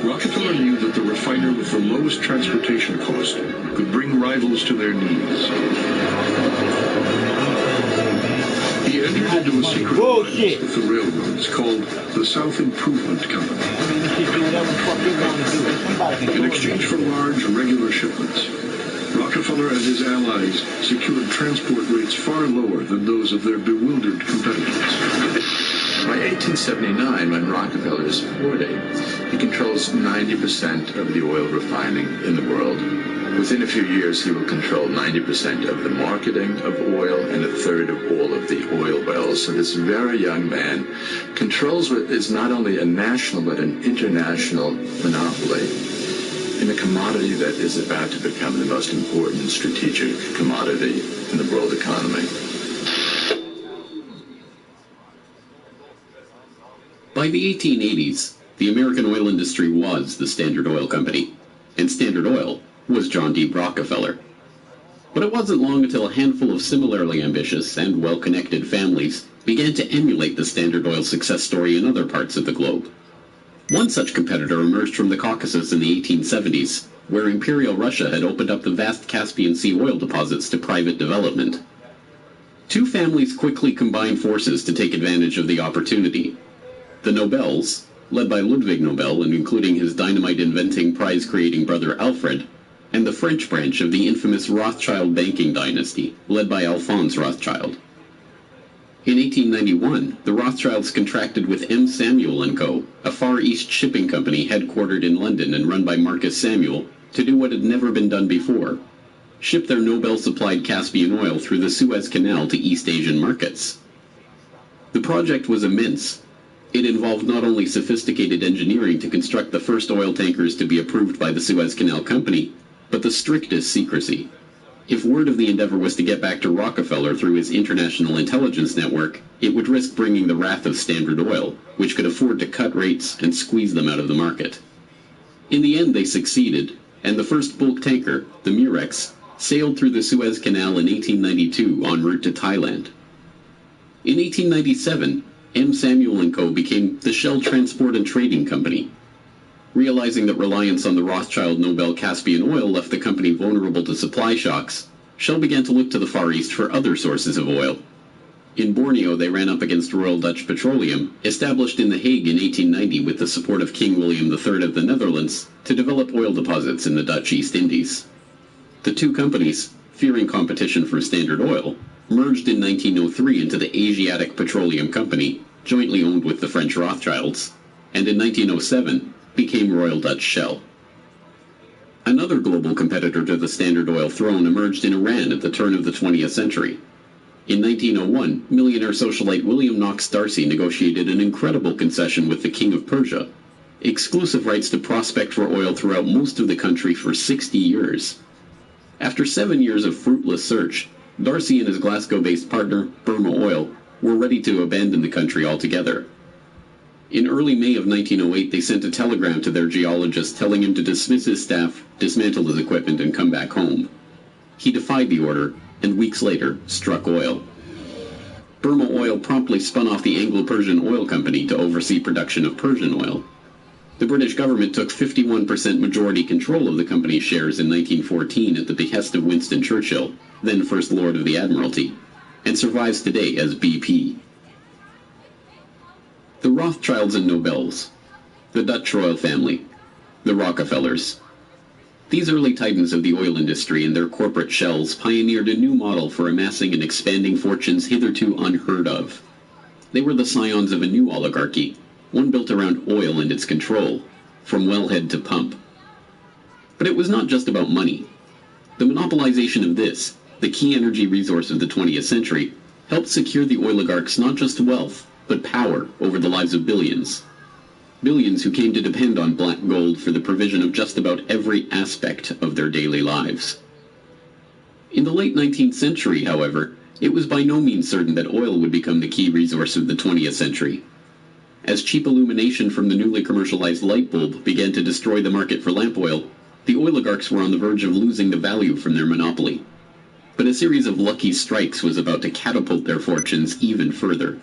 Rockefeller knew that the refiner with the lowest transportation cost could bring rivals to their knees. He entered into a secret alliance with the railroads called the South Improvement Company. In exchange for large, regular shipments, Rockefeller and his allies secured transport rates far lower than those of their bewildered competitors. By 1879, when Rockefeller is 40, he controls 90% of the oil refining in the world. Within a few years, he will control 90% of the marketing of oil and a third of all of the oil wells. So this very young man controls what is not only a national but an international monopoly in a commodity that is about to become the most important strategic commodity in the world economy. By the 1880s, the American oil industry was the Standard Oil Company, and Standard Oil was John D. Rockefeller. But it wasn't long until a handful of similarly ambitious and well-connected families began to emulate the Standard Oil success story in other parts of the globe. One such competitor emerged from the Caucasus in the 1870s, where Imperial Russia had opened up the vast Caspian Sea oil deposits to private development. Two families quickly combined forces to take advantage of the opportunity. The Nobels, led by Ludwig Nobel and including his dynamite-inventing, prize-creating brother Alfred, and the French branch of the infamous Rothschild banking dynasty, led by Alphonse Rothschild. In 1891, the Rothschilds contracted with M. Samuel & Co., a Far East shipping company headquartered in London and run by Marcus Samuel, to do what had never been done before: ship their Nobel-supplied Caspian oil through the Suez Canal to East Asian markets. The project was immense. It involved not only sophisticated engineering to construct the first oil tankers to be approved by the Suez Canal Company, but the strictest secrecy. If word of the endeavor was to get back to Rockefeller through his international intelligence network, it would risk bringing the wrath of Standard Oil, which could afford to cut rates and squeeze them out of the market. In the end, they succeeded, and the first bulk tanker, the Murex, sailed through the Suez Canal in 1892 en route to Thailand. In 1897, M. Samuel & Co. became the Shell Transport and Trading Company. Realizing that reliance on the Rothschild Nobel Caspian oil left the company vulnerable to supply shocks, Shell began to look to the Far East for other sources of oil. In Borneo, they ran up against Royal Dutch Petroleum, established in The Hague in 1890 with the support of King William III of the Netherlands, to develop oil deposits in the Dutch East Indies. The two companies, fearing competition from Standard Oil, merged in 1903 into the Asiatic Petroleum Company, jointly owned with the French Rothschilds, and in 1907 became Royal Dutch Shell. Another global competitor to the Standard Oil throne emerged in Iran at the turn of the 20th century. In 1901, millionaire socialite William Knox D'Arcy negotiated an incredible concession with the King of Persia: exclusive rights to prospect for oil throughout most of the country for 60 years. After 7 years of fruitless search, D'Arcy and his Glasgow-based partner, Burma Oil, were ready to abandon the country altogether. In early May of 1908, they sent a telegram to their geologist telling him to dismiss his staff, dismantle his equipment, and come back home. He defied the order, and weeks later struck oil. Burma Oil promptly spun off the Anglo-Persian Oil Company to oversee production of Persian oil. The British government took 51% majority control of the company's shares in 1914 at the behest of Winston Churchill, then First Lord of the Admiralty, and survives today as BP. The Rothschilds and Nobels, the Dutch royal family, the Rockefellers. These early titans of the oil industry and their corporate shells pioneered a new model for amassing and expanding fortunes hitherto unheard of. They were the scions of a new oligarchy, one built around oil and its control, from wellhead to pump. But it was not just about money. The monopolization of this, the key energy resource of the 20th century, helped secure the oligarchs not just wealth, but power over the lives of billions. Billions who came to depend on black gold for the provision of just about every aspect of their daily lives. In the late 19th century, however, it was by no means certain that oil would become the key resource of the 20th century. As cheap illumination from the newly commercialized light bulb began to destroy the market for lamp oil, the oligarchs were on the verge of losing the value from their monopoly. But a series of lucky strikes was about to catapult their fortunes even further.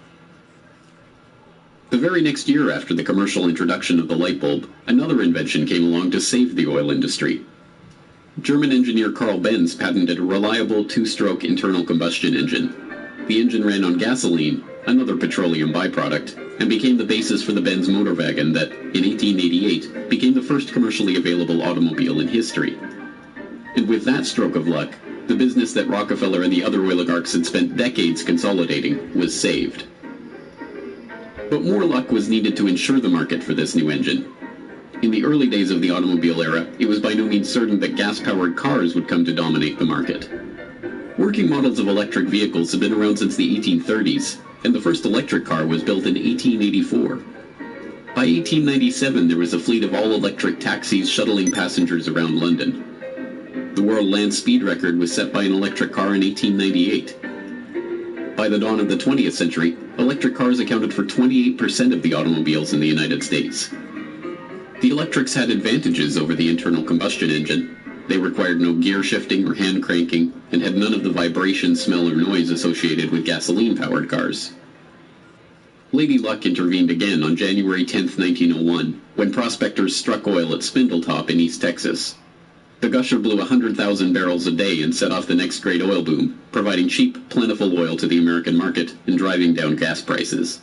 The very next year after the commercial introduction of the light bulb, another invention came along to save the oil industry. German engineer Carl Benz patented a reliable two-stroke internal combustion engine. The engine ran on gasoline, another petroleum byproduct, and became the basis for the Benz motor wagon that, in 1888, became the first commercially available automobile in history. And with that stroke of luck, the business that Rockefeller and the other oligarchs had spent decades consolidating was saved. But more luck was needed to ensure the market for this new engine. In the early days of the automobile era, it was by no means certain that gas-powered cars would come to dominate the market. Working models of electric vehicles have been around since the 1830s, and the first electric car was built in 1884. By 1897, there was a fleet of all-electric taxis shuttling passengers around London. The world land speed record was set by an electric car in 1898. By the dawn of the 20th century, electric cars accounted for 28% of the automobiles in the United States. The electrics had advantages over the internal combustion engine. They required no gear shifting or hand cranking, and had none of the vibration, smell, or noise associated with gasoline-powered cars. Lady Luck intervened again on January 10, 1901, when prospectors struck oil at Spindletop in East Texas. The gusher blew 100,000 barrels a day and set off the next great oil boom, providing cheap, plentiful oil to the American market and driving down gas prices.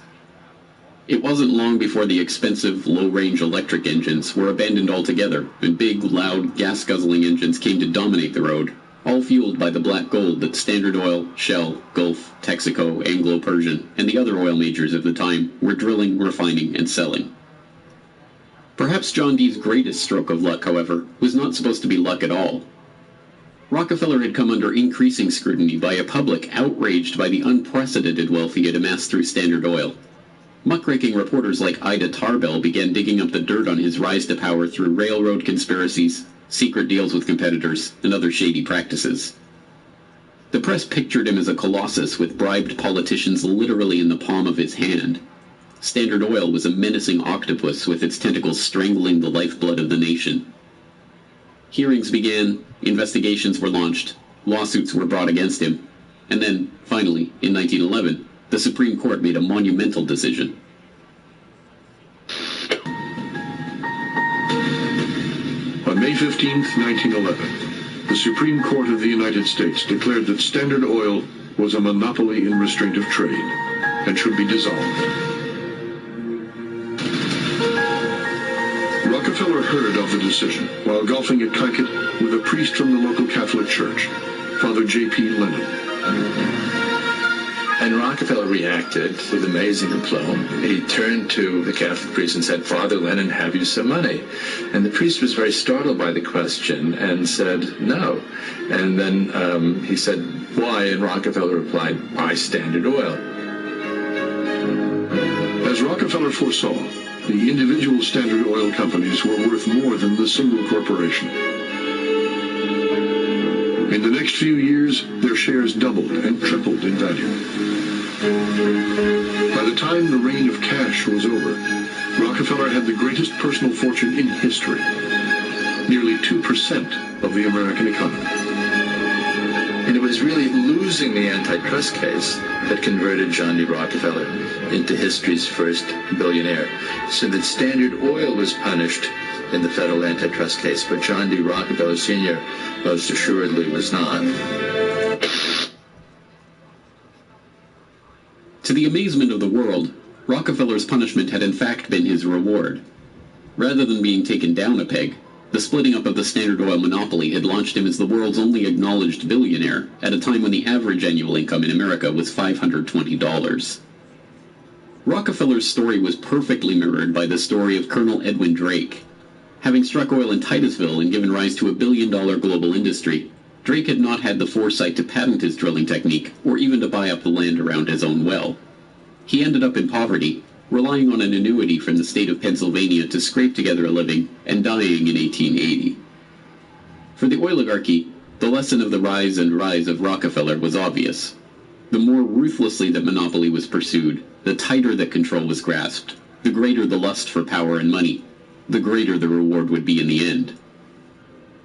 It wasn't long before the expensive, low-range electric engines were abandoned altogether, and big, loud, gas-guzzling engines came to dominate the road, all fueled by the black gold that Standard Oil, Shell, Gulf, Texaco, Anglo-Persian, and the other oil majors of the time were drilling, refining, and selling. Perhaps John Dee's greatest stroke of luck, however, was not supposed to be luck at all. Rockefeller had come under increasing scrutiny by a public outraged by the unprecedented wealth he had amassed through Standard Oil. Muckraking reporters like Ida Tarbell began digging up the dirt on his rise to power through railroad conspiracies, secret deals with competitors, and other shady practices. The press pictured him as a colossus with bribed politicians literally in the palm of his hand. Standard Oil was a menacing octopus with its tentacles strangling the lifeblood of the nation. Hearings began, investigations were launched, lawsuits were brought against him, and then, finally, in 1911, the Supreme Court made a monumental decision. On May 15, 1911, the Supreme Court of the United States declared that Standard Oil was a monopoly in restraint of trade and should be dissolved. Rockefeller heard of the decision while golfing at Connecticut with a priest from the local Catholic Church, Father J.P. Lennon. And Rockefeller reacted with amazing aplomb. He turned to the Catholic priest and said, "Father Lennon, have you some money?" And the priest was very startled by the question and said, "No." And then he said, "Why?" And Rockefeller replied, "Buy Standard Oil." As Rockefeller foresaw, the individual Standard Oil companies were worth more than the single corporation. In the next few years, their shares doubled and tripled in value. By the time the reign of cash was over, Rockefeller had the greatest personal fortune in history, nearly 2% of the American economy. And it was really losing the antitrust case that converted John D. Rockefeller into history's first billionaire. So that Standard Oil was punished in the federal antitrust case, but John D. Rockefeller Sr. most assuredly was not. To the amazement of the world, Rockefeller's punishment had in fact been his reward. Rather than being taken down a peg, the splitting up of the Standard Oil monopoly had launched him as the world's only acknowledged billionaire at a time when the average annual income in America was $520. Rockefeller's story was perfectly mirrored by the story of Colonel Edwin Drake. Having struck oil in Titusville and given rise to a billion-dollar global industry, Drake had not had the foresight to patent his drilling technique or even to buy up the land around his own well. He ended up in poverty, relying on an annuity from the state of Pennsylvania to scrape together a living and dying in 1880. For the oligarchy, the lesson of the rise of Rockefeller was obvious. The more ruthlessly that monopoly was pursued, the tighter that control was grasped, the greater the lust for power and money, the greater the reward would be in the end.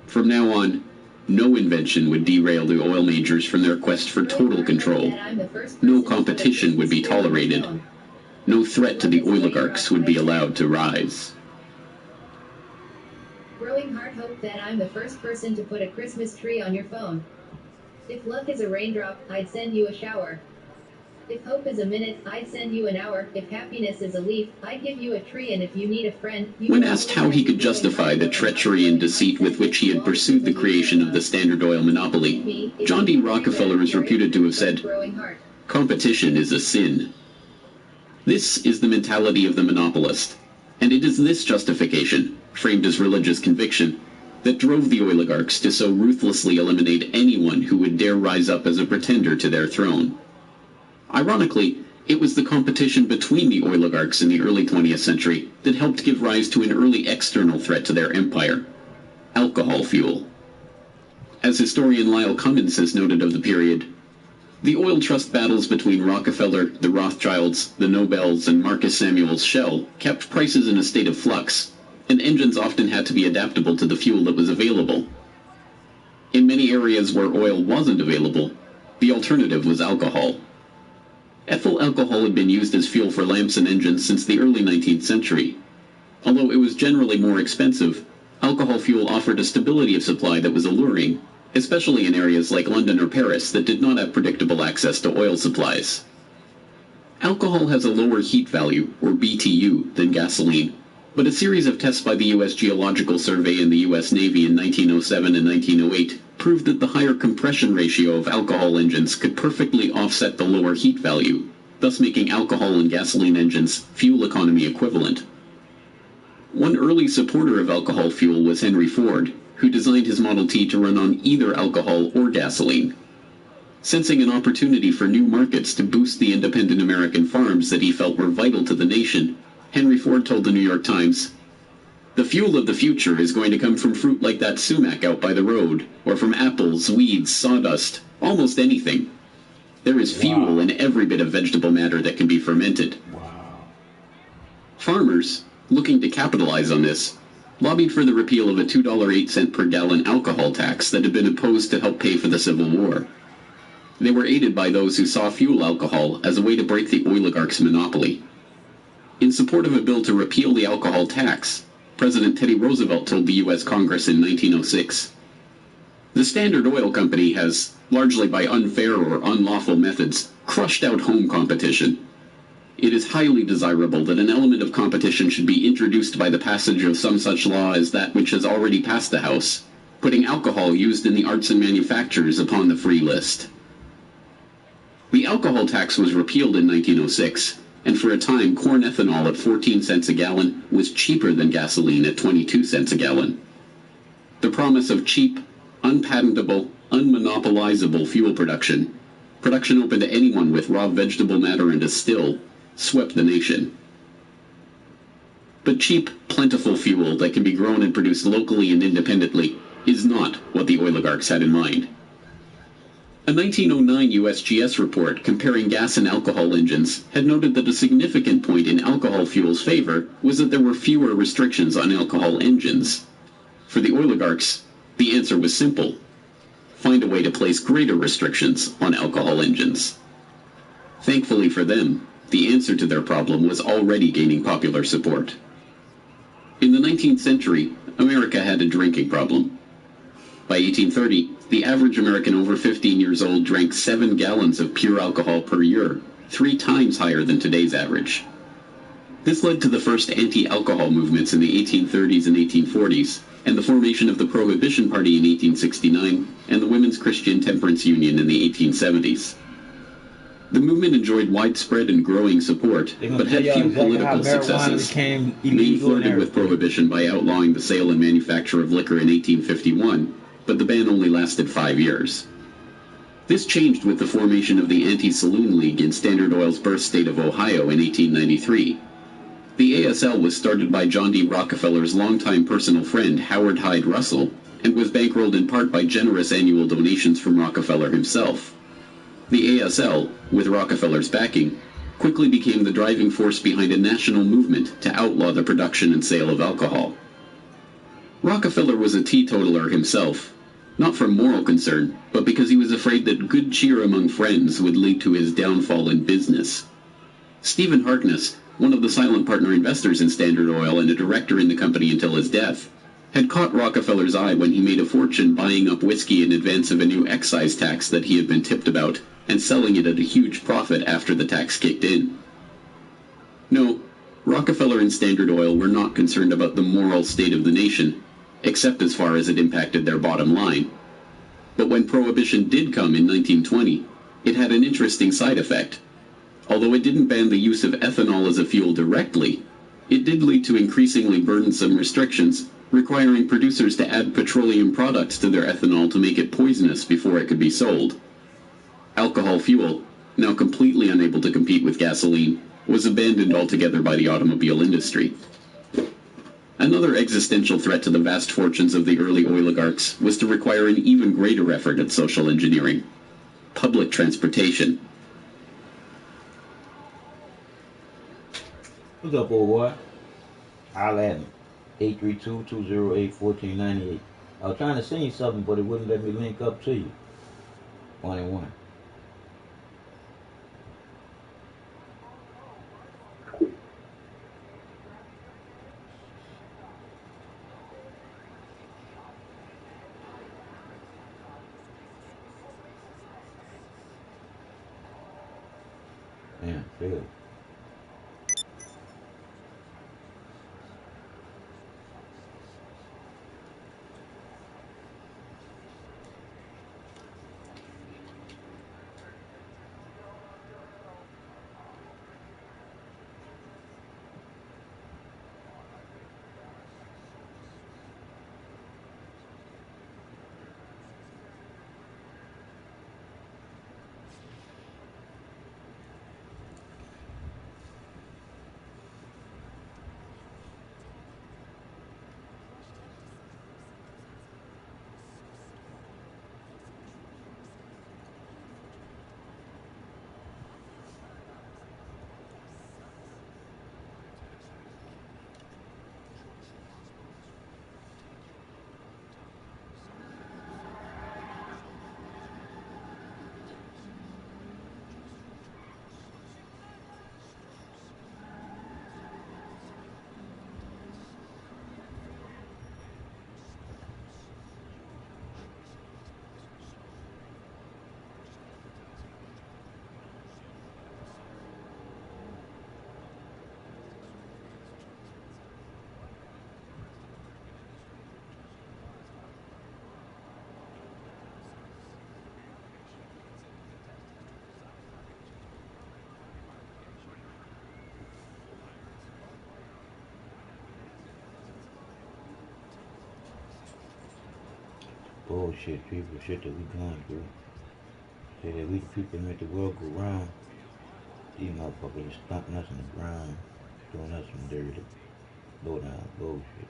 From now on, no invention would derail the oil majors from their quest for total control. No competition would be tolerated. No threat to the oligarchs would be allowed to rise. Growing heart hope that I'm the first person to put a Christmas tree on your phone. If luck is a raindrop, I'd send you a shower. If hope is a minute, I'd send you an hour. If happiness is a leaf, I'd give you a tree. And if you need a friend, when asked how he could justify the treachery and deceit with which he had pursued the creation of the Standard Oil monopoly, John D. Rockefeller is reputed to have said, "Competition is a sin." This is the mentality of the monopolist, and it is this justification, framed as religious conviction, that drove the oligarchs to so ruthlessly eliminate anyone who would dare rise up as a pretender to their throne. Ironically, it was the competition between the oligarchs in the early 20th century that helped give rise to an early external threat to their empire: alcohol fuel. As historian Lyle Cummins has noted of the period, the oil trust battles between Rockefeller, the Rothschilds, the Nobels, and Marcus Samuel's Shell kept prices in a state of flux, and engines often had to be adaptable to the fuel that was available. In many areas where oil wasn't available, the alternative was alcohol. Ethyl alcohol had been used as fuel for lamps and engines since the early 19th century. Although it was generally more expensive, alcohol fuel offered a stability of supply that was alluring, especially in areas like London or Paris that did not have predictable access to oil supplies. Alcohol has a lower heat value, or BTU, than gasoline, but a series of tests by the U.S. Geological Survey and the U.S. Navy in 1907 and 1908 proved that the higher compression ratio of alcohol engines could perfectly offset the lower heat value, thus making alcohol and gasoline engines fuel economy equivalent. One early supporter of alcohol fuel was Henry Ford, who designed his Model T to run on either alcohol or gasoline. Sensing an opportunity for new markets to boost the independent American farms that he felt were vital to the nation, Henry Ford told the New York Times, "The fuel of the future is going to come from fruit like that sumac out by the road, or from apples, weeds, sawdust, almost anything. There is fuel in every bit of vegetable matter that can be fermented." Farmers, looking to capitalize on this, lobbied for the repeal of a $2.08 per gallon alcohol tax that had been imposed to help pay for the Civil War. They were aided by those who saw fuel alcohol as a way to break the oligarchs' monopoly. In support of a bill to repeal the alcohol tax, President Teddy Roosevelt told the U.S. Congress in 1906, "The Standard Oil Company has, largely by unfair or unlawful methods, crushed out home competition. It is highly desirable that an element of competition should be introduced by the passage of some such law as that which has already passed the House, putting alcohol used in the arts and manufactures upon the free list." The alcohol tax was repealed in 1906, and for a time corn ethanol at 14 cents a gallon was cheaper than gasoline at 22 cents a gallon. The promise of cheap, unpatentable, unmonopolizable fuel production open to anyone with raw vegetable matter and a still, swept the nation. But cheap, plentiful fuel that can be grown and produced locally and independently is not what the oligarchs had in mind. A 1909 USGS report comparing gas and alcohol engines had noted that a significant point in alcohol fuel's favor was that there were fewer restrictions on alcohol engines. For the oligarchs, the answer was simple: find a way to place greater restrictions on alcohol engines. Thankfully for them, the answer to their problem was already gaining popular support. In the 19th century, America had a drinking problem. By 1830, the average American over 15 years old drank 7 gallons of pure alcohol per year, 3 times higher than today's average. This led to the first anti-alcohol movements in the 1830s and 1840s, and the formation of the Prohibition Party in 1869, and the Women's Christian Temperance Union in the 1870s. The movement enjoyed widespread and growing support, but had few political successes. Maine flirted with prohibition by outlawing the sale and manufacture of liquor in 1851, but the ban only lasted 5 years. This changed with the formation of the Anti-Saloon League in Standard Oil's birth state of Ohio in 1893. The ASL was started by John D. Rockefeller's longtime personal friend Howard Hyde Russell, and was bankrolled in part by generous annual donations from Rockefeller himself. The ASL, with Rockefeller's backing, quickly became the driving force behind a national movement to outlaw the production and sale of alcohol. Rockefeller was a teetotaler himself, not from moral concern, but because he was afraid that good cheer among friends would lead to his downfall in business. Stephen Harkness, one of the silent partner investors in Standard Oil and a director in the company until his death, had caught Rockefeller's eye when he made a fortune buying up whiskey in advance of a new excise tax that he had been tipped about, and selling it at a huge profit after the tax kicked in. No, Rockefeller and Standard Oil were not concerned about the moral state of the nation, except as far as it impacted their bottom line. But when Prohibition did come in 1920, it had an interesting side effect. Although it didn't ban the use of ethanol as a fuel directly, it did lead to increasingly burdensome restrictions, requiring producers to add petroleum products to their ethanol to make it poisonous before it could be sold. Alcohol fuel, now completely unable to compete with gasoline, was abandoned altogether by the automobile industry. Another existential threat to the vast fortunes of the early oligarchs was to require an even greater effort at social engineering: public transportation. What's up, old boy? Holla at me. 832-208-1498. I was trying to send you something, but it wouldn't let me link up to you. 1 and 1. Yeah, good. bullshit, people, shit that we going through. Say that we the people that make the world go round. These motherfuckers are stomping us in the ground, doing us some dirty, low down bullshit.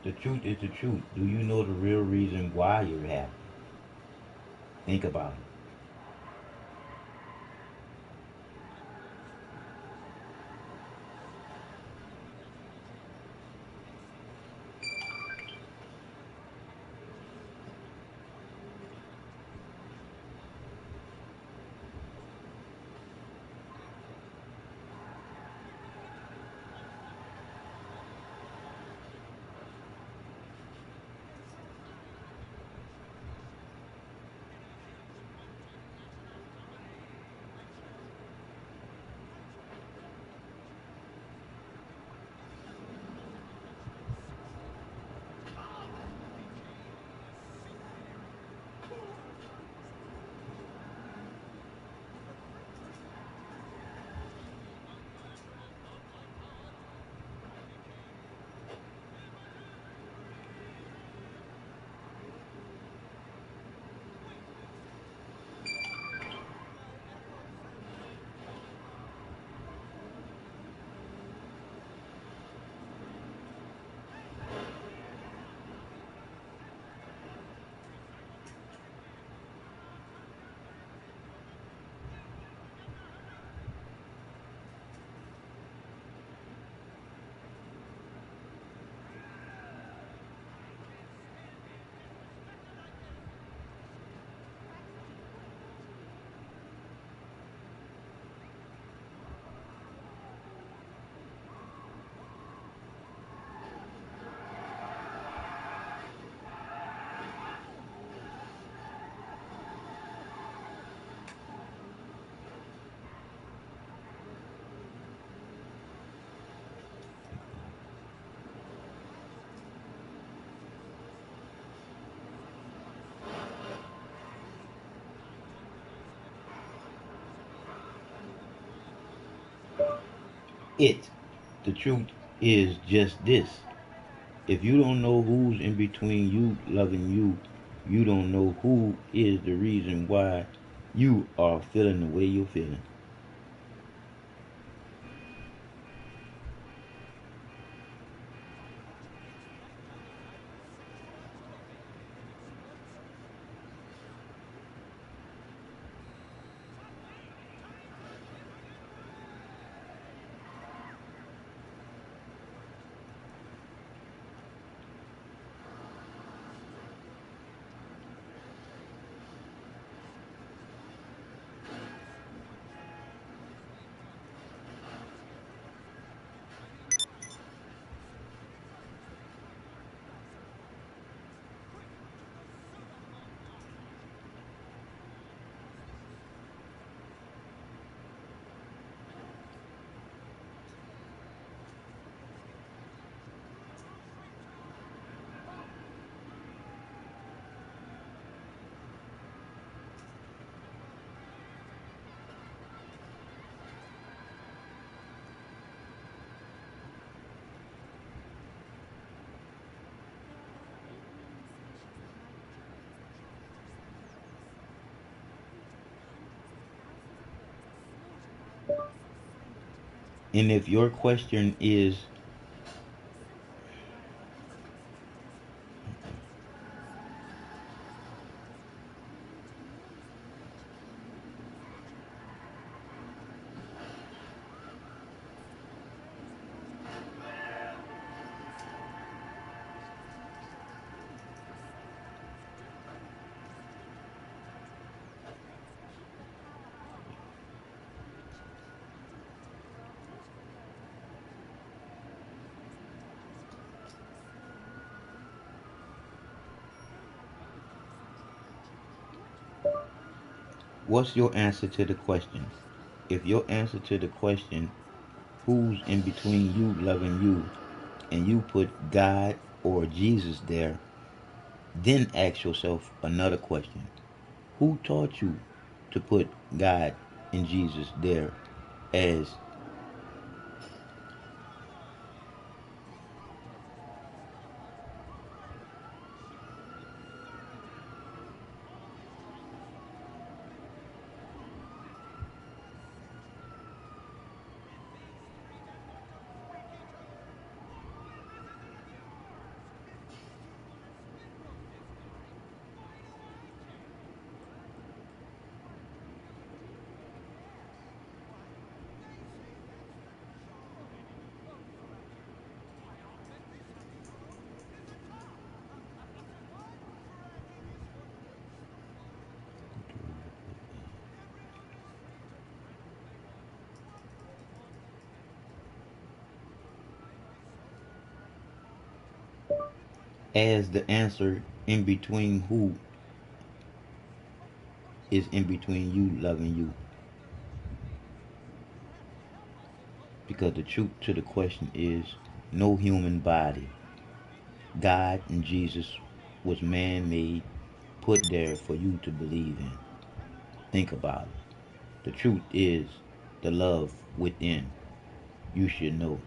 The truth is the truth. Do you know the real reason why you're happy? Think about it. It. The truth is just this. If you don't know who's in between you loving you, you don't know who is the reason why you are feeling the way you're feeling. And if your question is, what's your answer to the question? If your answer to the question, who's in between you loving you, and you put God or Jesus there, then ask yourself another question. Who taught you to put God and Jesus there as as the answer in between who is in between you loving you. Because the truth to the question is no human body. God and Jesus was man made, put there for you to believe in. Think about it. The truth is the love within. You should know.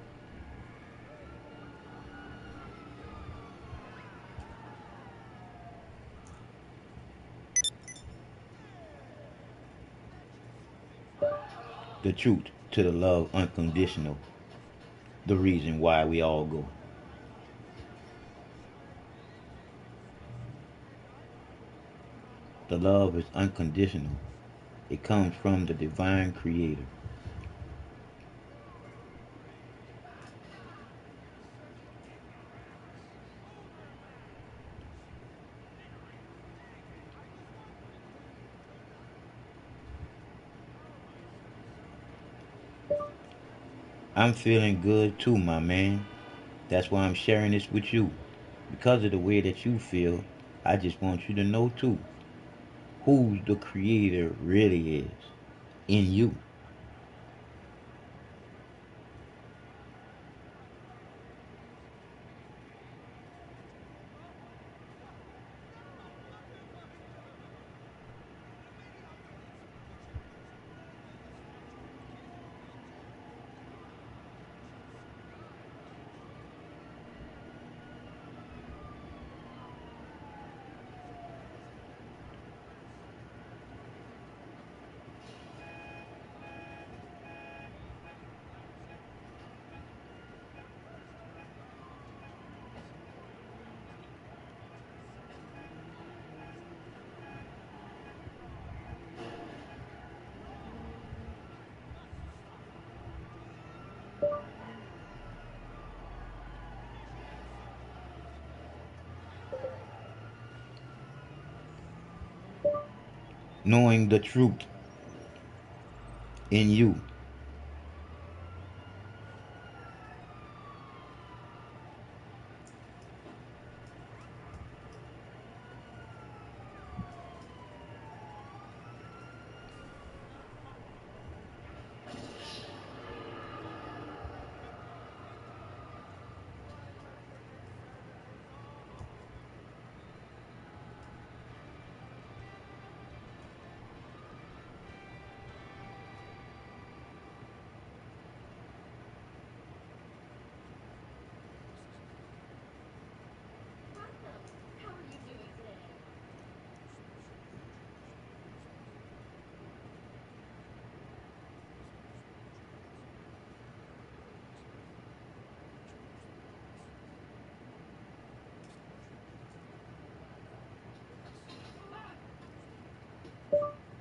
The truth to the love unconditional. The reason why we all go. The love is unconditional. It comes from the divine creator. I'm feeling good too, my man. That's why I'm sharing this with you. Because of the way that you feel, I just want you to know too who the creator really is in you. Knowing the truth in you.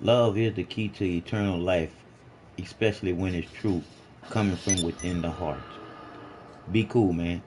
Love is the key to eternal life, especially when it's true, coming from within the heart. Be cool, man.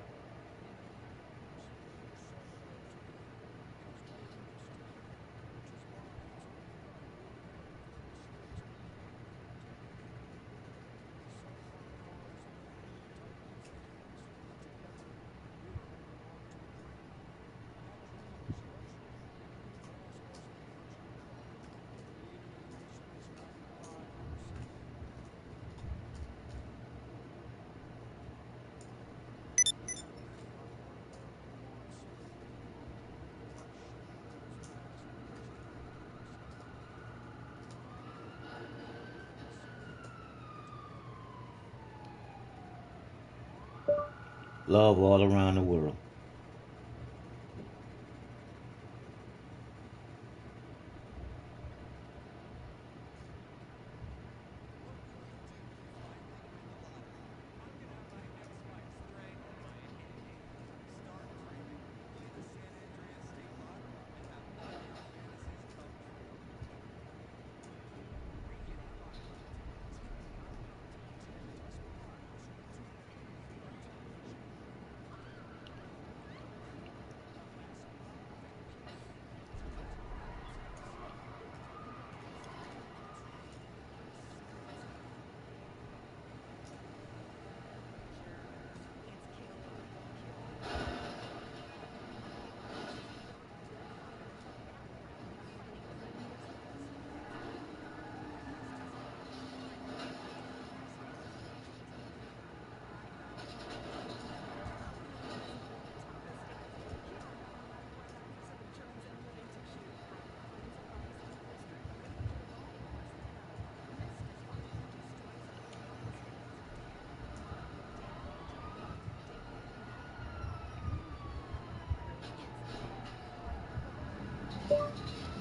Love all around the world.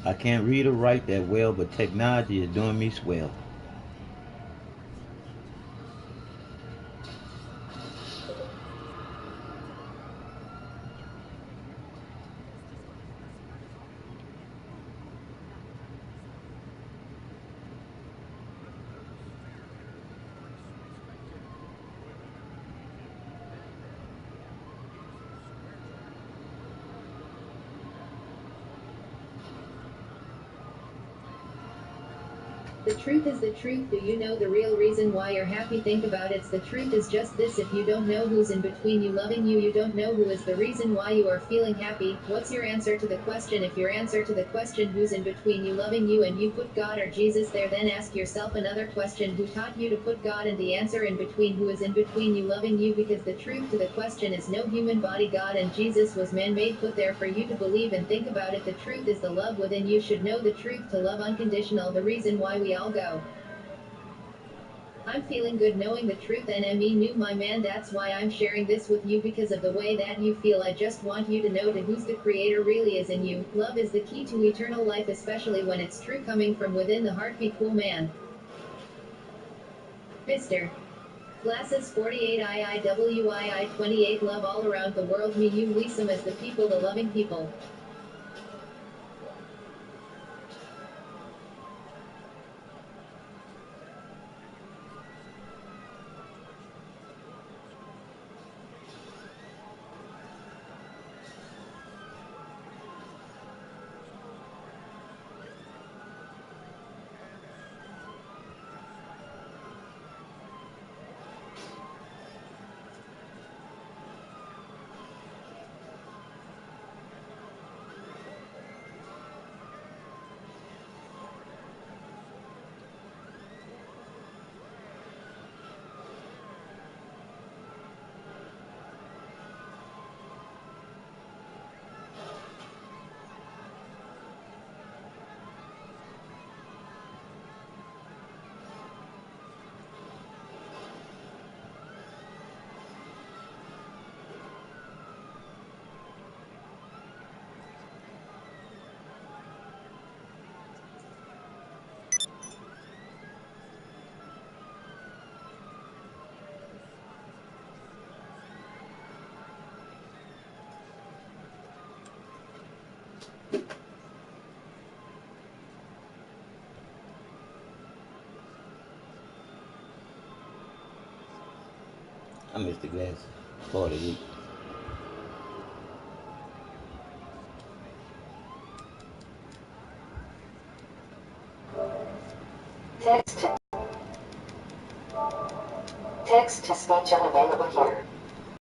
I can't read or write that well, but technology is doing me swell. The truth is the truth. Do you know the real reason why you're happy? Think about it. The truth is just this. If you don't know who's in between you loving you, you don't know who is the reason why you are feeling happy. What's your answer to the question? If your answer to the question who's in between you loving you and you put God or Jesus there, then ask yourself another question: who taught you to put God and the answer in between? Who is in between you loving you? Because the truth to the question is no human body. God and Jesus was man-made, put there for you to believe and think about it. The truth is the love within you should know the truth, to love unconditional, the reason why we all go. I'm feeling good knowing the truth, and me knew my man. That's why I'm sharing this with you, because of the way that you feel. I just want you to know to who's the creator really is in you. Love is the key to eternal life, especially when it's true, coming from within the heart. Be cool, man. Mr. Glasses 48 IIWII 28. Love all around the world. Me, you, we, some as the people, the loving people. I miss the glass for the week. Text to speech unavailable here.